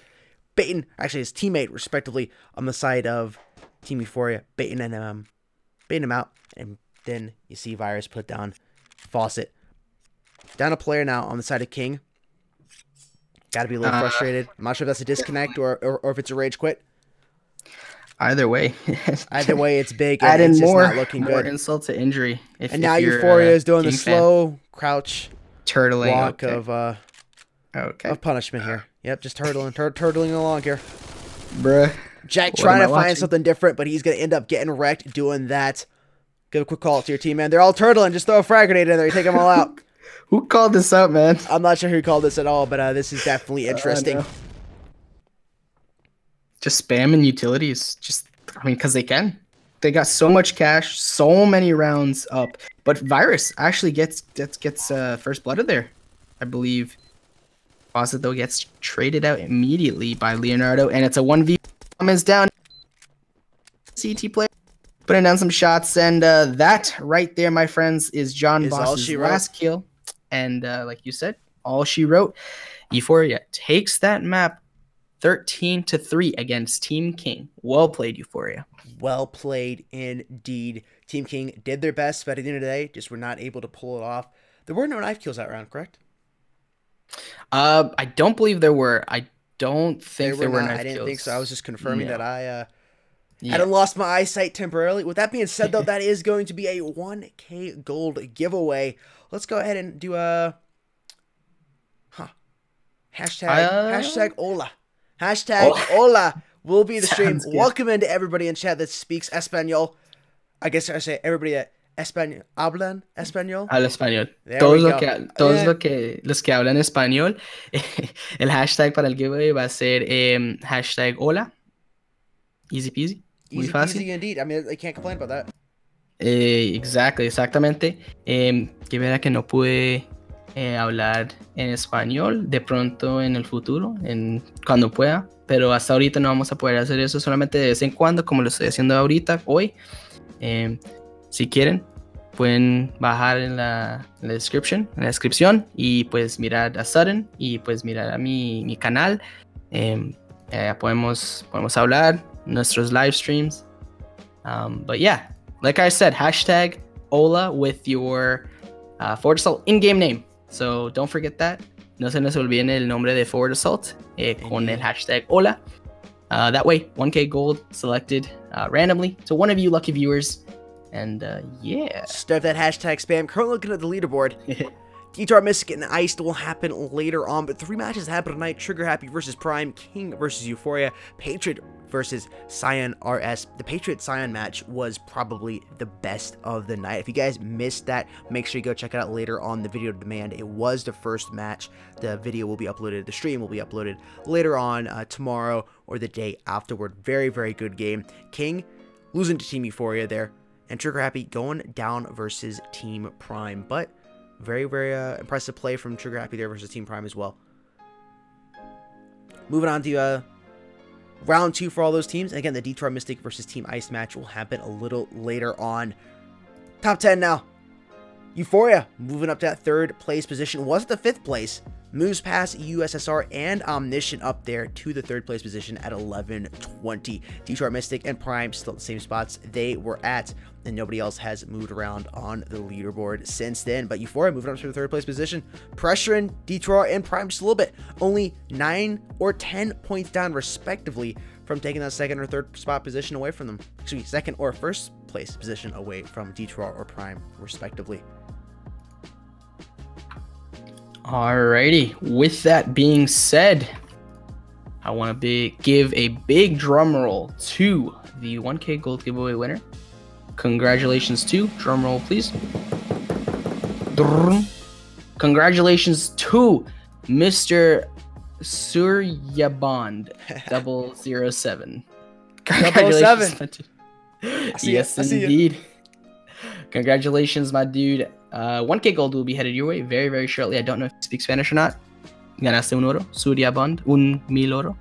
baiting, actually his teammate, respectively, on the side of Team Euphoria, baiting him out. And then you see Virus put down Fawcett. Down a player now on the side of King. Got to be a little frustrated. I'm not sure if that's a disconnect or if it's a rage quit. Either way. Either way, it's big. Add in it's more, not looking more good. insult to injury. And now Euphoria is doing the slow crouch turtling walk of punishment here. Yep, just turtling along here. Bruh. Jack trying to find something different, but he's going to end up getting wrecked doing that. Give a quick call to your team, man. They're all turtling. Just throw a frag grenade in there. You take them all out. Who called this out, man? I'm not sure who called this at all, but this is definitely interesting. No. Just spamming utilities. Just, I mean, because they can. They got so much cash, so many rounds up. But Virus actually gets first blood of there, I believe. Fawcett, though, gets traded out immediately by Leonardo, and it's a 1v. Is down. CT player putting down some shots, and that right there, my friends, is John Boss's last kill. And like you said, all she wrote. Euphoria takes that map 13-3 against Team King. Well played, Euphoria. Well played indeed. Team King did their best, but at the end of the day, just were not able to pull it off. There were no knife kills that round, correct? I don't believe there were. I don't think there were knife kills. I didn't think so. I was just confirming that I hadn't lost my eyesight temporarily. With that being said, though, that is going to be a 1K gold giveaway. Let's go ahead and do a hashtag Ola. Hashtag Ola will be the stream. Welcome into everybody in chat that speaks Espanol. I guess I say everybody that hablan español. Habla español. Los que hablan español. El hashtag para el giveaway va a ser hashtag hola. Easy peasy. Muy fácil. Easy indeed. I mean, I can't complain about that. Exactamente. Que verá que no pude hablar en español de pronto en el futuro, cuando pueda. Pero hasta ahorita no vamos a poder hacer eso, solamente de vez en cuando, como lo estoy haciendo ahorita, hoy. Si quieren, pueden bajar en la descripción y pues mirar a Sudden y pues mirar a mi canal. Podemos hablar nuestros live streams. But yeah, like I said, hashtag Ola with your Forward Assault in-game name. So don't forget that. No se nos olviden el nombre de Forward Assault con el hashtag Ola. That way, 1K gold selected randomly to one of you lucky viewers. And yeah. Start that hashtag spam. Currently looking at the leaderboard. Detour Mystic and Iced will happen later on, but 3 matches happen tonight. Trigger Happy versus Prime, King versus Euphoria, Patriot versus Cyan RS. The Patriot Cyan match was probably the best of the night. If you guys missed that, make sure you go check it out later on the video demand. It was the first match. The video will be uploaded, the stream will be uploaded later on tomorrow or the day afterward. Very, very good game. King losing to Team Euphoria there, and Trigger Happy going down versus Team Prime, but very, very impressive play from Trigger Happy there versus Team Prime as well. Moving on to round 2 for all those teams. And again, the Detour Mystic versus Team Ice match will happen a little later on. Top 10 now. Euphoria moving up to that 3rd place position. Was it the 5th place? Moves past USSR and Omniscient up there to the 3rd place position at 1120. Detour Mystic and Prime still at the same spots they were at, and nobody else has moved around on the leaderboard since then. But Euphoria moving up to the 3rd place position, pressuring Detour and Prime just a little bit. Only 9 or 10 points down respectively from taking that 2nd or 3rd spot position away from them. Excuse me, 2nd or 1st place position away from Detour or Prime respectively. Alrighty, with that being said, I want to give a big drum roll to the 1K gold giveaway winner. Congratulations to, drum roll please. Congratulations to Mr. Suryabond 007. Congratulations. Yes, indeed. Congratulations, my dude. 1K gold will be headed your way very, very shortly. I don't know if you speak Spanish or not. Ganaste un oro. Suryabond, un mil oro.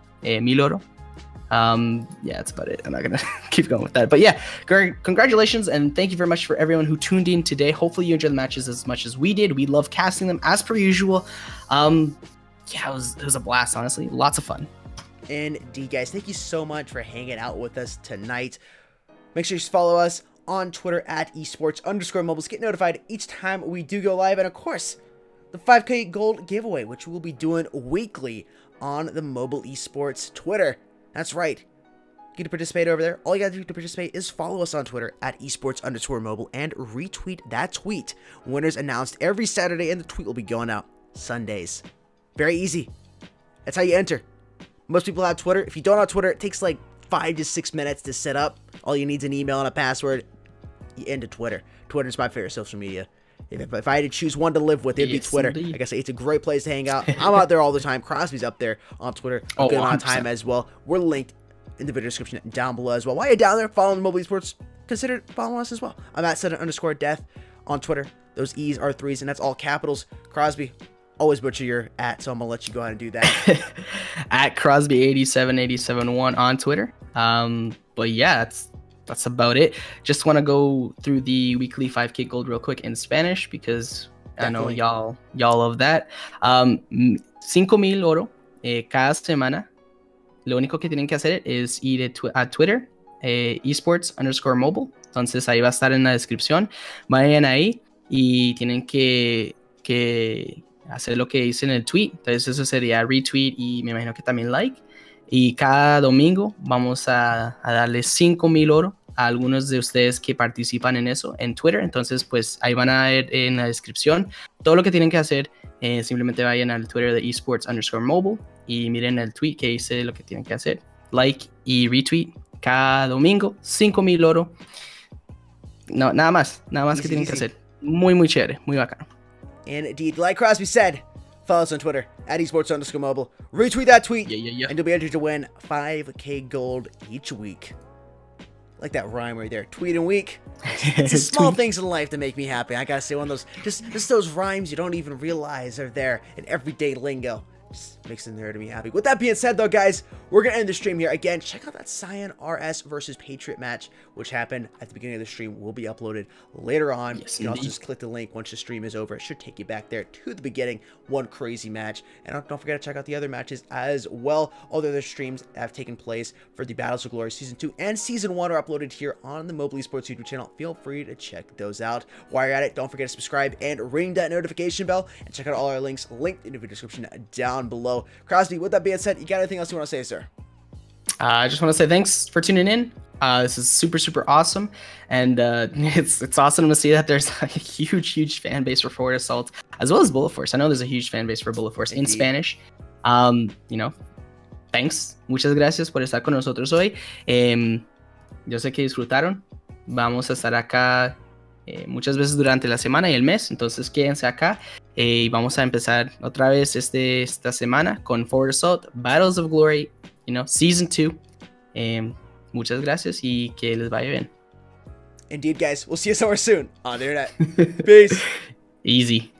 Yeah, that's about it. I'm not gonna keep going with that, but yeah, congratulations and thank you very much for everyone who tuned in today. Hopefully you enjoyed the matches as much as we did. We love casting them as per usual. Yeah, it was a blast, honestly. Lots of fun. Indeed, guys, thank you so much for hanging out with us tonight. Make sure you follow us on Twitter at esports_mobiles. Get notified each time we do go live, and of course, the 5K gold giveaway, which we'll be doing weekly on the Mobile Esports Twitter. That's right. Get to participate over there. All you gotta do to participate is follow us on Twitter at esports_mobile and retweet that tweet. Winners announced every Saturday, and the tweet will be going out Sundays. Very easy. That's how you enter. Most people have Twitter. If you don't have Twitter, it takes like 5 to 6 minutes to set up. All you need is an email and a password. You into Twitter. Twitter's my favorite social media. If I had to choose one to live with, it'd be Twitter. Indeed. Like I say, it's a great place to hang out. I'm out there all the time. Crosby's up there on Twitter a good amount of time as well. We're linked in the video description down below as well. While you're down there following Mobile Esports, consider following us as well. I'm at @7_death on Twitter. Those E's are 3s, and that's all capitals. Crosby, always butcher your @ so I'm gonna let you go ahead and do that. At Crosby87871 on Twitter. But yeah, that's about it. Just want to go through the weekly 5K gold real quick in Spanish because Definitely. I know y'all love that. 5,000 oro cada semana. Lo único que tienen que hacer es ir a Twitter, esports_mobile. Entonces ahí va a estar en la descripción. Vayan ahí y tienen que hacer lo que hice en el tweet. Entonces eso sería retweet y me imagino que también like. Y cada domingo vamos a darle 5,000 oro a algunos de ustedes que participan en eso en Twitter. Entonces pues ahí van a ver en la descripción todo lo que tienen que hacer. Simplemente vayan al Twitter de esports_mobile y miren el tweet que hice lo que tienen que hacer. Like y retweet cada domingo. 5,000 oro. No, nada más Easy, que tienen easy. que hacer. Muy, muy chévere, muy bacano. Indeed, like Crosby said, follow us on Twitter at esports_mobile. Retweet that tweet, Yeah. and you'll be entered to win 5K gold each week. Like that rhyme right there. Tweet and week. It's the small things in life that make me happy. I gotta say, one of those, just those rhymes you don't even realize are there in everyday lingo. Just makes them there to be happy. With that being said, though, guys, we're gonna end the stream here. Again, check out that Cyan RS versus Patriot match, which happened at the beginning of the stream. Will be uploaded later on. Yes, you can also indeed. just click the link once the stream is over. It should take you back there to the beginning. One crazy match. And don't forget to check out the other matches as well. All the other streams have taken place for the Battles of Glory Season 2 and Season 1 are uploaded here on the Mobile Esports YouTube channel. Feel free to check those out. While you're at it, don't forget to subscribe and ring that notification bell. And check out all our links linked in the video description down below. Crosby, with that being said, you got anything else you want to say, sir? I just want to say thanks for tuning in. This is super awesome, and it's awesome to see that there's a huge fan base for Forward Assault as well as Bullet Force. I know there's a huge fan base for Bullet Force in Spanish. You know, thanks, muchas gracias por estar con nosotros hoy. Yo sé que disfrutaron. Vamos a estar acá muchas veces durante la semana y el mes, entonces quédense acá y vamos a empezar otra vez esta semana con Forward Assault Battles of Glory, you know, Season 2. Muchas gracias y que les vaya bien. Indeed, guys. We'll see you somewhere soon on the internet. Peace. Easy.